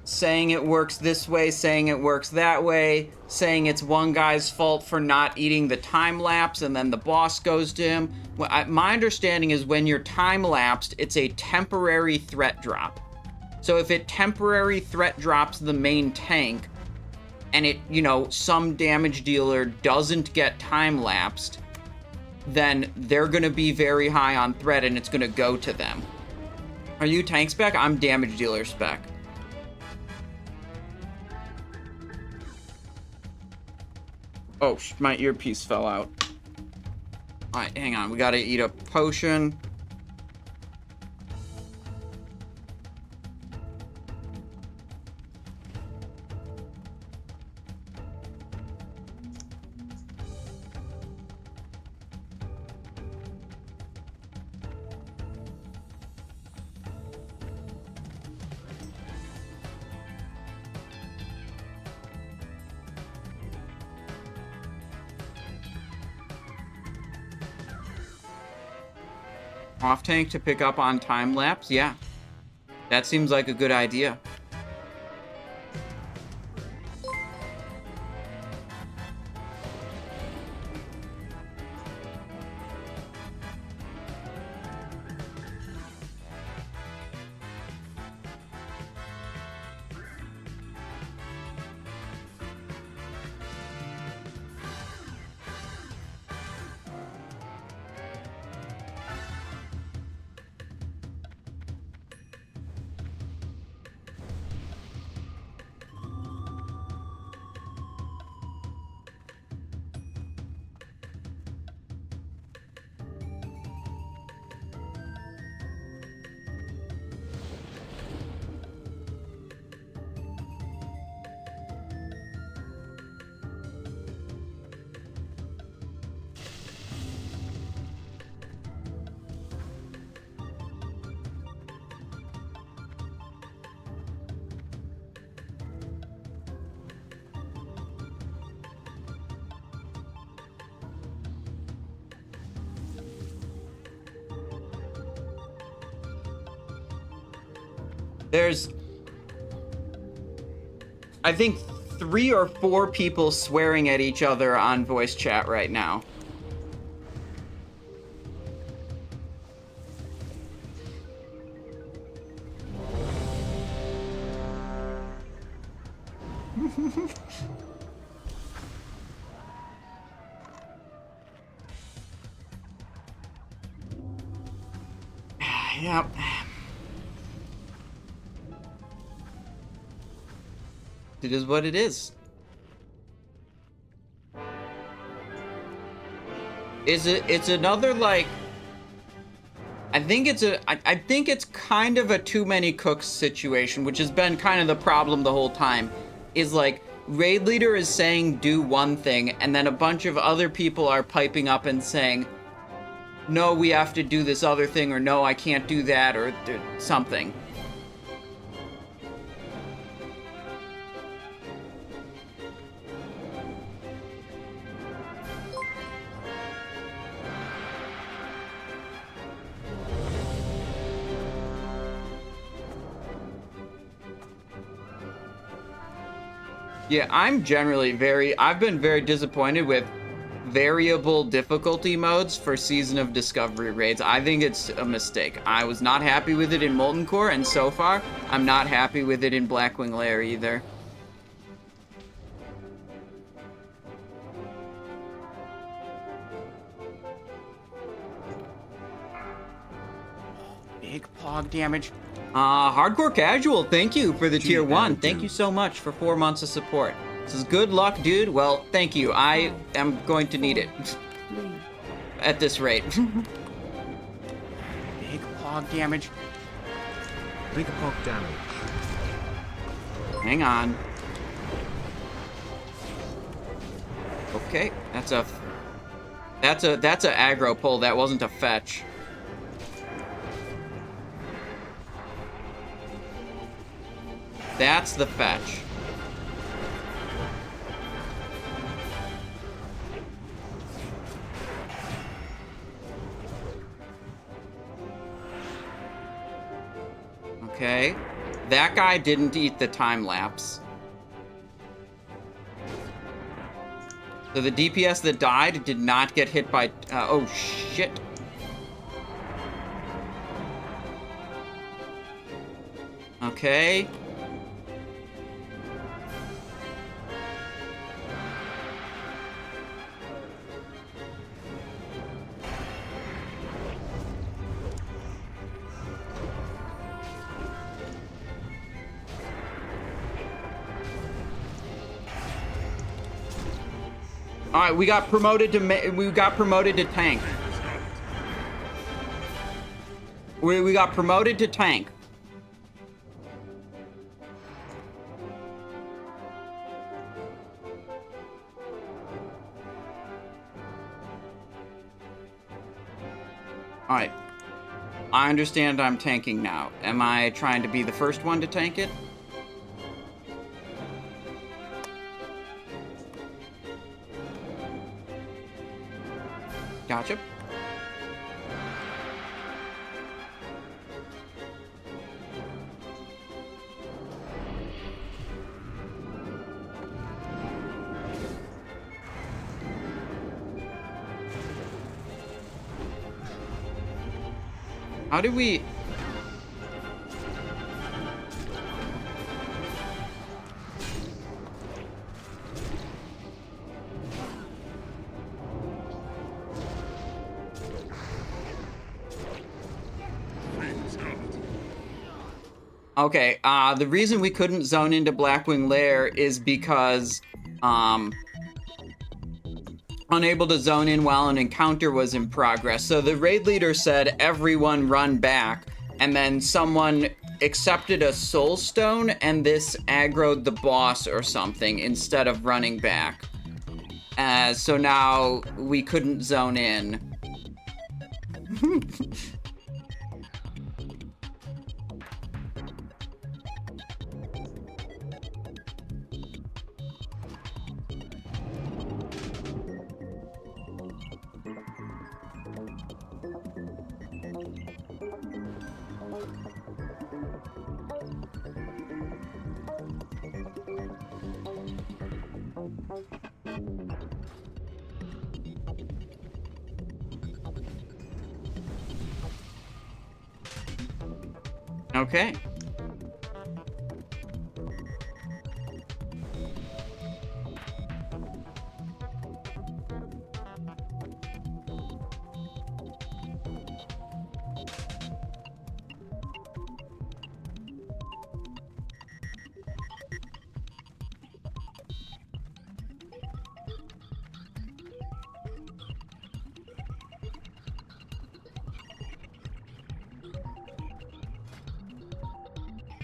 saying it works this way, saying it works that way, saying it's one guy's fault for not eating the time lapse and then the boss goes to him. My understanding is when you're time lapsed, it's a temporary threat drop. So if it temporary threat drops the main tank, and it, you know, some damage dealer doesn't get time-lapsed, then they're gonna be very high on threat and it's gonna go to them. Are you tank spec? I'm damage dealer spec. Oh, my earpiece fell out. Alright, hang on. We gotta eat a potion. Off tank to pick up on time lapse? Yeah. That seems like a good idea. There's, I think, 3 or 4 people swearing at each other on voice chat right now. Yep. It is what it is. It's another, like, I think it's kind of a too many cooks situation, which has been kind of the problem the whole time. Is like, raid leader is saying do one thing, and then a bunch of other people are piping up and saying, no, we have to do this other thing, or no, I can't do that, or something. Yeah, I'm generally I've been very disappointed with variable difficulty modes for Season of Discovery raids. I think it's a mistake. I was not happy with it in Molten Core, and so far, I'm not happy with it in Blackwing Lair either. Big pog damage. Hardcore Casual, thank you for the tier 1. Thank you so much for 4 months of support. This is good luck, dude. Well, thank you. I am going to need it. At this rate. Big pog damage. Big pog damage. Hang on. Okay, that's a aggro pull. That wasn't a fetch. That's the fetch. Okay. That guy didn't eat the time lapse. So the DPS that died did not get hit by... oh, shit. Okay. All right, we got promoted to tank. We got promoted to tank. All right. I understand I'm tanking now. Am I trying to be the first one to tank it? Gotcha. How did we... Okay, the reason we couldn't zone into Blackwing Lair is because, unable to zone in while an encounter was in progress. So the raid leader said, everyone run back, and then someone accepted a soul stone, and this aggroed the boss or something instead of running back. So now we couldn't zone in. Okay.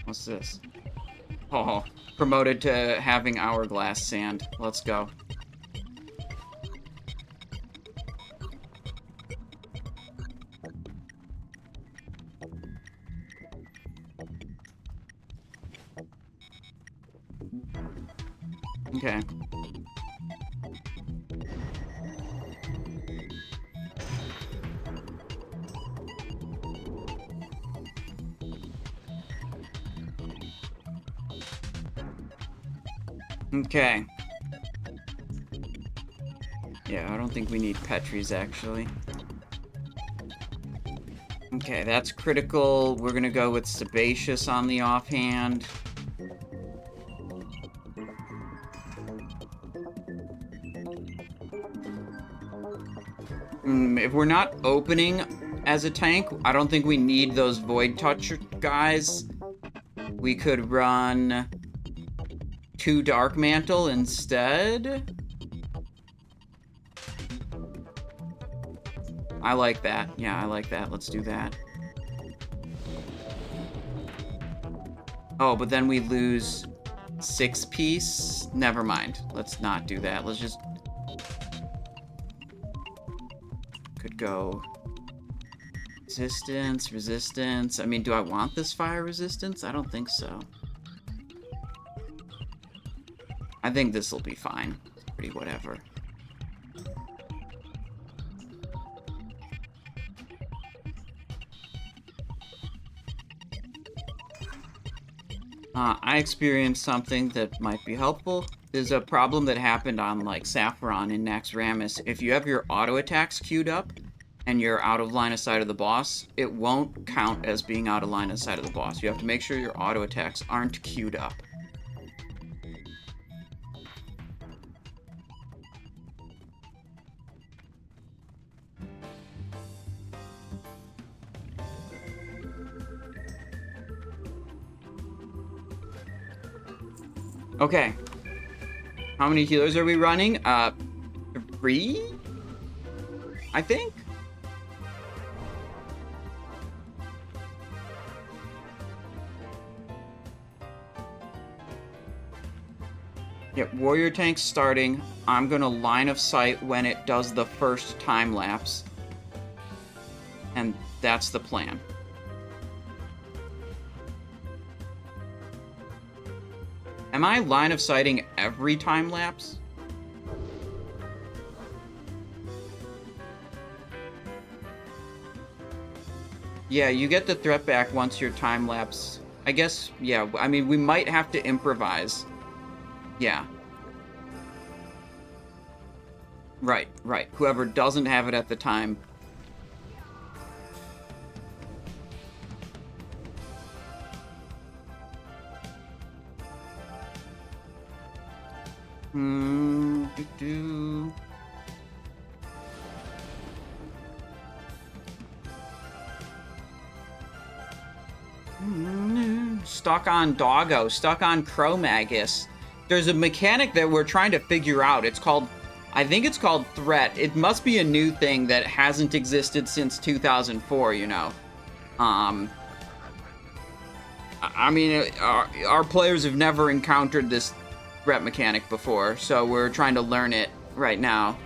What's this? Oh, promoted to having hourglass sand. Let's go. Okay. Okay. Yeah, I don't think we need Petries, actually. Okay, that's critical. We're gonna go with Sebaceous on the offhand. If we're not opening as a tank, I don't think we need those Void Touch guys. We could run 2 Dark Mantle instead. I like that. Yeah, I like that. Let's do that. Oh, but then we lose 6 piece. Never mind. Let's not do that. Let's just... Could go... Resistance, resistance. I mean, do I want this fire resistance? I don't think so. I think this will be fine. It's pretty whatever. I experienced something that might be helpful. There's a problem that happened on, like, Saffron in Naxxramas. If you have your auto attacks queued up, and you're out of line of sight of the boss, it won't count as being out of line of sight of the boss. You have to make sure your auto attacks aren't queued up. Okay. How many healers are we running? 3? I think? Yep, warrior tank's starting. I'm gonna line of sight when it does the first time lapse. And that's the plan. Am I line of sighting every time lapse? Yeah, you get the threat back once your time lapse. I guess, yeah, I mean, we might have to improvise. Yeah. Right, right. Whoever doesn't have it at the time. Stuck on Doggo, stuck on Chromaggus. There's a mechanic that we're trying to figure out. It's called, I think it's called Threat. It must be a new thing that hasn't existed since 2004, you know. I mean, our players have never encountered this threat mechanic before, so we're trying to learn it right now.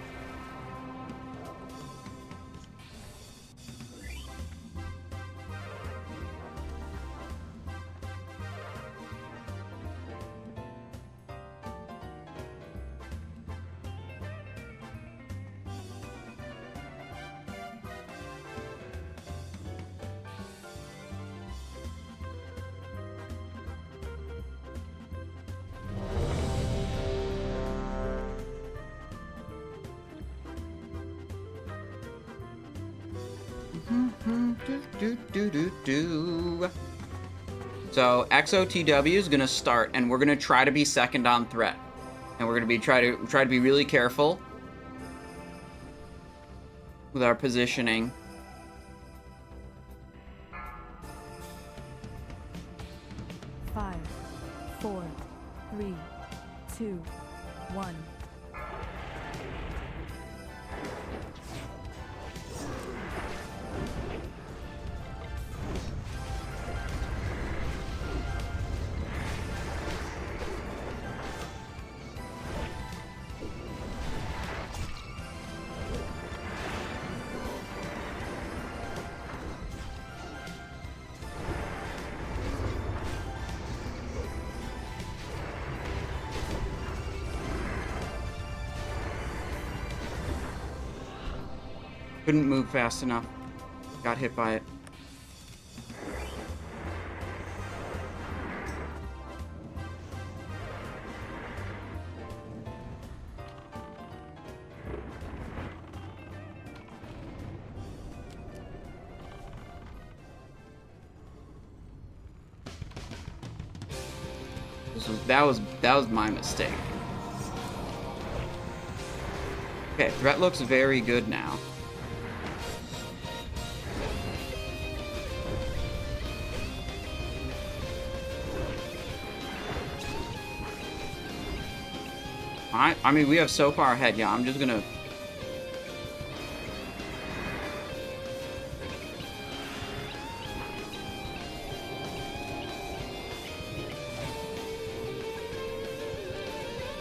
So XOTW is gonna start, and we're gonna try to be second on threat, and we're gonna try to be really careful with our positioning. Five, 4, 3, 2, 1. Couldn't move fast enough. Got hit by it. That was my mistake. Okay, threat looks very good now. I mean, we have so far ahead. Yeah, I'm just gonna...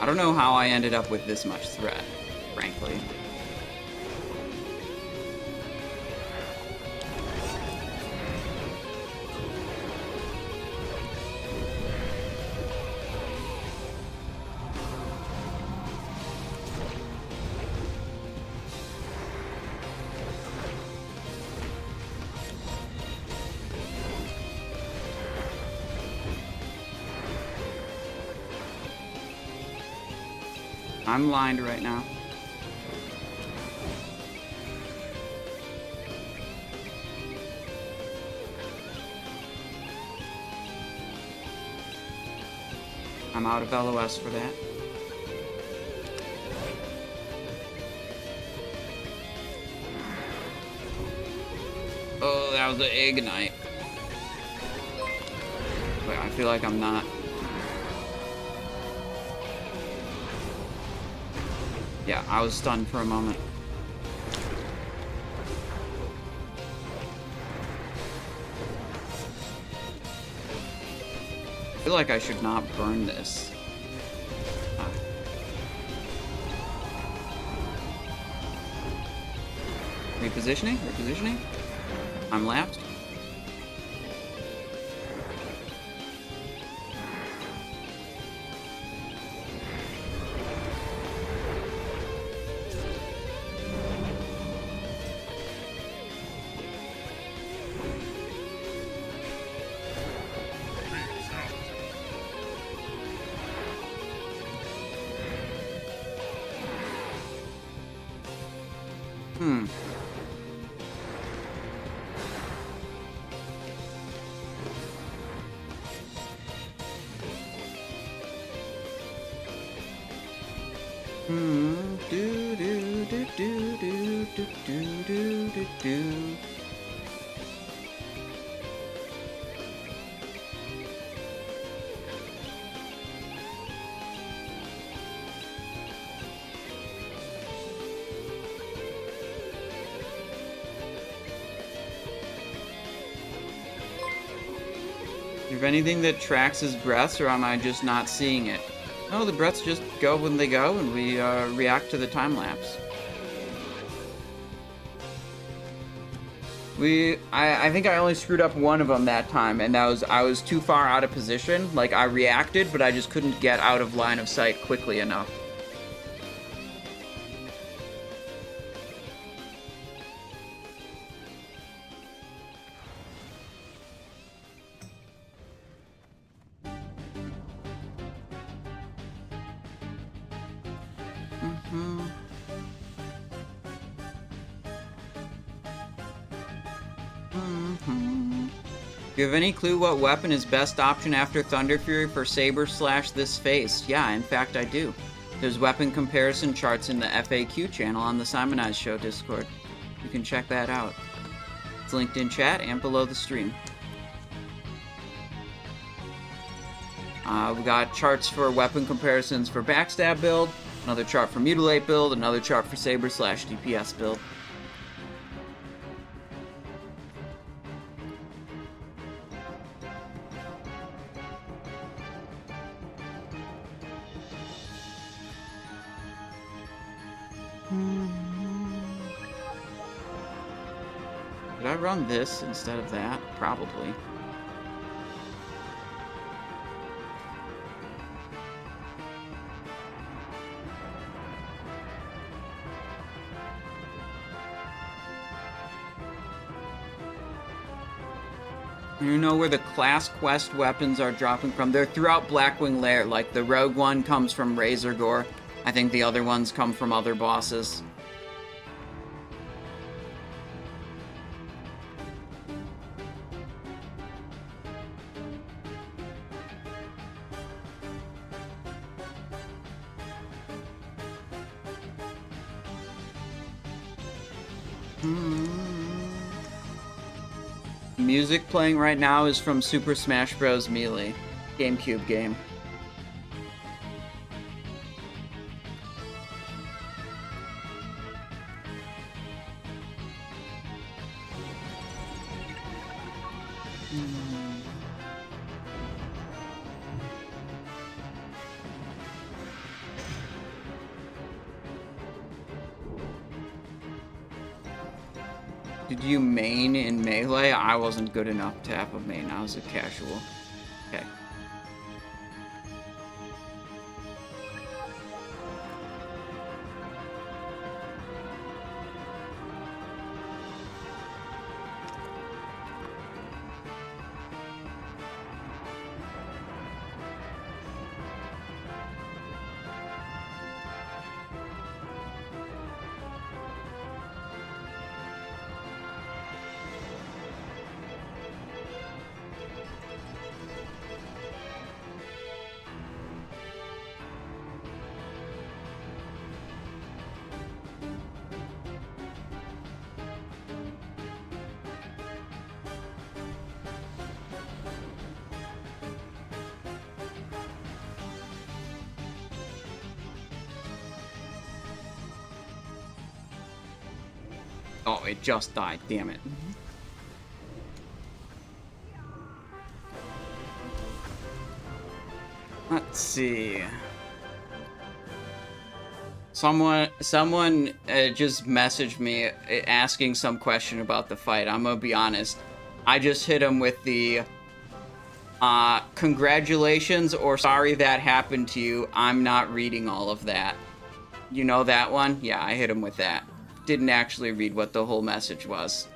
I don't know how I ended up with this much threat, frankly. I'm lined right now. I'm out of LOS for that. Oh, that was the Ignite. Wait, I feel like I'm not. Yeah, I was stunned for a moment. I feel like I should not burn this. Repositioning? Repositioning? I'm lapsed. If anything that tracks his breaths, or am I just not seeing it? No, the breaths just go when they go, and we react to the time lapse. I think I only screwed up one of them that time, and that was I was too far out of position. Like, I reacted, but I just couldn't get out of line of sight quickly enough. Do you have any clue what weapon is best option after Thunder Fury for Saber / this face? Yeah, in fact I do. There's weapon comparison charts in the FAQ channel on the Simonize Show Discord. You can check that out. It's linked in chat and below the stream. We got charts for weapon comparisons for Backstab build, another chart for Mutilate build, another chart for Saber / DPS build. Did I run this instead of that? Probably. You know where the class quest weapons are dropping from? They're throughout Blackwing Lair. Like, the rogue one comes from Razorgore. I think the other ones come from other bosses. Music playing right now is from Super Smash Bros. Melee, GameCube game. Did you main in Melee? I wasn't good enough to have a main. I was a casual. Okay. Oh, it just died. Damn it. Let's see. Someone just messaged me asking some question about the fight. I'm gonna be honest. I just hit him with the congratulations or sorry that happened to you. I'm not reading all of that. You know that one? Yeah, I hit him with that. Didn't actually read what the whole message was.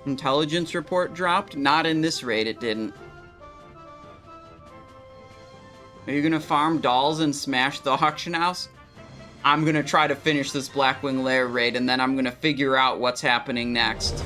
Intelligence report dropped? Not in this raid, it didn't. Are you gonna farm dolls and smash the auction house? I'm gonna try to finish this Blackwing Lair raid, and then I'm gonna figure out what's happening next.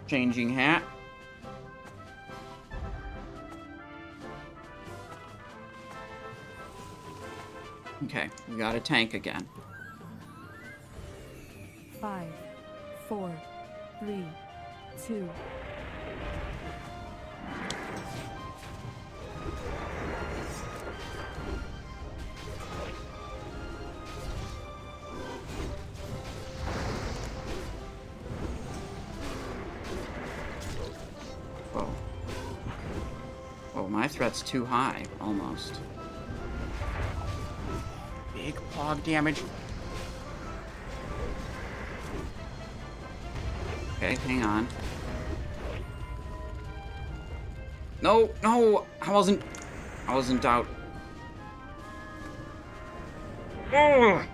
Changing hat. Okay, we got a tank again. 5, 4, 3, 2. Whoa. Oh, my threat's too high, almost. Big pog damage. Okay, hang on. No, no, I wasn't out. Ugh.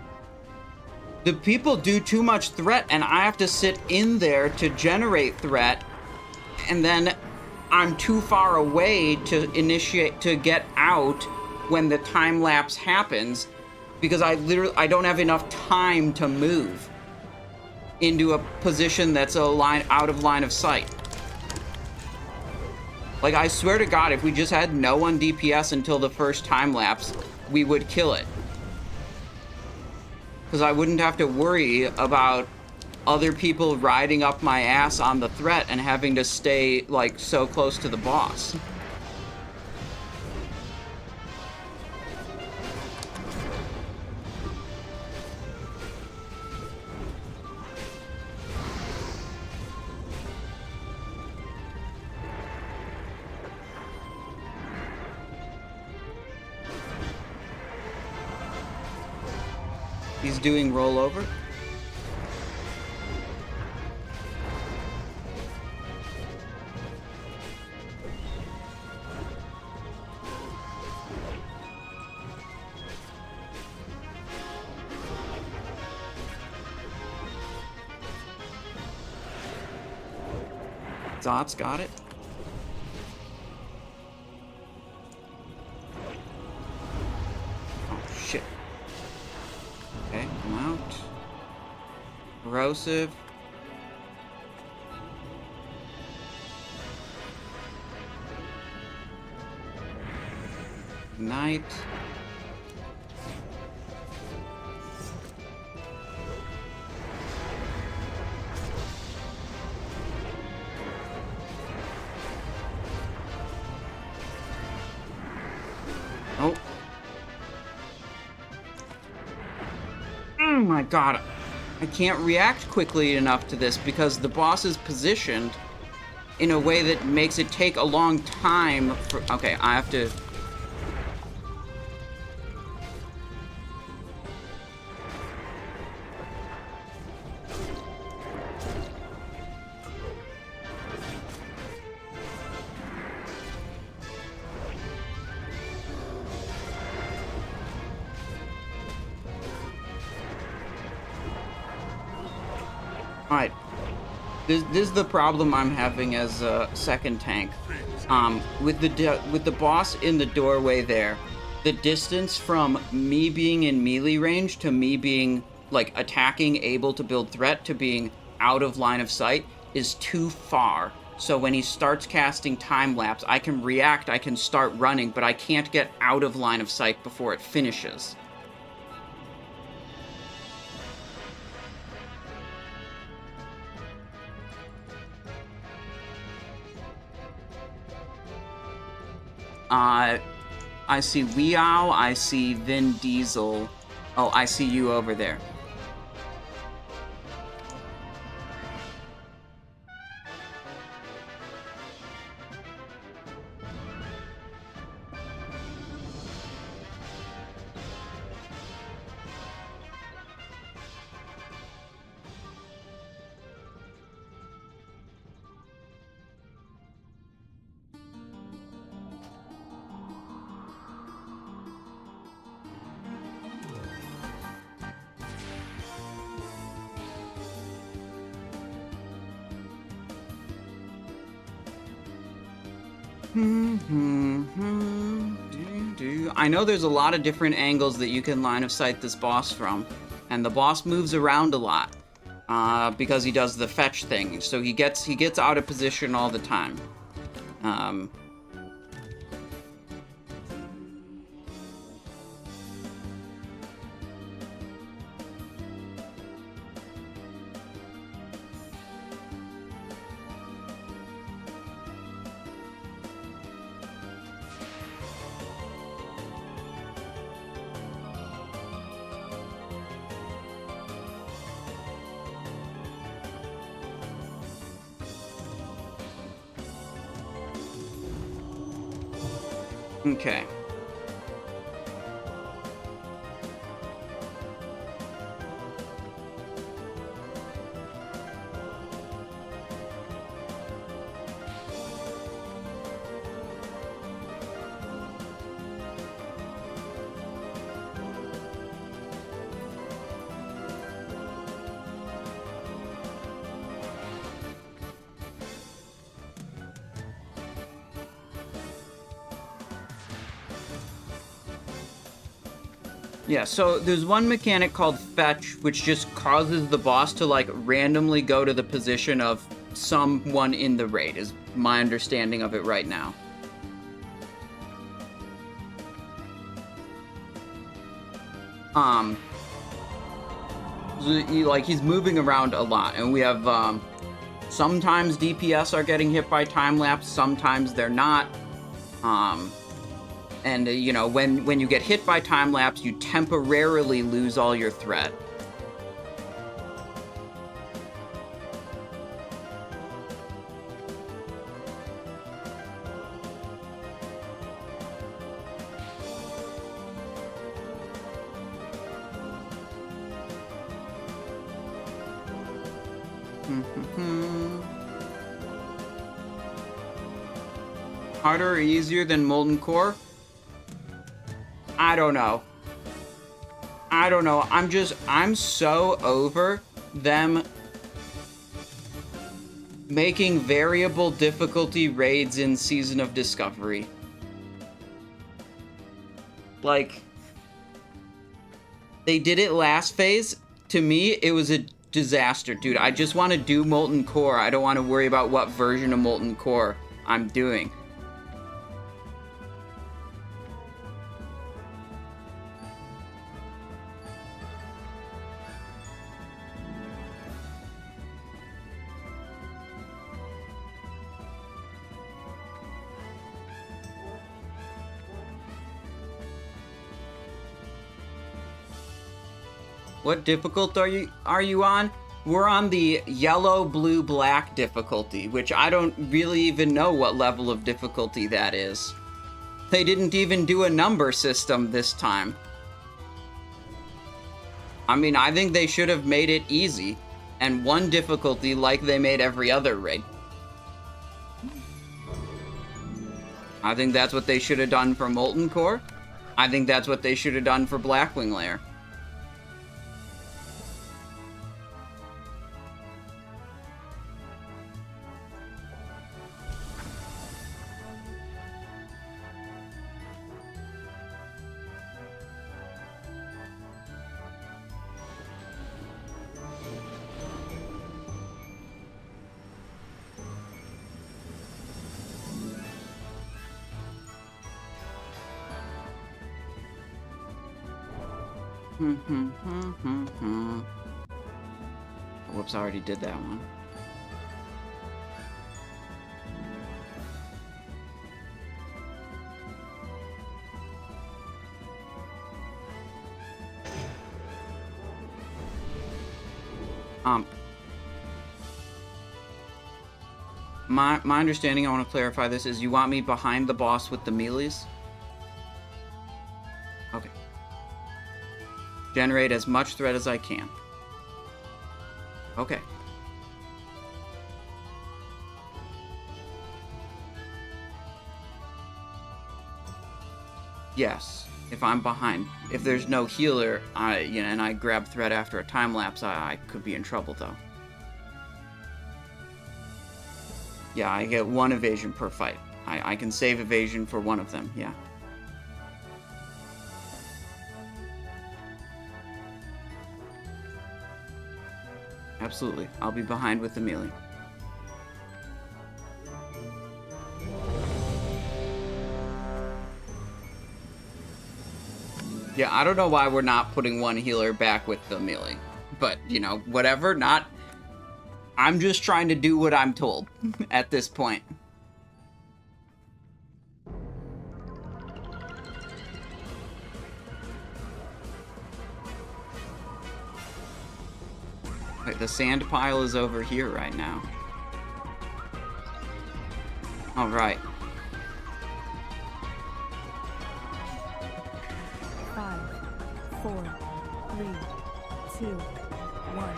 The people do too much threat, and I have to sit in there to generate threat, and then I'm too far away to get out when the time lapse happens, because I don't have enough time to move into a position that's out of line of sight. Like, I swear to God, if we just had no one DPS until the first time lapse, we would kill it. Because I wouldn't have to worry about other people riding up my ass on the threat and having to stay, like, so close to the boss. He's doing rollover. Zot's got it. Oh, shit. Okay, come out. Corrosive. Ignite. Oh. Oh my god. I can't react quickly enough to this because the boss is positioned in a way that makes it take a long time for... Okay, I have to... This is the problem I'm having as a second tank. With the boss in the doorway there, the distance from me being in melee range to me being, like, attacking, able to build threat, to being out of line of sight is too far. So when he starts casting time-lapse, I can react, I can start running, but I can't get out of line of sight before it finishes. I see Weow, I see Vin Diesel. Oh, I see you over there. I know there's a lot of different angles that you can line of sight this boss from, and the boss moves around a lot because he does the fetch thing, so he gets out of position all the time. Okay. Yeah, so there's one mechanic called fetch, which just causes the boss to, like, randomly go to the position of someone in the raid, is my understanding of it right now. He's moving around a lot, and we have, sometimes DPS are getting hit by time-lapse, sometimes they're not. And, you know, when you get hit by time-lapse, you temporarily lose all your threat. Harder or easier than Molten Core? I don't know. I'm so over them making variable difficulty raids in Season of Discovery. Like, they did it last phase. To me, it was a disaster, dude. I just want to do Molten Core. I don't want to worry about what version of Molten Core I'm doing. What difficulty are you on? We're on the yellow, blue, black difficulty, which I don't really even know what level of difficulty that is. They didn't even do a number system this time. I mean, I think they should have made it easy, and one difficulty like they made every other raid. I think that's what they should have done for Molten Core. I think that's what they should have done for Blackwing Lair. Whoops, I already did that one. My understanding, I want to clarify this, is you want me behind the boss with the melees? Okay. Generate as much threat as I can. Okay. Yes, if I'm behind. If there's no healer, and I grab threat after a time lapse, I could be in trouble though. Yeah, I get 1 evasion per fight. I can save evasion for one of them, yeah. Absolutely. I'll be behind with the melee. Yeah, I don't know why we're not putting 1 healer back with the melee. But, you know, whatever, not... I'm just trying to do what I'm told at this point. Wait, the sand pile is over here right now. All right. 5, 4, 3, 2, 1.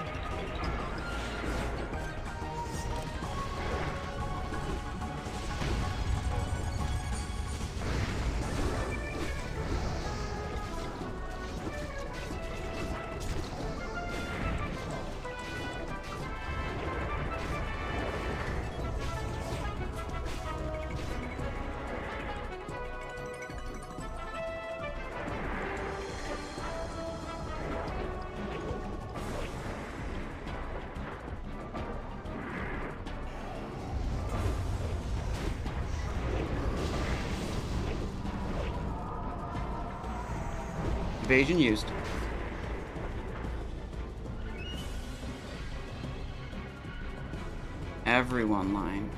Evasion used. Everyone lying.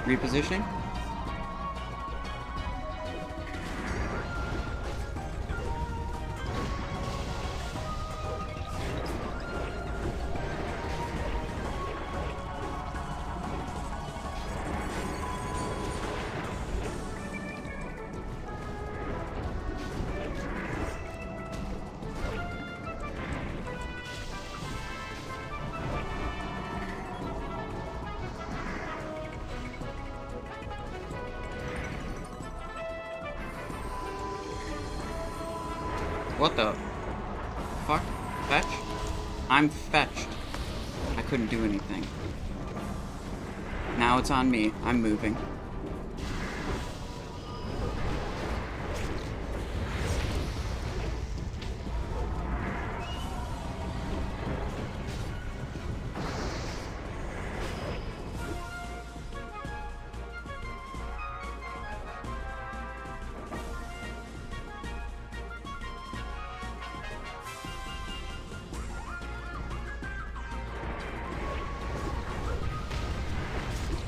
Repositioning. What the fuck? Fetch? I'm fetched. I couldn't do anything. Now it's on me. I'm moving.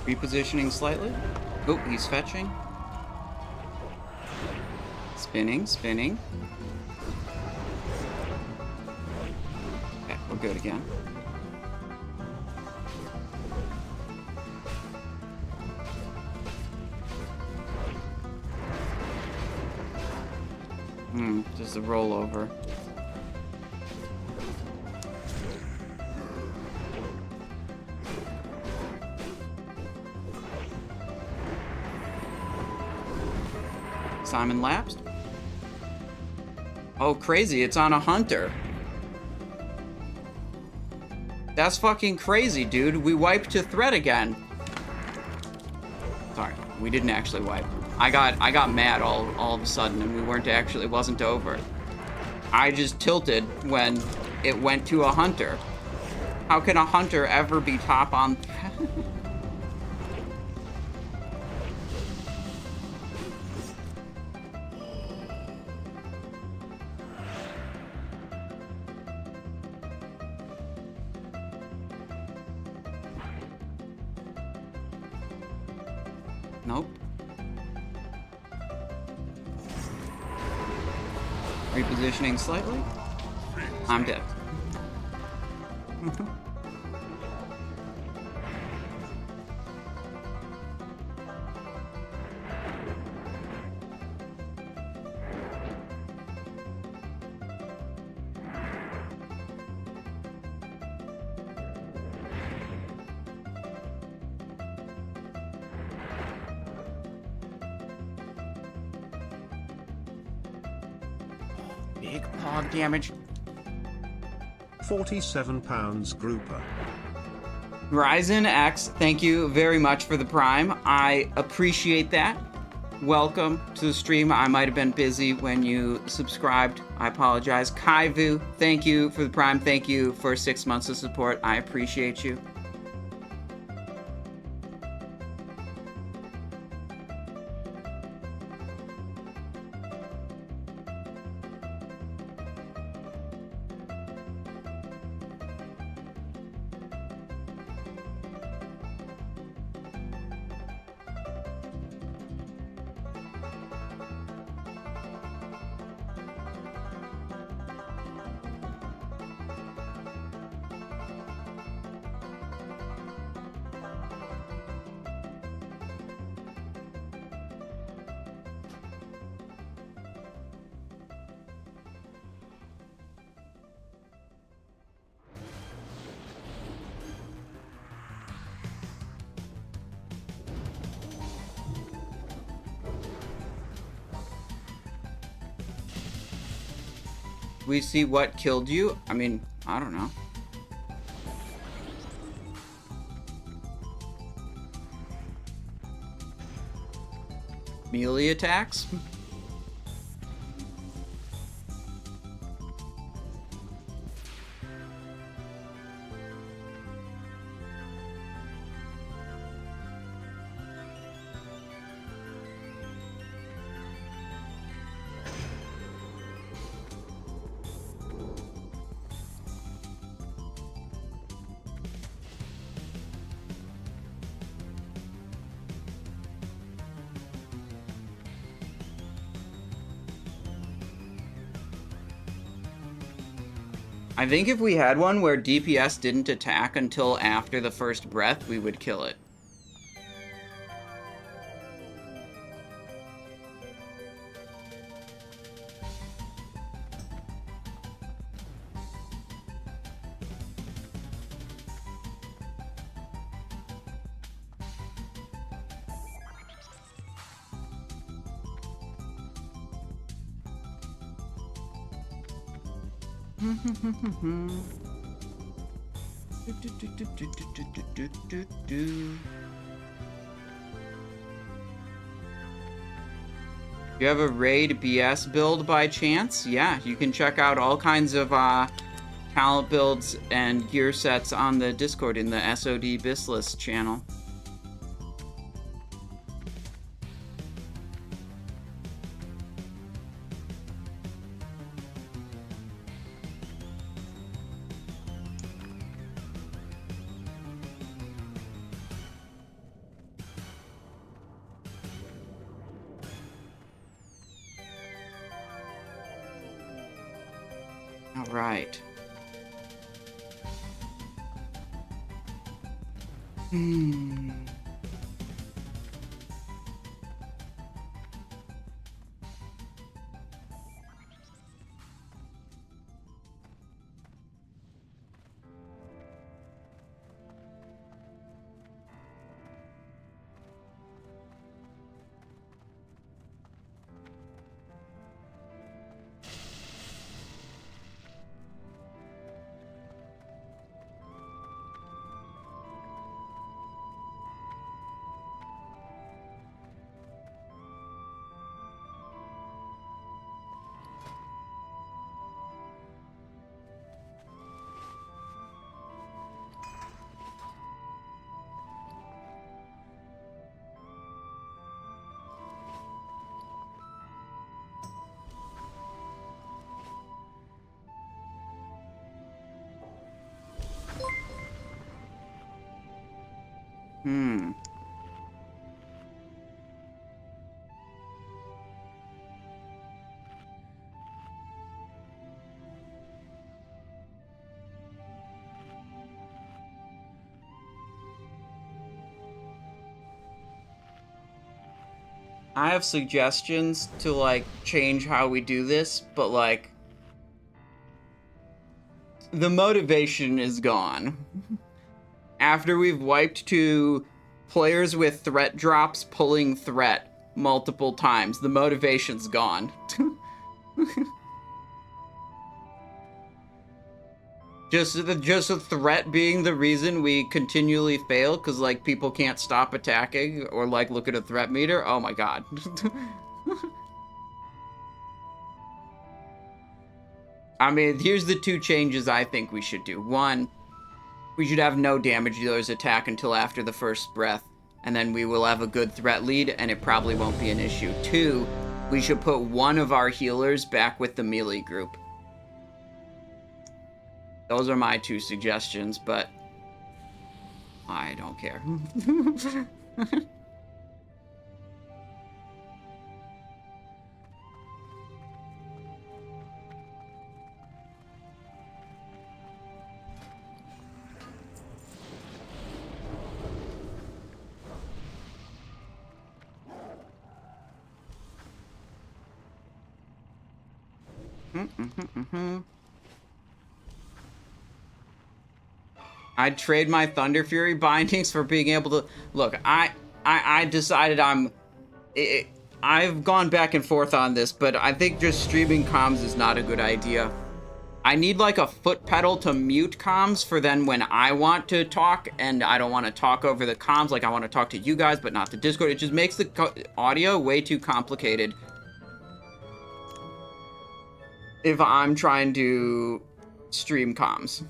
Repositioning slightly. Oh, he's fetching. Spinning, spinning. Okay, we're good again. Just a rollover. Simon lapsed. Oh, crazy. It's on a hunter. That's fucking crazy, dude. We wiped to threat again. Sorry, we didn't actually wipe. I got mad all of a sudden, and we weren't actually, it wasn't over. I just tilted when it went to a hunter. How can a hunter ever be top on? Nope. Repositioning slightly. I'm dead. Big pog damage. 47 pounds grouper. Ryzen X, thank you very much for the Prime. I appreciate that. Welcome to the stream. I might have been busy when you subscribed. I apologize. Kaivu, thank you for the Prime. Thank you for 6 months of support. I appreciate you. We see what killed you? I mean, I don't know. Melee attacks? I think if we had one where DPS didn't attack until after the first breath, we would kill it. You have a raid BS build by chance? Yeah, you can check out all kinds of talent builds and gear sets on the Discord in the SOD BIS LISTS channel. All right. I have suggestions to, like, change how we do this, but, like, the motivation is gone. After we've wiped to players with threat drops pulling threat multiple times, the motivation's gone. Just a threat being the reason we continually fail, because, like, people can't stop attacking, or, like, look at a threat meter. Oh my god. I mean, here's the two changes I think we should do. One, we should have no damage dealers attack until after the first breath, and then we will have a good threat lead, and it probably won't be an issue. Two, we should put one of our healers back with the melee group. Those are my two suggestions, but I don't care. I'd trade my Thunder Fury bindings for being able to... Look, I decided I've gone back and forth on this, but I think just streaming comms is not a good idea. I need, like, a foot pedal to mute comms for then when I want to talk, and I don't want to talk over the comms, like I want to talk to you guys, but not the Discord. It just makes the audio way too complicated if I'm trying to stream comms.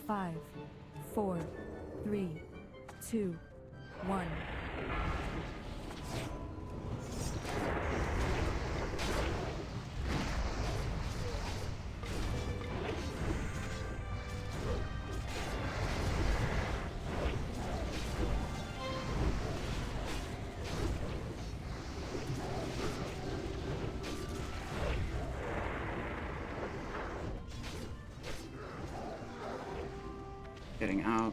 Five, 4, 3, 2, 1. Getting out.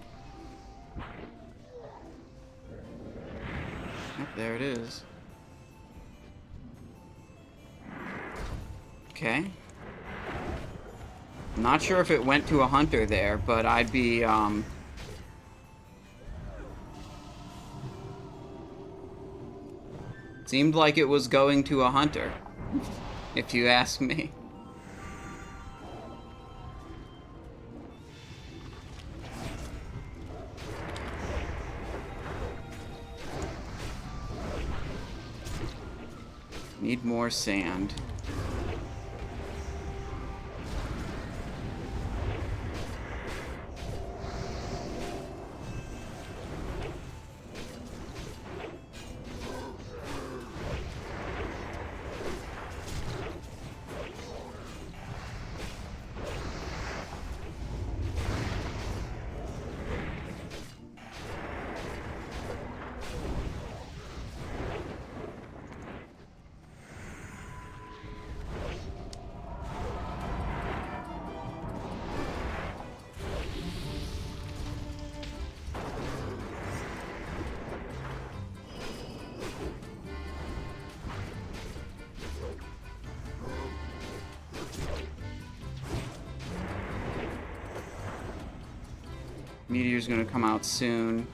Yep, there it is. Okay. Not sure if it went to a hunter there, but I'd be, seemed like it was going to a hunter, if you ask me. Need more sand. Meteor's gonna come out soon.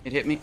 It hit me.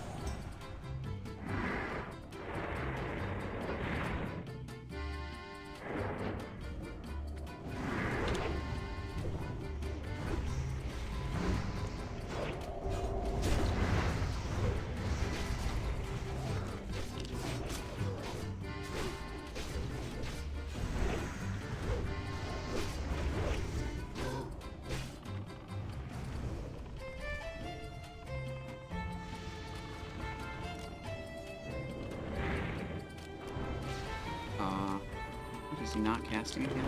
Is he not casting again?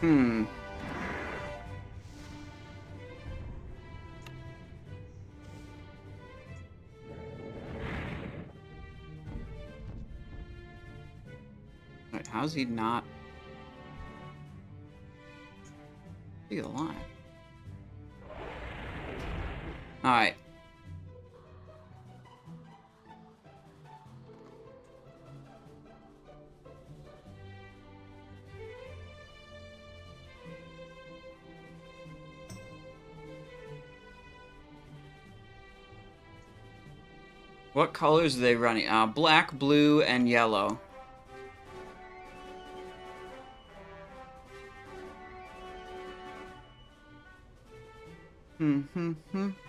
Hmm. Wait, how's he not? He's alive. Alright. What colors are they running? Black, blue, and yellow. Hmm. Hmm.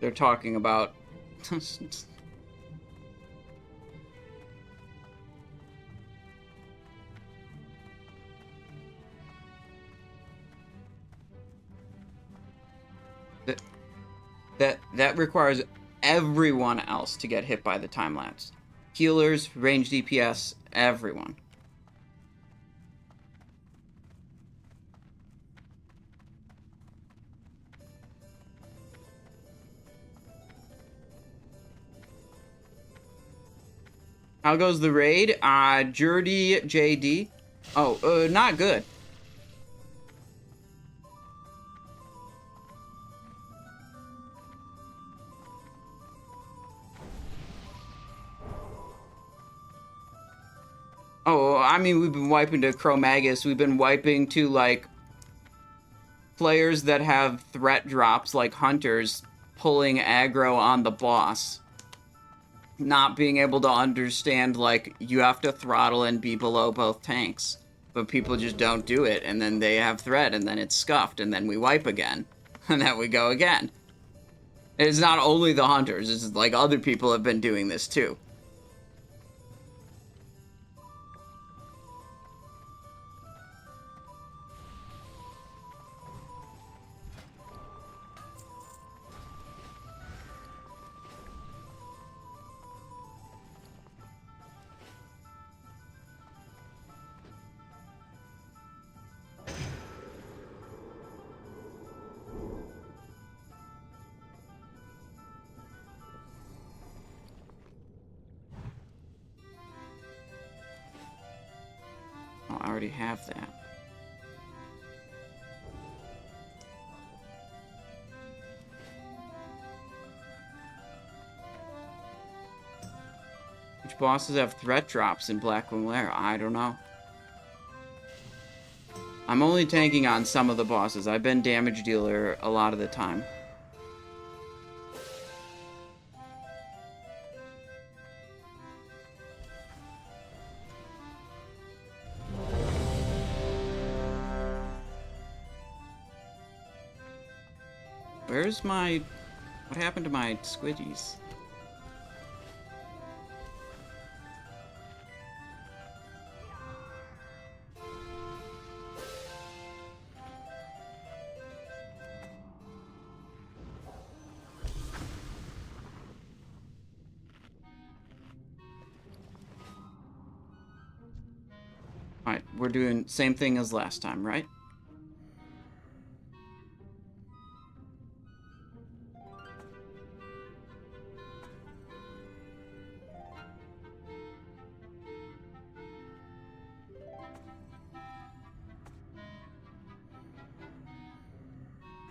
They're talking about that requires everyone else to get hit by the time lapse. Healers, range DPS, everyone. How goes the raid? Jurdy JD. Oh, not good. Oh, I mean, we've been wiping to Chromaggus. We've been wiping to, like, players that have threat drops, like hunters, pulling aggro on the boss. Not being able to understand, like, you have to throttle and be below both tanks. But people just don't do it, and then they have threat, and then it's scuffed, and then we wipe again. And then we go again. It's not only the hunters, it's like other people have been doing this too. Oh, I already have that. Which bosses have threat drops in Blackwing Lair? I don't know. I'm only tanking on some of the bosses. I've been damage dealer a lot of the time. Where's my... What happened to my squidgies? Alright, we're doing same thing as last time, right?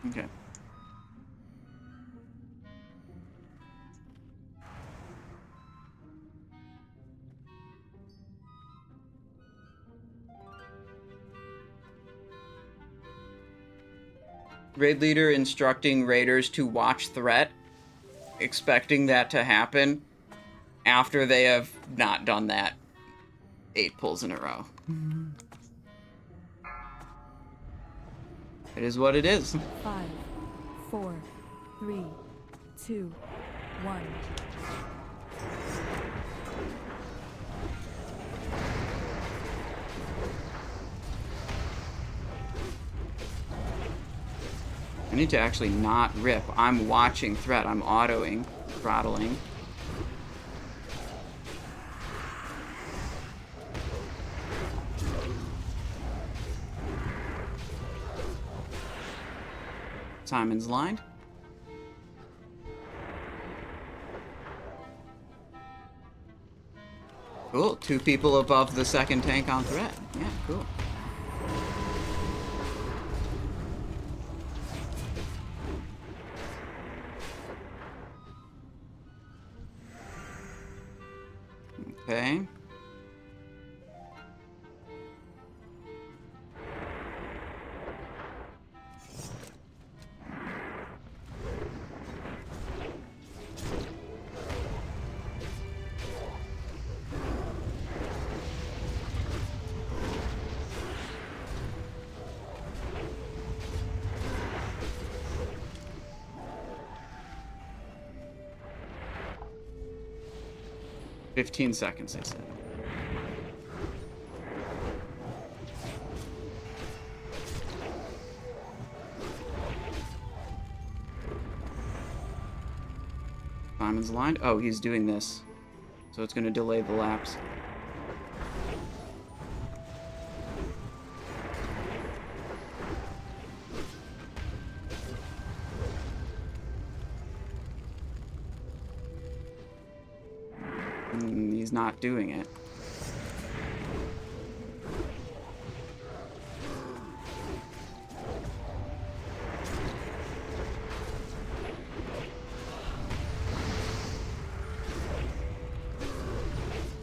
Okay. Raid leader instructing raiders to watch threat, expecting that to happen after they have not done that 8 pulls in a row. It is what it is. 5, 4, 3, 2, 1. I need to actually not rip. I'm watching threat. I'm autoing, throttling. Simon's lined. Cool. 2 people above the second tank on threat. Yeah, cool. Okay. "15 seconds," I said. Simon's lined. Oh, he's doing this. So it's going to delay the lapse. He's he's not doing it.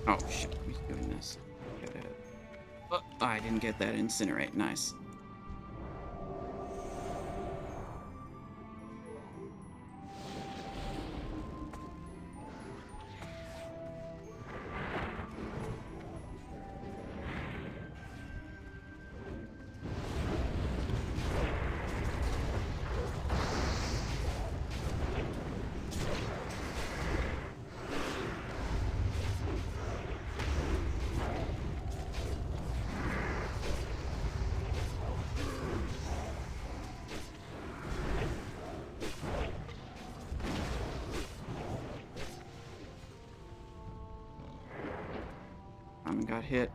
Oh shit, he's doing this. Oh, I didn't get that incinerate. Nice. Got hit.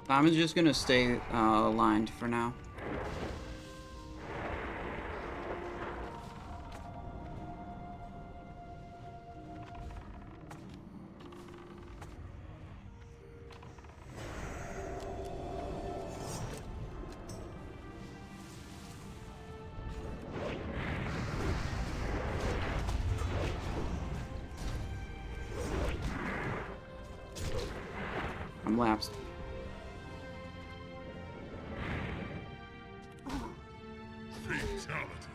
I'm just gonna stay aligned for now. I'm lapsed. Fatality.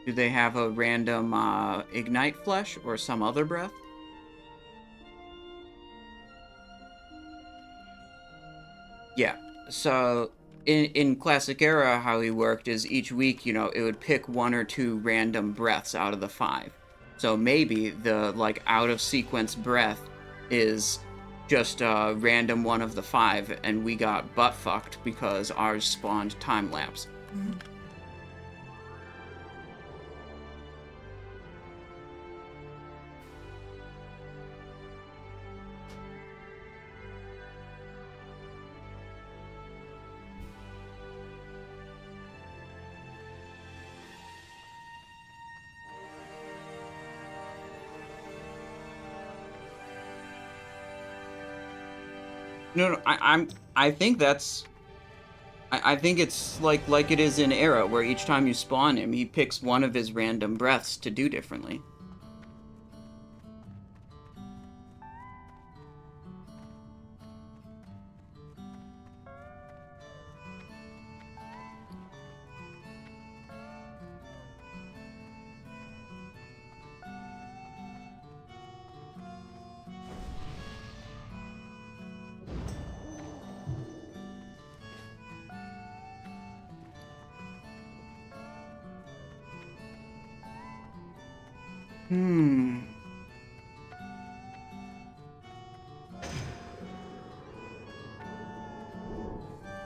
Do they have a random ignite flesh or some other breath? Yeah. So in Classic Era, how he worked is each week, you know, it would pick 1 or 2 random breaths out of the 5. So maybe the like out of sequence breath is just a random one of the 5, and we got butt fucked because ours spawned time lapse. No, I think that's, I think it's like it is in Era, where each time you spawn him, he picks one of his random breaths to do differently.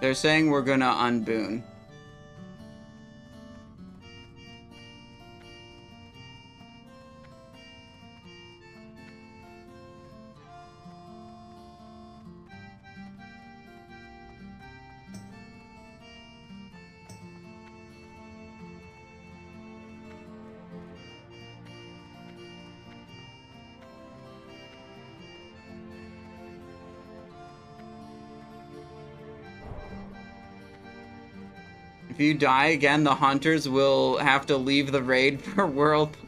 They're saying we're gonna unboon. If you die again, the hunters will have to leave the raid for world.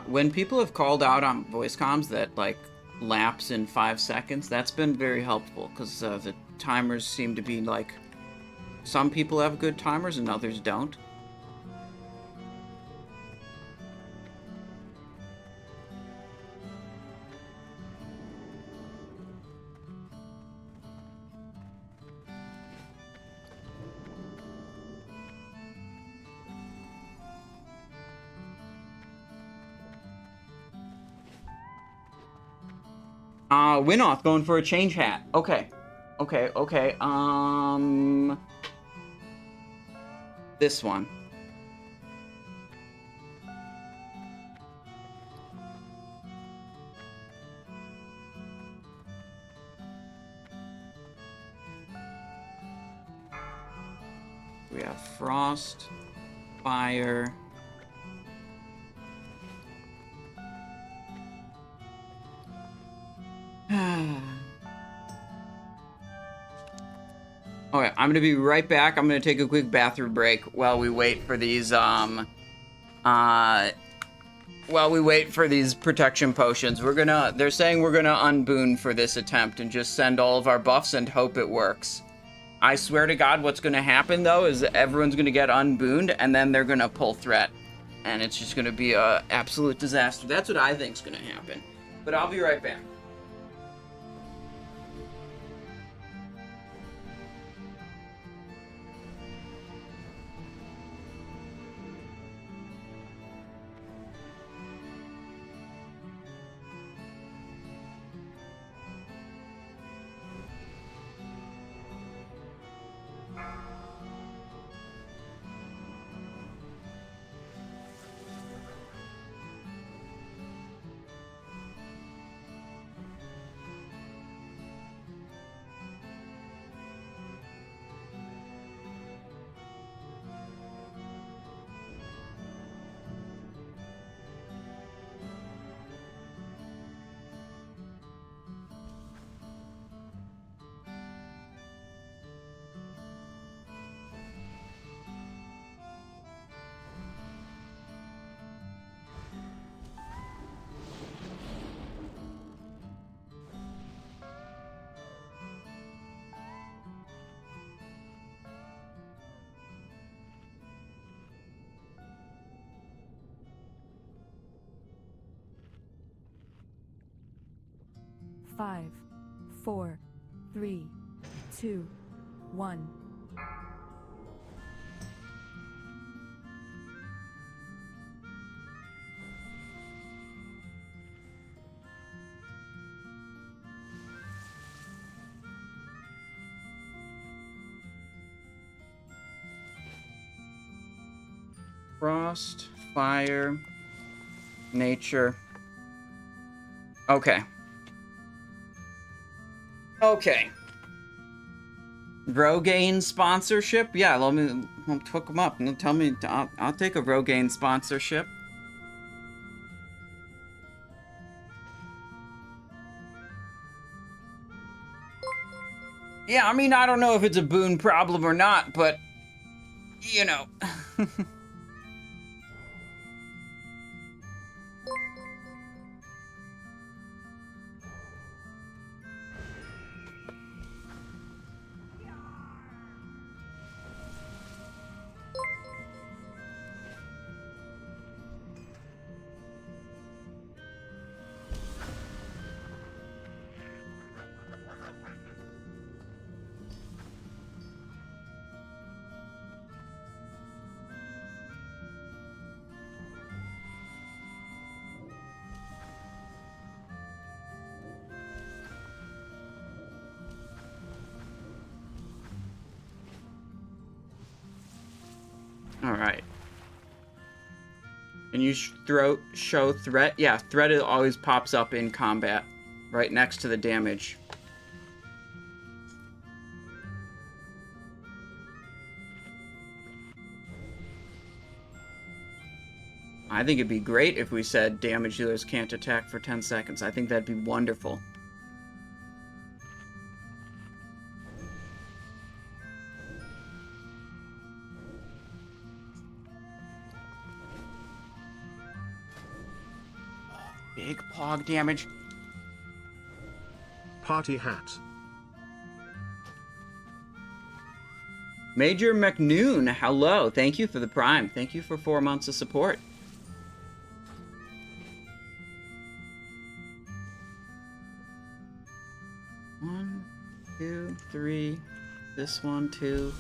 When people have called out on voice comms that, like, lapse in 5 seconds, that's been very helpful, because the timers seem to be, like, some people have good timers and others don't. Winoth going for a change hat. Okay. Okay. This one. We have frost, fire. Okay, I'm gonna be right back. I'm gonna take a quick bathroom break while we wait for these protection potions. They're saying we're gonna unboon for this attempt and just send all of our buffs and hope it works. I swear to God, what's gonna happen though is everyone's gonna get unbooned and then they're gonna pull threat. And it's just gonna be a absolute disaster. That's what I think's gonna happen. But I'll be right back. Five, 4, 3, 2, 1. Frost, fire, nature. Okay. Okay. Rogaine sponsorship? Yeah, let me hook them up. Tell me, I'll take a Rogaine sponsorship. Yeah, I mean, I don't know if it's a boon problem or not, but, you know. Alright. Can you show threat? Yeah, threat always pops up in combat, right next to the damage. I think it'd be great if we said damage dealers can't attack for 10 seconds. I think that'd be wonderful. Big pog damage. Party hat. Major McNoon, hello. Thank you for the Prime. Thank you for 4 months of support. One, two, three. This one, too.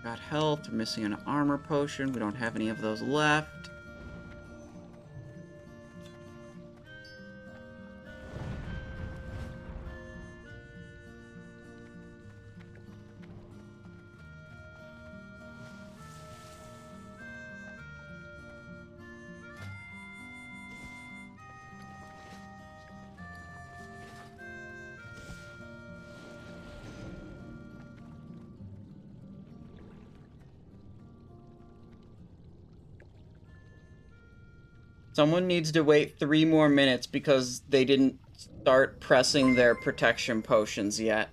Got health. We're missing an armor potion. We don't have any of those left. Someone needs to wait 3 more minutes because they didn't start pressing their protection potions yet.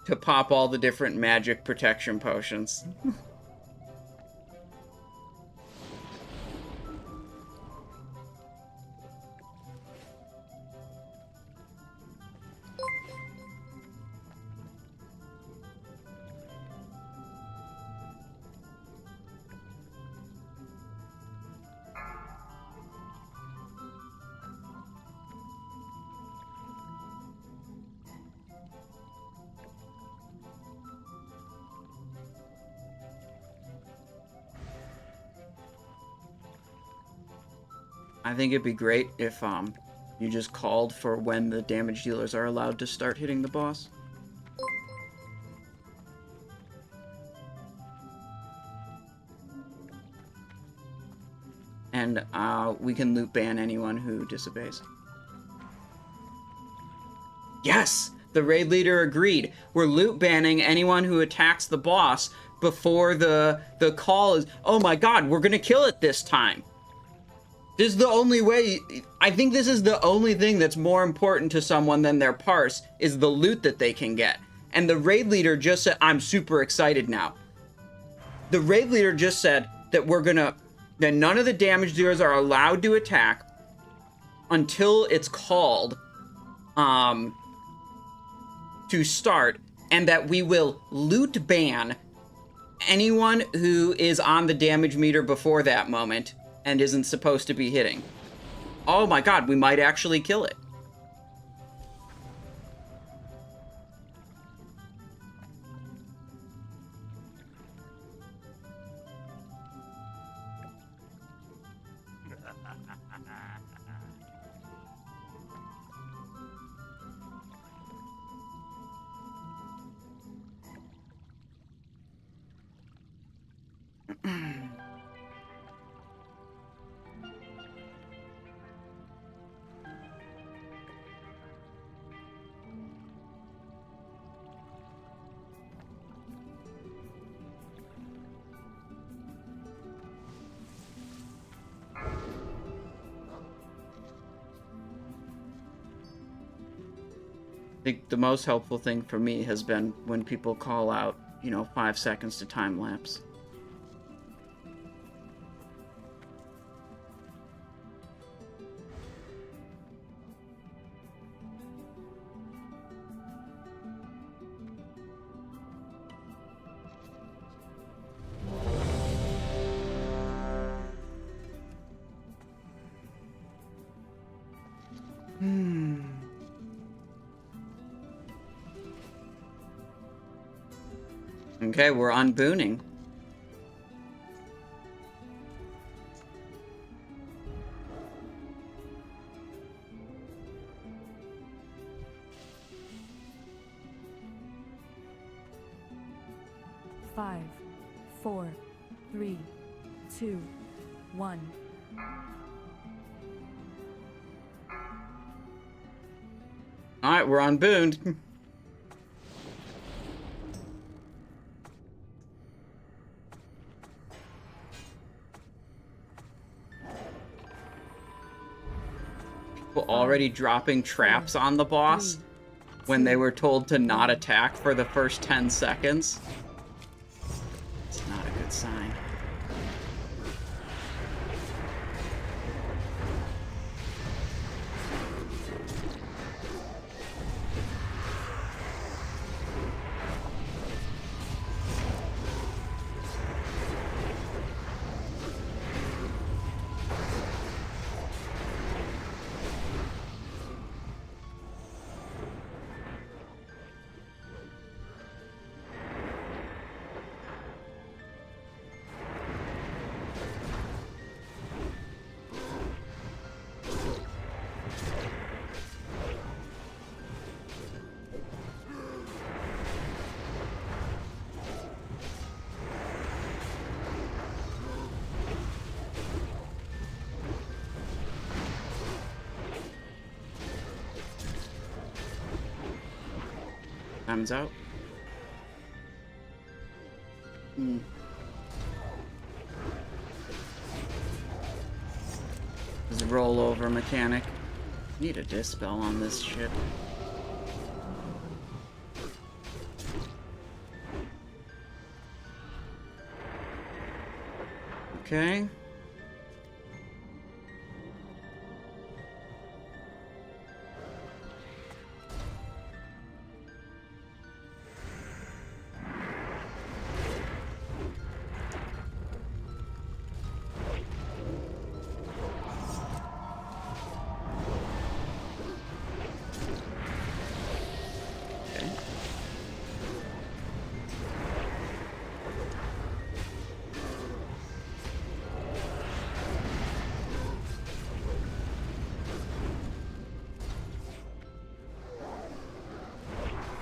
To pop all the different magic protection potions. I think it'd be great if you just called for when the damage dealers are allowed to start hitting the boss. And we can loot ban anyone who disobeys. Yes! The raid leader agreed. We're loot banning anyone who attacks the boss before the call is, oh my god, we're gonna kill it this time. This is the only way. I think this is the only thing that's more important to someone than their parse, is the loot that they can get. And the raid leader just said, I'm super excited now. The raid leader just said that that none of the damage dealers are allowed to attack until it's called to start, and that we will loot ban anyone who is on the damage meter before that moment and isn't supposed to be hitting. Oh my god, we might actually kill it. I think the most helpful thing for me has been when people call out, 5 seconds to time lapse. Okay, we're unbooning. Five, 4, 3, 2, 1. Alright, we're unbooned. already dropping traps on the boss when they were told to not attack for the first 10 seconds. It's not a good sign. Time's out. There's a rollover mechanic. Need a dispel on this shit. Okay.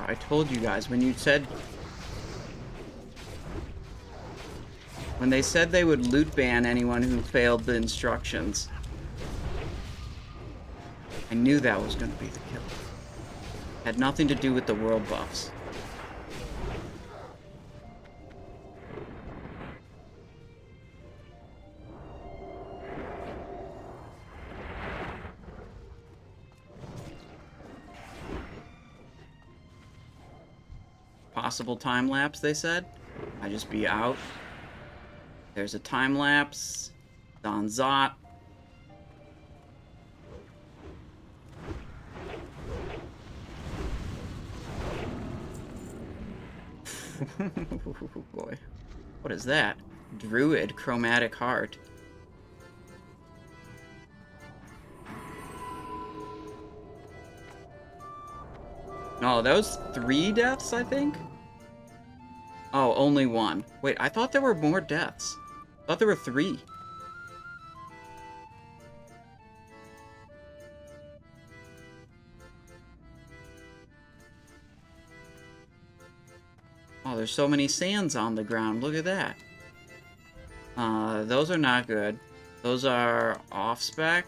I told you guys, when they said they would loot ban anyone who failed the instructions, I knew that was going to be the kill. Had nothing to do with the world buffs. Possible time lapse, they said. I just be out. There's a time lapse. Don Zot. Boy. What is that? Druid Chromatic Heart. No, that was 3 deaths, I think? Oh, only 1. Wait, I thought there were more deaths. I thought there were 3. Oh, there's so many sands on the ground. Look at that. Those are not good. Those are off-spec.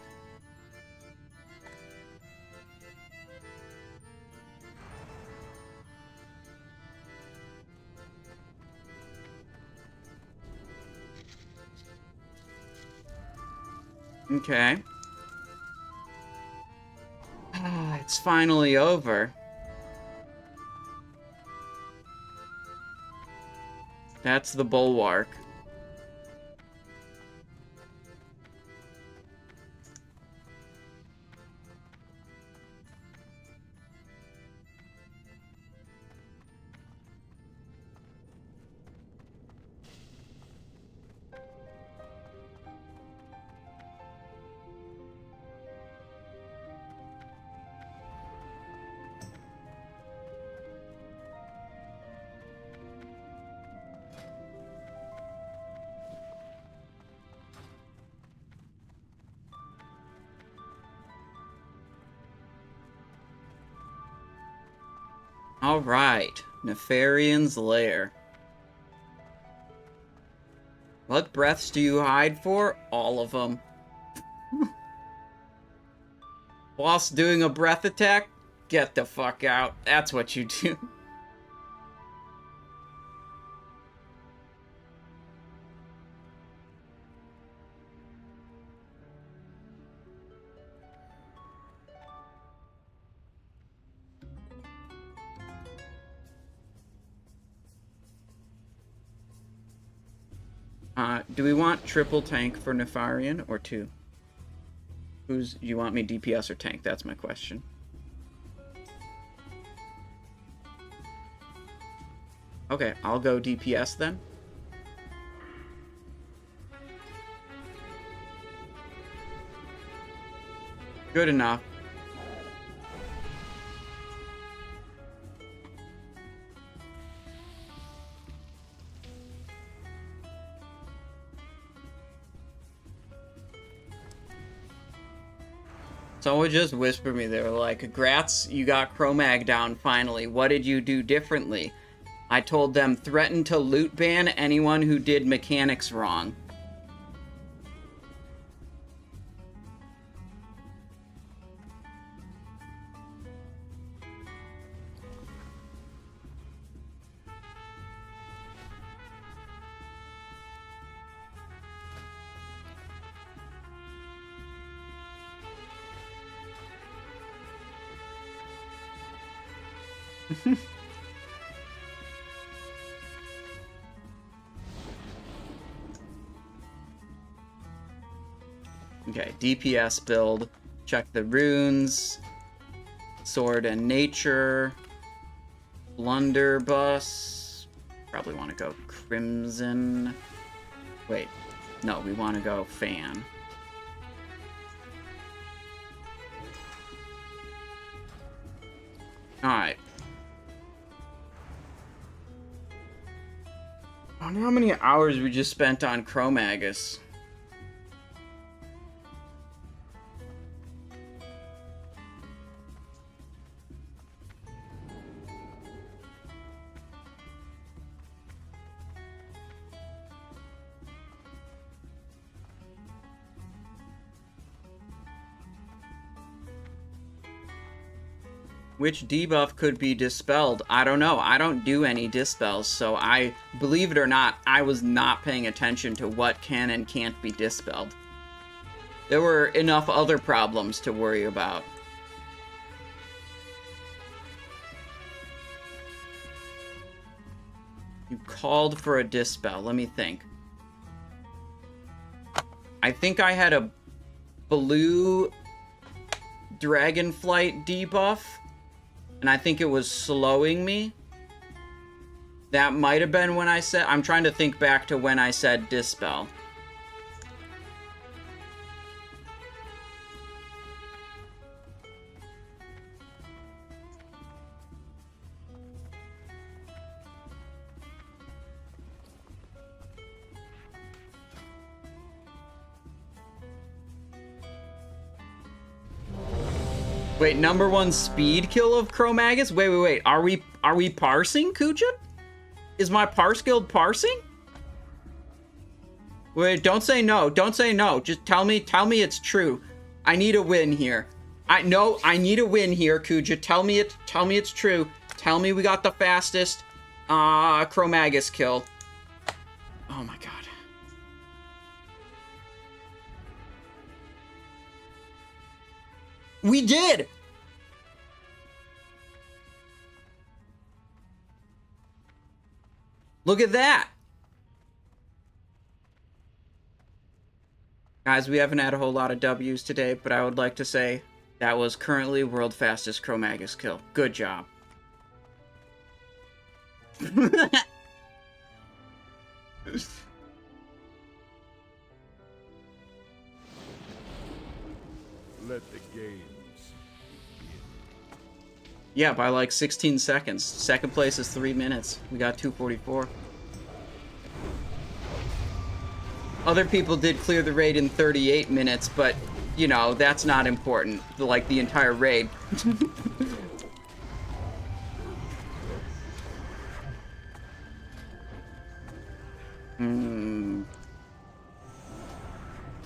Okay. It's finally over. That's the bulwark. Alright, Nefarian's Lair. What breaths do you hide for? All of them. Boss doing a breath attack? Get the fuck out. That's what you do. Do we want triple tank for Nefarian or 2? Do you want me DPS or tank? That's my question. Okay, I'll go DPS then. Good enough. Someone just whispered me, they were like, "Grats, you got Chromag down finally. What did you do differently?" I told them, threaten to loot ban anyone who did mechanics wrong. Okay, DPS build. Check the runes. Sword and nature. Blunderbuss. Probably want to go crimson. Wait, no, we want to go fan. Alright. I wonder how many hours we just spent on Chromaggus. Which debuff could be dispelled? I don't know. I don't do any dispels, so I, believe it or not, I was not paying attention to what can and can't be dispelled. There were enough other problems to worry about. You called for a dispel. Let me think. I think I had a blue Dragonflight debuff. And I think it was slowing me. That might have been when I said... I'm trying to think back to when I said dispel. Wait, #1 speed kill of Chromaggus? Wait. Are we parsing, Kuja? Is my parse guild parsing? Wait, don't say no. Don't say no. Just tell me it's true. I need a win here. I need a win here, Kuja. Tell me it's true. Tell me we got the fastest Chromaggus kill. Oh my god. We did! Look at that! Guys, we haven't had a whole lot of W's today, but I would like to say that was currently world fastest Chromaggus kill. Good job. Let the games begin. Yeah, by like 16 seconds. Second place is 3 minutes. We got 2:44. Other people did clear the raid in 38 minutes, but, you know, that's not important. Like, the entire raid.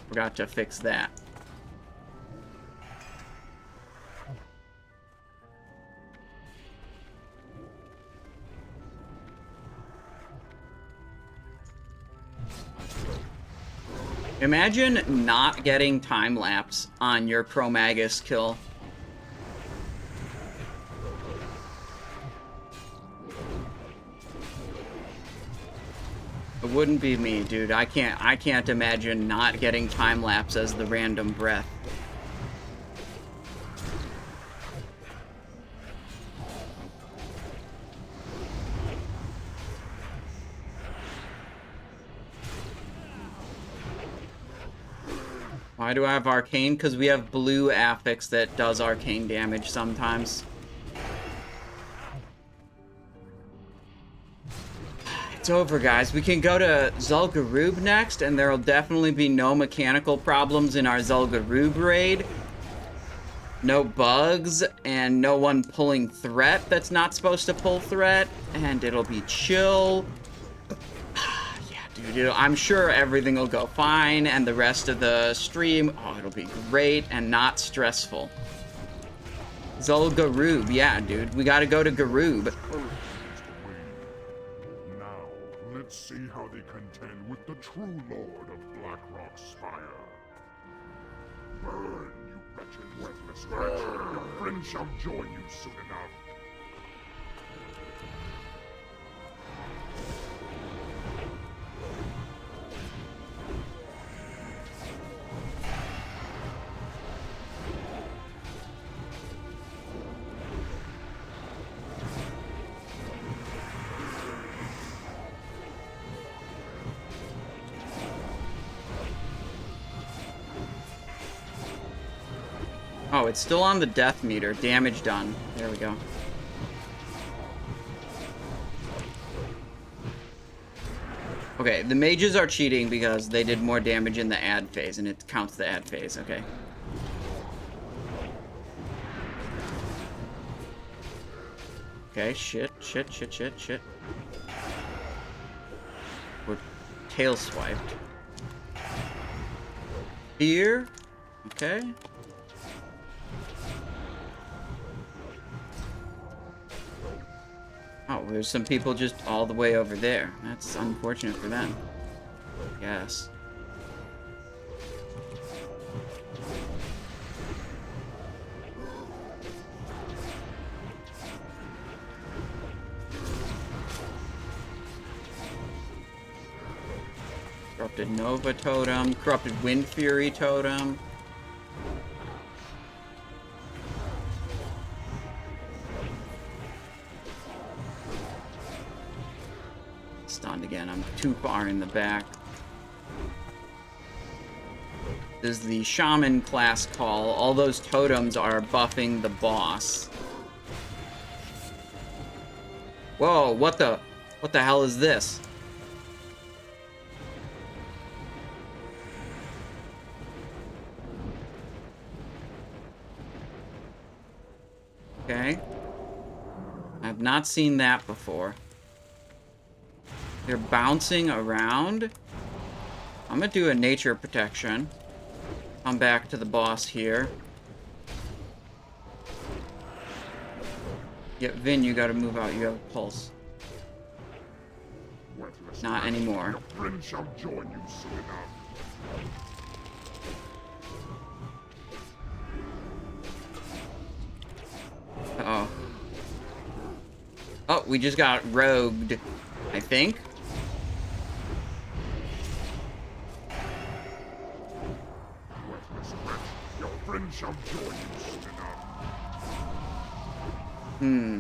Forgot to fix that. Imagine not getting time-lapse on your Chromaggus kill. It wouldn't be me, dude. I can't imagine not getting time lapse as the random breath. Why do I have arcane? Because we have blue affix that does arcane damage sometimes. It's over, guys. We can go to Zul'Gurub next, and there'll definitely be no mechanical problems in our Zul'Gurub raid. No bugs, and no one pulling threat that's not supposed to pull threat, and it'll be chill. Yeah, dude, I'm sure everything will go fine, and the rest of the stream, oh, it'll be great and not stressful. Zul'Gurub, yeah, dude. We gotta go to Garub. Let's see how they contend with the true lord of Blackrock Spire. Burn, you wretched, worthless wretch. Your friend shall join you soon enough. Oh, it's still on the death meter. Damage done. There we go. Okay, the mages are cheating because they did more damage in the add phase, and it counts the add phase. Okay. Okay, shit. We're tail swiped. Here. Okay. Oh, there's some people just all the way over there. That's unfortunate for them. Yes. Corrupted Nova Totem. Corrupted Wind Fury Totem. Stunned again. I'm too far in the back. This is the Shaman class call. All those totems are buffing the boss. Whoa, what the hell is this? Okay. I've not seen that before. They're bouncing around. I'm gonna do a nature protection. Come back to the boss here. Yeah, Vin, you gotta move out. You have a pulse. Not anymore. Your friend shall join you soon enough. Uh-oh. Oh, we just got rogued, I think. Your friend shall join you soon enough. Hmm.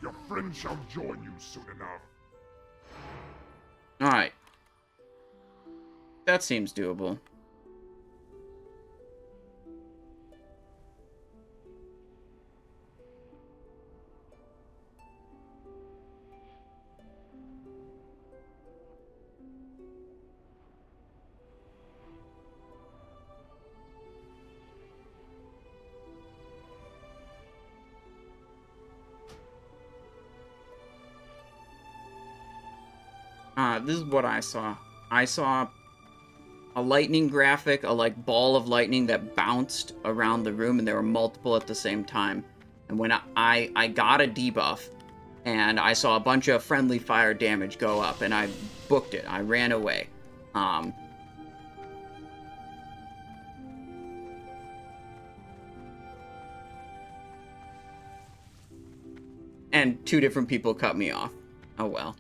Your friend shall join you soon enough. Alright. That seems doable. This is what I saw. I saw a lightning graphic, a like ball of lightning that bounced around the room, and there were multiple at the same time. And when I got a debuff, and I saw a bunch of friendly fire damage go up, and I booked it. I ran away. And 2 different people cut me off. Oh well.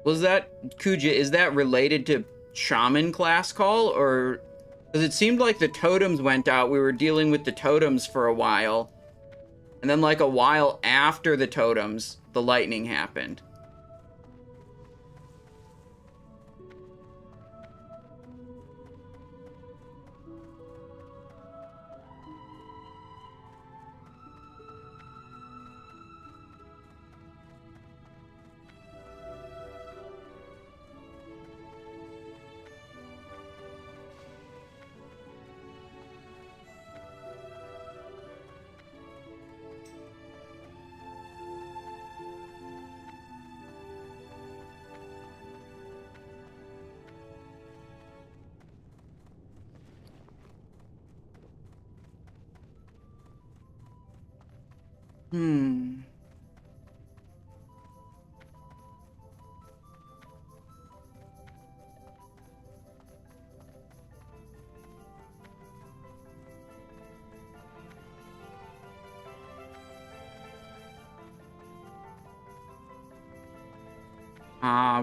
Was that, Kuja, is that related to Shaman class call, or... Because it seemed like the totems went out, we were dealing with the totems for a while, and then like a while after the totems, the lightning happened.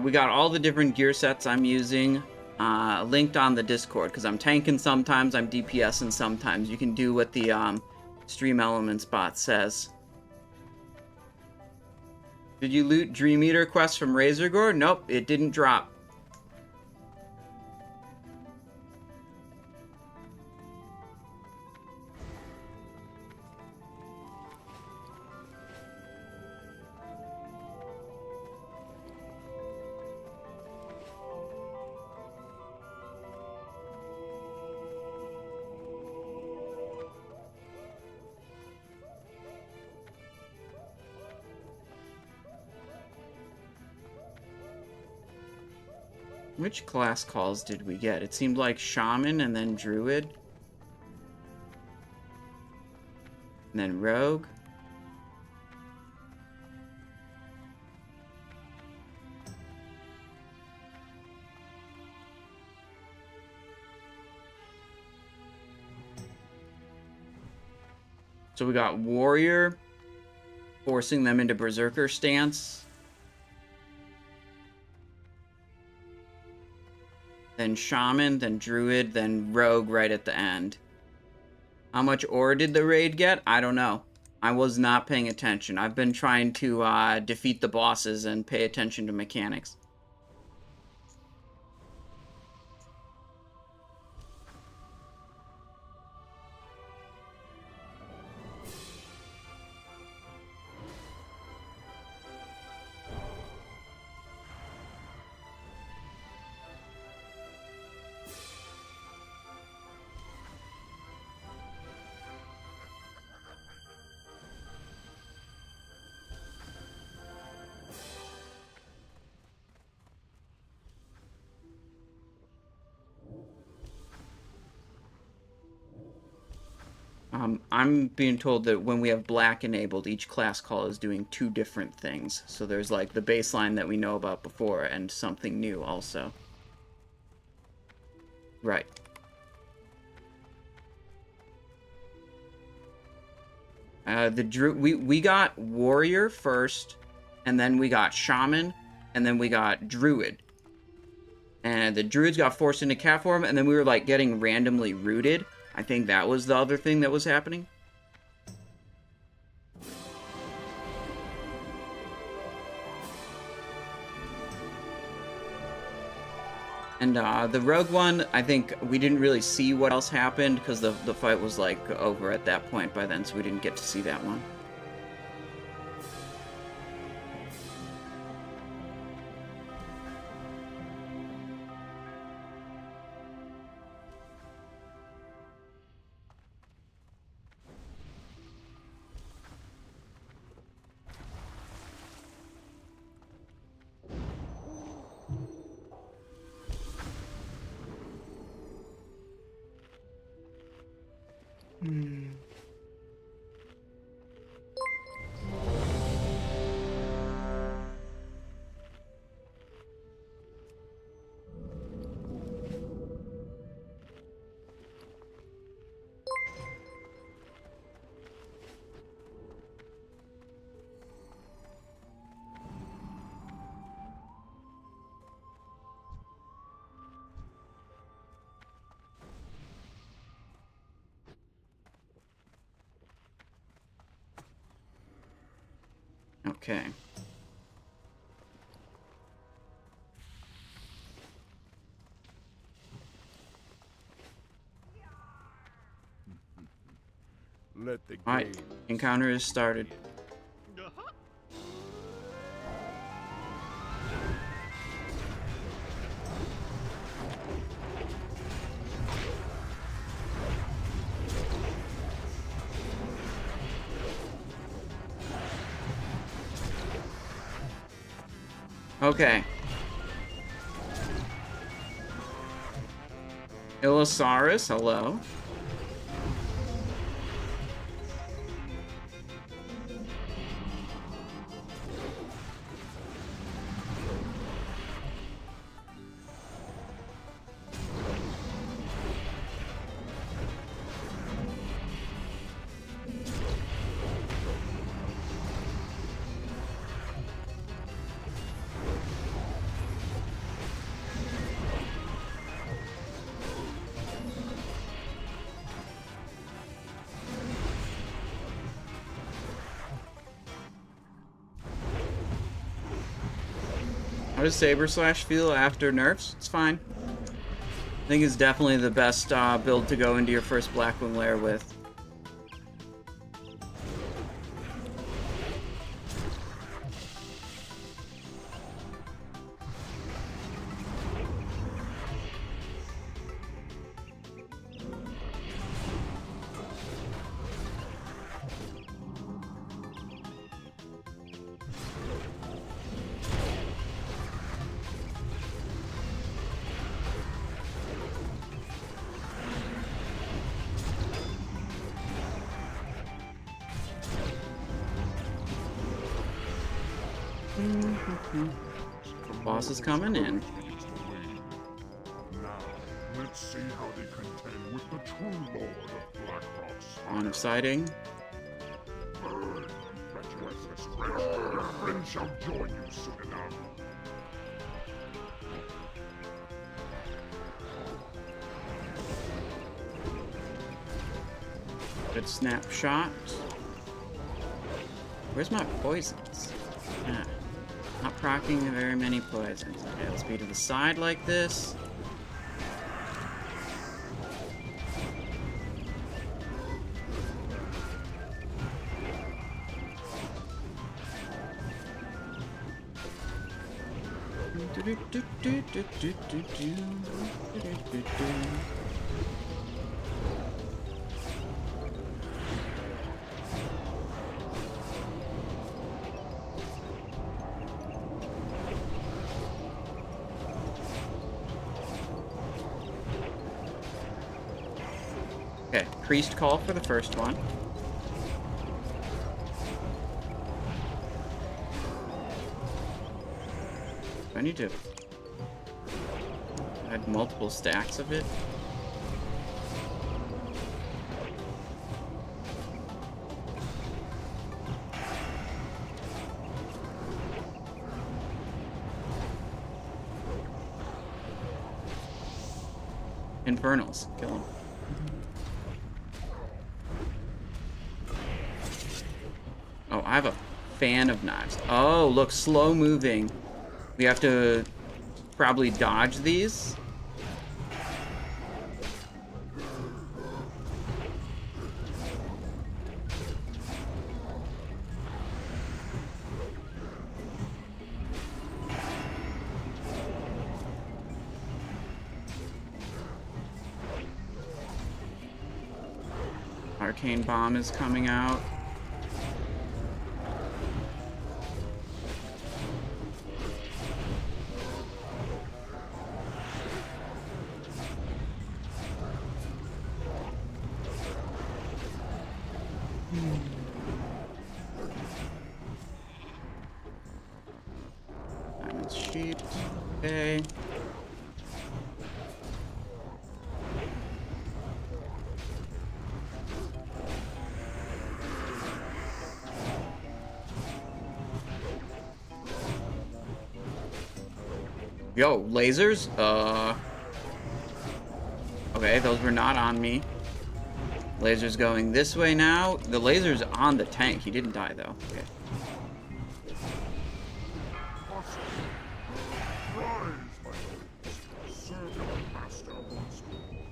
We got all the different gear sets I'm using linked on the Discord, because I'm tanking sometimes, I'm DPSing sometimes. You can do what the Stream Elements bot says. Did you loot Dream Eater quest from Razorgore? Nope, it didn't drop. Which class calls did we get? It seemed like Shaman and then Druid. And then Rogue. So we got Warrior, forcing them into Berserker stance. Then Shaman, then Druid, then Rogue right at the end. How much ore did the raid get? I don't know. I was not paying attention. I've been trying to defeat the bosses and pay attention to mechanics. I'm being told that when we have black enabled, each class call is doing 2 different things. So there's like the baseline that we know about before and something new also. Right. We got Warrior first, and then we got Shaman, and then we got Druid. And the Druids got forced into cat form, and then we were like getting randomly rooted. I think that was the other thing that was happening. And the Rogue one, I think we didn't really see what else happened because the fight was like over at that point by then, so we didn't get to see that one. Okay. Let the Alright, game encounter is started. Okay. Illusaurus, hello. How does Saber Slash feel after nerfs? It's fine. I think it's definitely the best build to go into your first Blackwing Lair with. Boss is coming in. Now, let's see how they contend with the true lord of Blackrock's. On of sighting. Burn, wretched worthless wretch. Your friends shall join you soon enough. Good snapshot. Where's my poisons? Ah, not proccing very many poisons. Okay, let's be to the side like this. Okay, priest call for the first one. I need to add multiple stacks of it. Infernals, kill them. Oh, I have a fan of knives. Oh, look, slow moving. We have to probably dodge these. Arcane Bomb is coming out. Keep. Okay. Yo, lasers? Okay, those were not on me. Laser's going this way now. The laser's on the tank. He didn't die, though. Okay. Rise, my lords. Serve your master once more.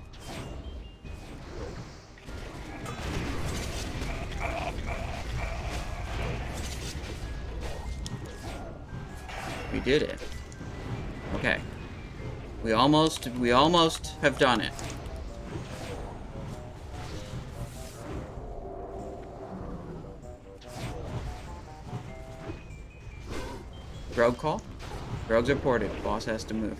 We did it. Okay. We almost have done it. Rogue call? Rogue's reported. Boss has to move.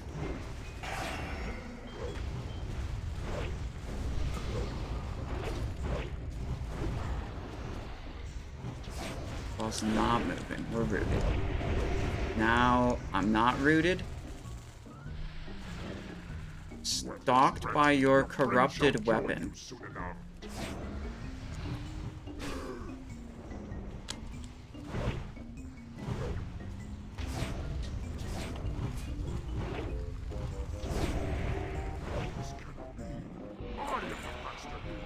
Boss not moving. We're rooted. Now, I'm not rooted. Stalked by your corrupted weapon. Soon enough. This cannot be. I am the master here.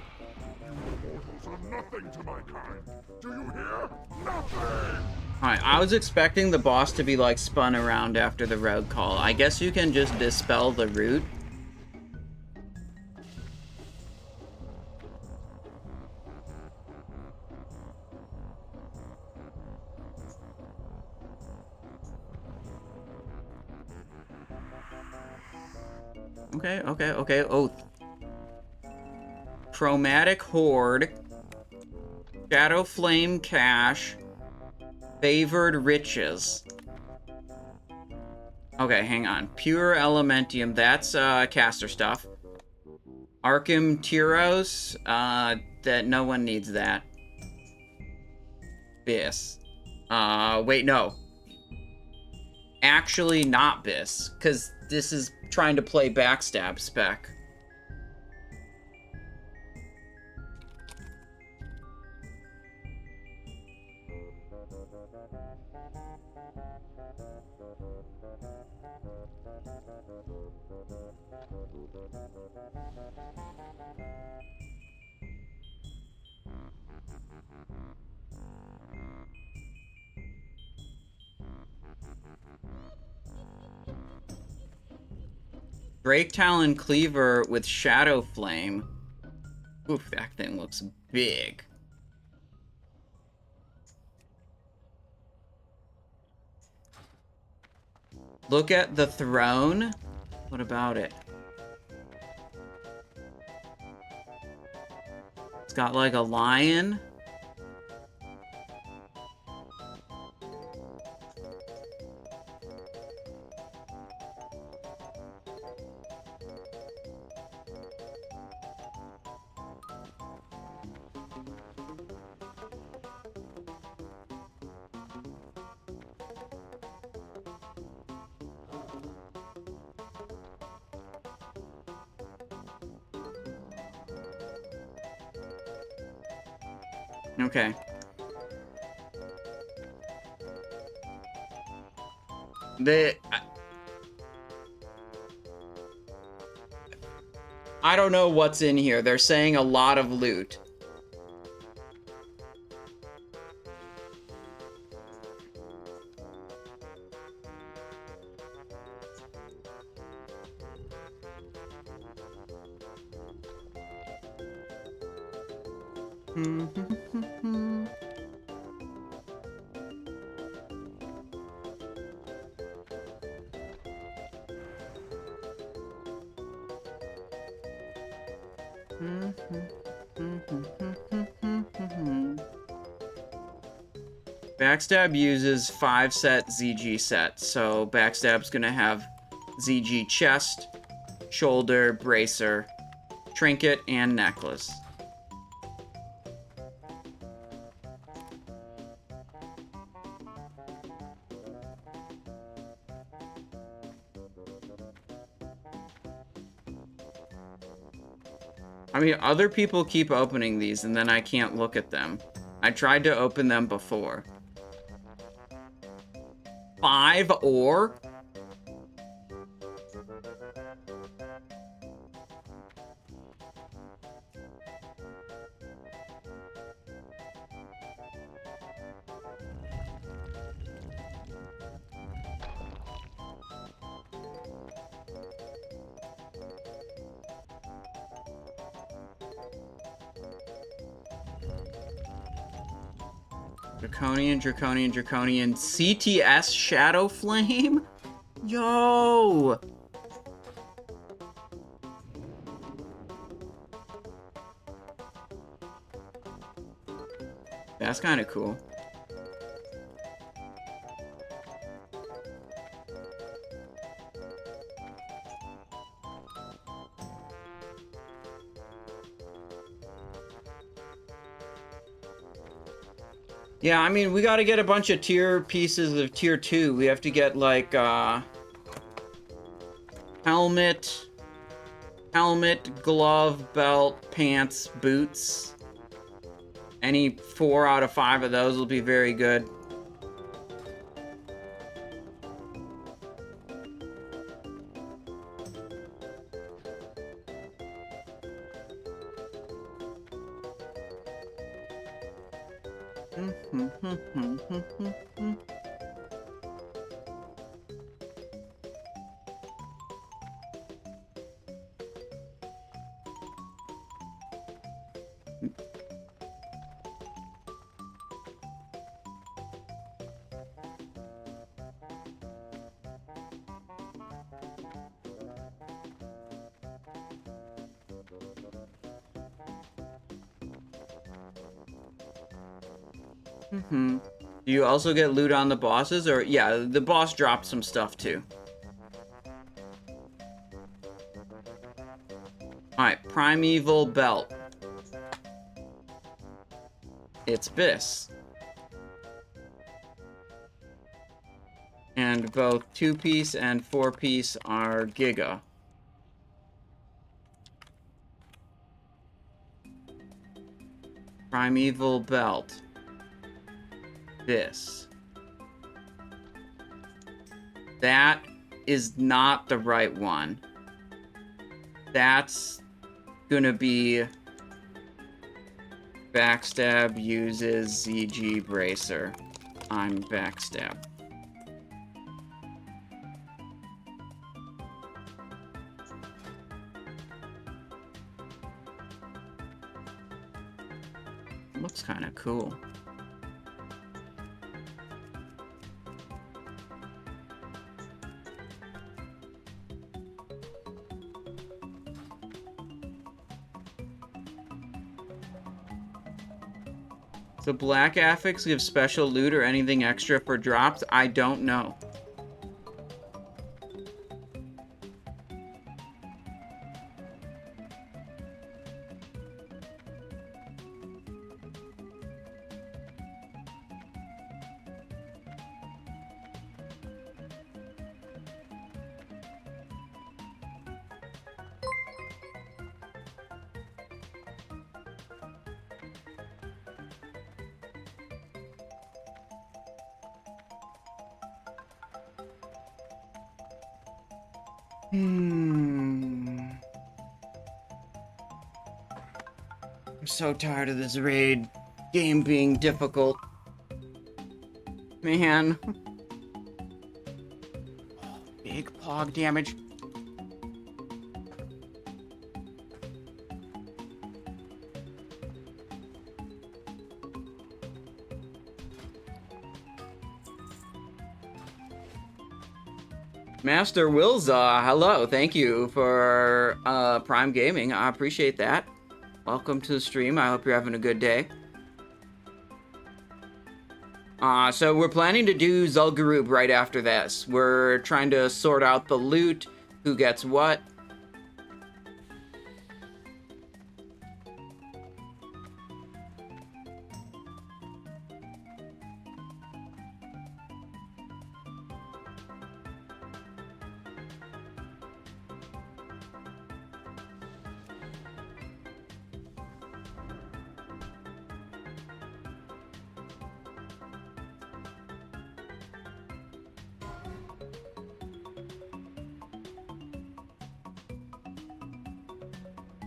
You mortals are nothing to my kind. Do you hear? Nothing! Alright, I was expecting the boss to be, like, spun around after the rogue call. I guess you can just dispel the root. Okay. Oh. Chromatic Horde. Shadow Flame Cache. Favored Riches. Okay, hang on. Pure Elementium, that's caster stuff. Arkham Tyros, that no one needs that. BIS. Wait, no. Actually not BIS, because this is trying to play backstab spec. Drake Talon Cleaver with Shadow Flame. Oof, that thing looks big. Look at the throne. What about it? It's got like a lion. Okay. I don't know what's in here. They're saying a lot of loot. Backstab uses 5-set ZG sets, so Backstab's gonna have ZG chest, shoulder, bracer, trinket, and necklace. I mean, other people keep opening these, and then I can't look at them. I tried to open them before. 5 ore? Draconian, Draconian, Draconian. CTS Shadow Flame? Yo! That's kind of cool. Yeah, I mean, we gotta get a bunch of tier pieces of tier 2. We have to get, like, helmet, glove, belt, pants, boots. Any 4 out of 5 of those will be very good. Do you also get loot on the bosses? Or, yeah, the boss dropped some stuff too. Alright, Primeval Belt. It's BIS. And both 2-piece and 4-piece are Giga. Primeval Belt. This. That is not the right one. That's gonna be Backstab uses ZG Bracer. I'm Backstab. Looks kind of cool. The black affix give special loot or anything extra for drops? I don't know. I'm so tired of this raid game being difficult. Man. Big pog damage. Master Wilza, hello. Thank you for Prime Gaming. I appreciate that. Welcome to the stream. I hope you're having a good day. So we're planning to do Zul'Gurub right after this. We're trying to sort out the loot, who gets what.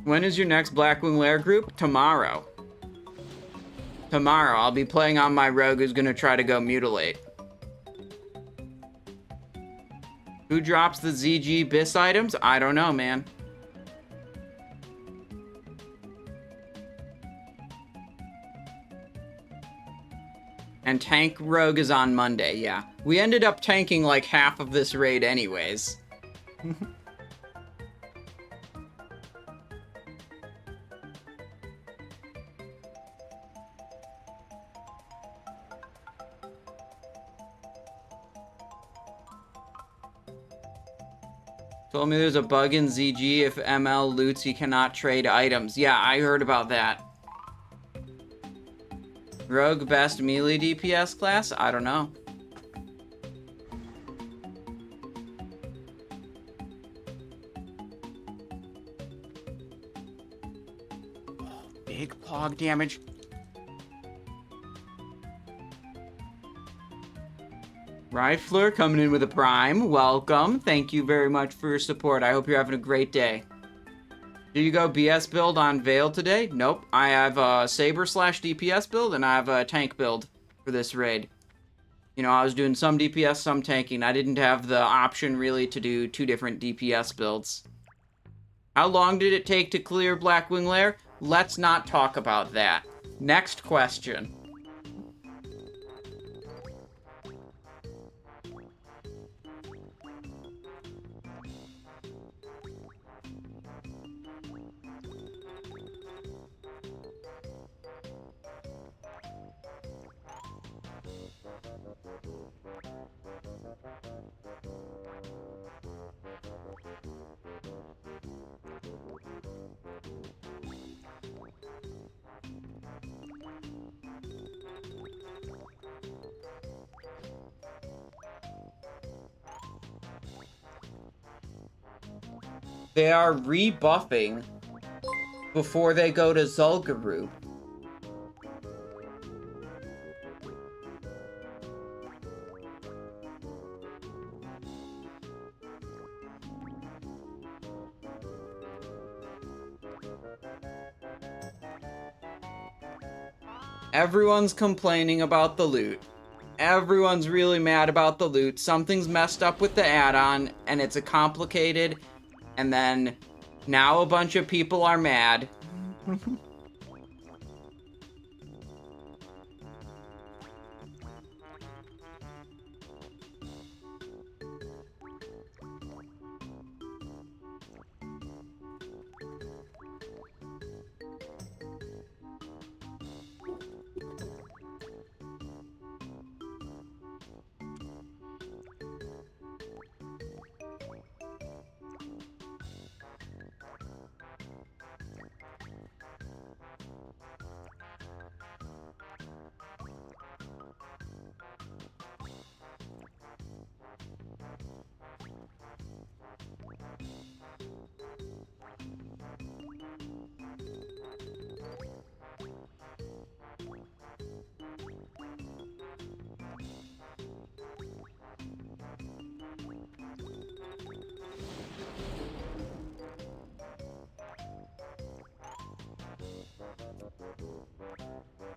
When is your next Blackwing Lair group? Tomorrow. Tomorrow, I'll be playing on my rogue who's gonna try to go mutilate. Who drops the ZG BIS items? I don't know, man. And tank rogue is on Monday, yeah. We ended up tanking like half of this raid anyways. Told me there's a bug in ZG if ML loots, you cannot trade items. Yeah, I heard about that. Rogue best melee DPS class? I don't know. Oh, big pog damage. Rifler coming in with a prime. Welcome. Thank you very much for your support. I hope you're having a great day. Do you go BS build on Vale today? Nope. I have a Saber / DPS build, and I have a tank build for this raid. You know, I was doing some DPS, some tanking. I didn't have the option, really, to do 2 different DPS builds. How long did it take to clear Blackwing Lair? Let's not talk about that. Next question. They are rebuffing before they go to Zul'Gurub. Everyone's complaining about the loot. Everyone's really mad about the loot. Something's messed up with the add-on, and it's a complicated, and then now a bunch of people are mad.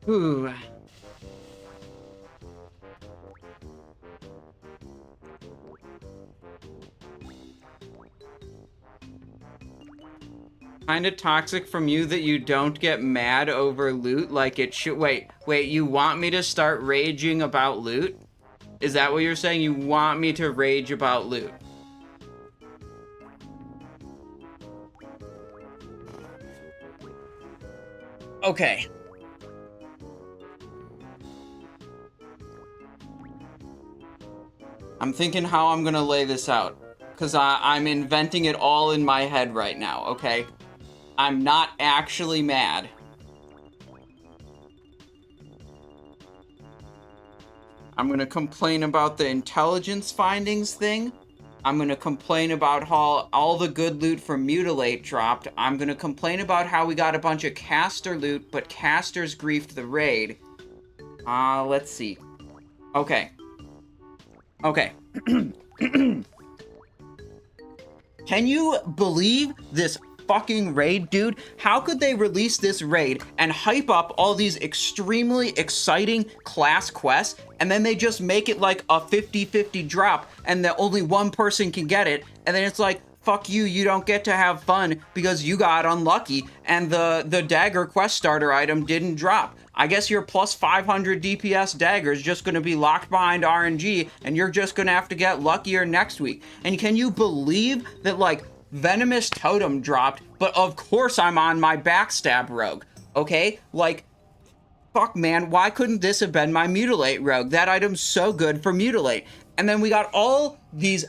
Ooh. Kinda toxic from you that you don't get mad over loot like it should. Wait, you want me to start raging about loot? Is that what you're saying? You want me to rage about loot? Okay. I'm thinking how I'm gonna lay this out. Because I'm inventing it all in my head right now, okay? I'm not actually mad. I'm gonna complain about the intelligence findings thing. I'm gonna complain about how all the good loot from Mutilate dropped. I'm gonna complain about how we got a bunch of caster loot, but casters griefed the raid. Let's see. Okay. Okay. Can you believe this fucking raid, dude. How could they release this raid and hype up all these extremely exciting class quests, and then they just make it like a 50-50 drop, and that only one person can get it, and then it's like, fuck you, you don't get to have fun because you got unlucky, and the dagger quest starter item didn't drop. I guess your plus 500 DPS dagger is just going to be locked behind RNG, and you're just going to have to get luckier next week. And can you believe that, like, Venomous Totem dropped, but of course I'm on my Backstab Rogue, okay? Like, fuck, man, why couldn't this have been my Mutilate Rogue? That item's so good for Mutilate. And then we got all these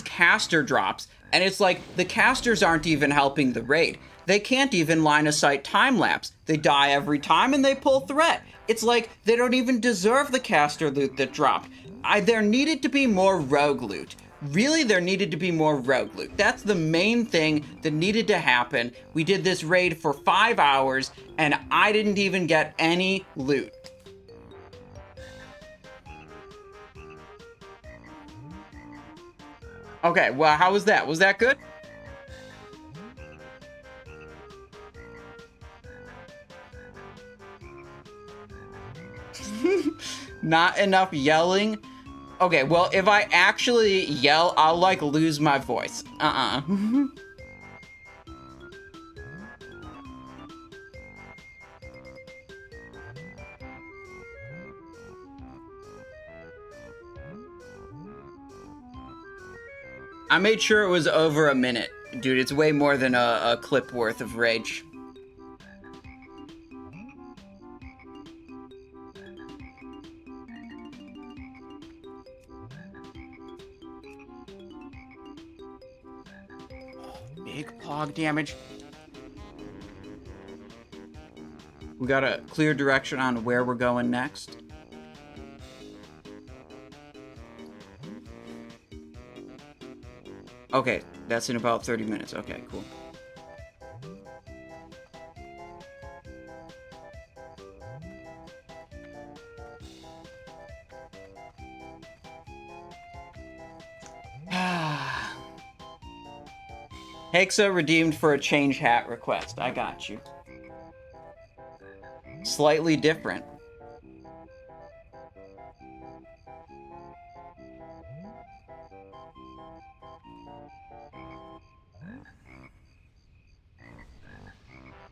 caster drops, and it's like, the casters aren't even helping the raid. They can't even line of sight time lapse. They die every time and they pull threat. It's like they don't even deserve the caster loot that dropped. There needed to be more rogue loot. Really, there needed to be more rogue loot. That's the main thing that needed to happen. We did this raid for 5 hours and I didn't even get any loot. Okay, well, how was that? Was that good? Not enough yelling? Okay, well, if I actually yell, I'll, like, lose my voice. I made sure it was over a minute. Dude, it's way more than a clip worth of rage. Big pog damage. We got a clear direction on where we're going next. Okay, that's in about 30 minutes. Okay, cool. Hexa redeemed for a change hat request. I got you. Slightly different.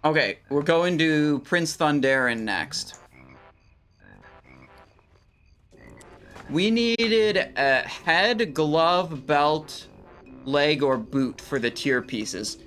Okay, we're going to Prince Thunderen next. We needed a head, glove, belt, leg, or boot for the tier pieces.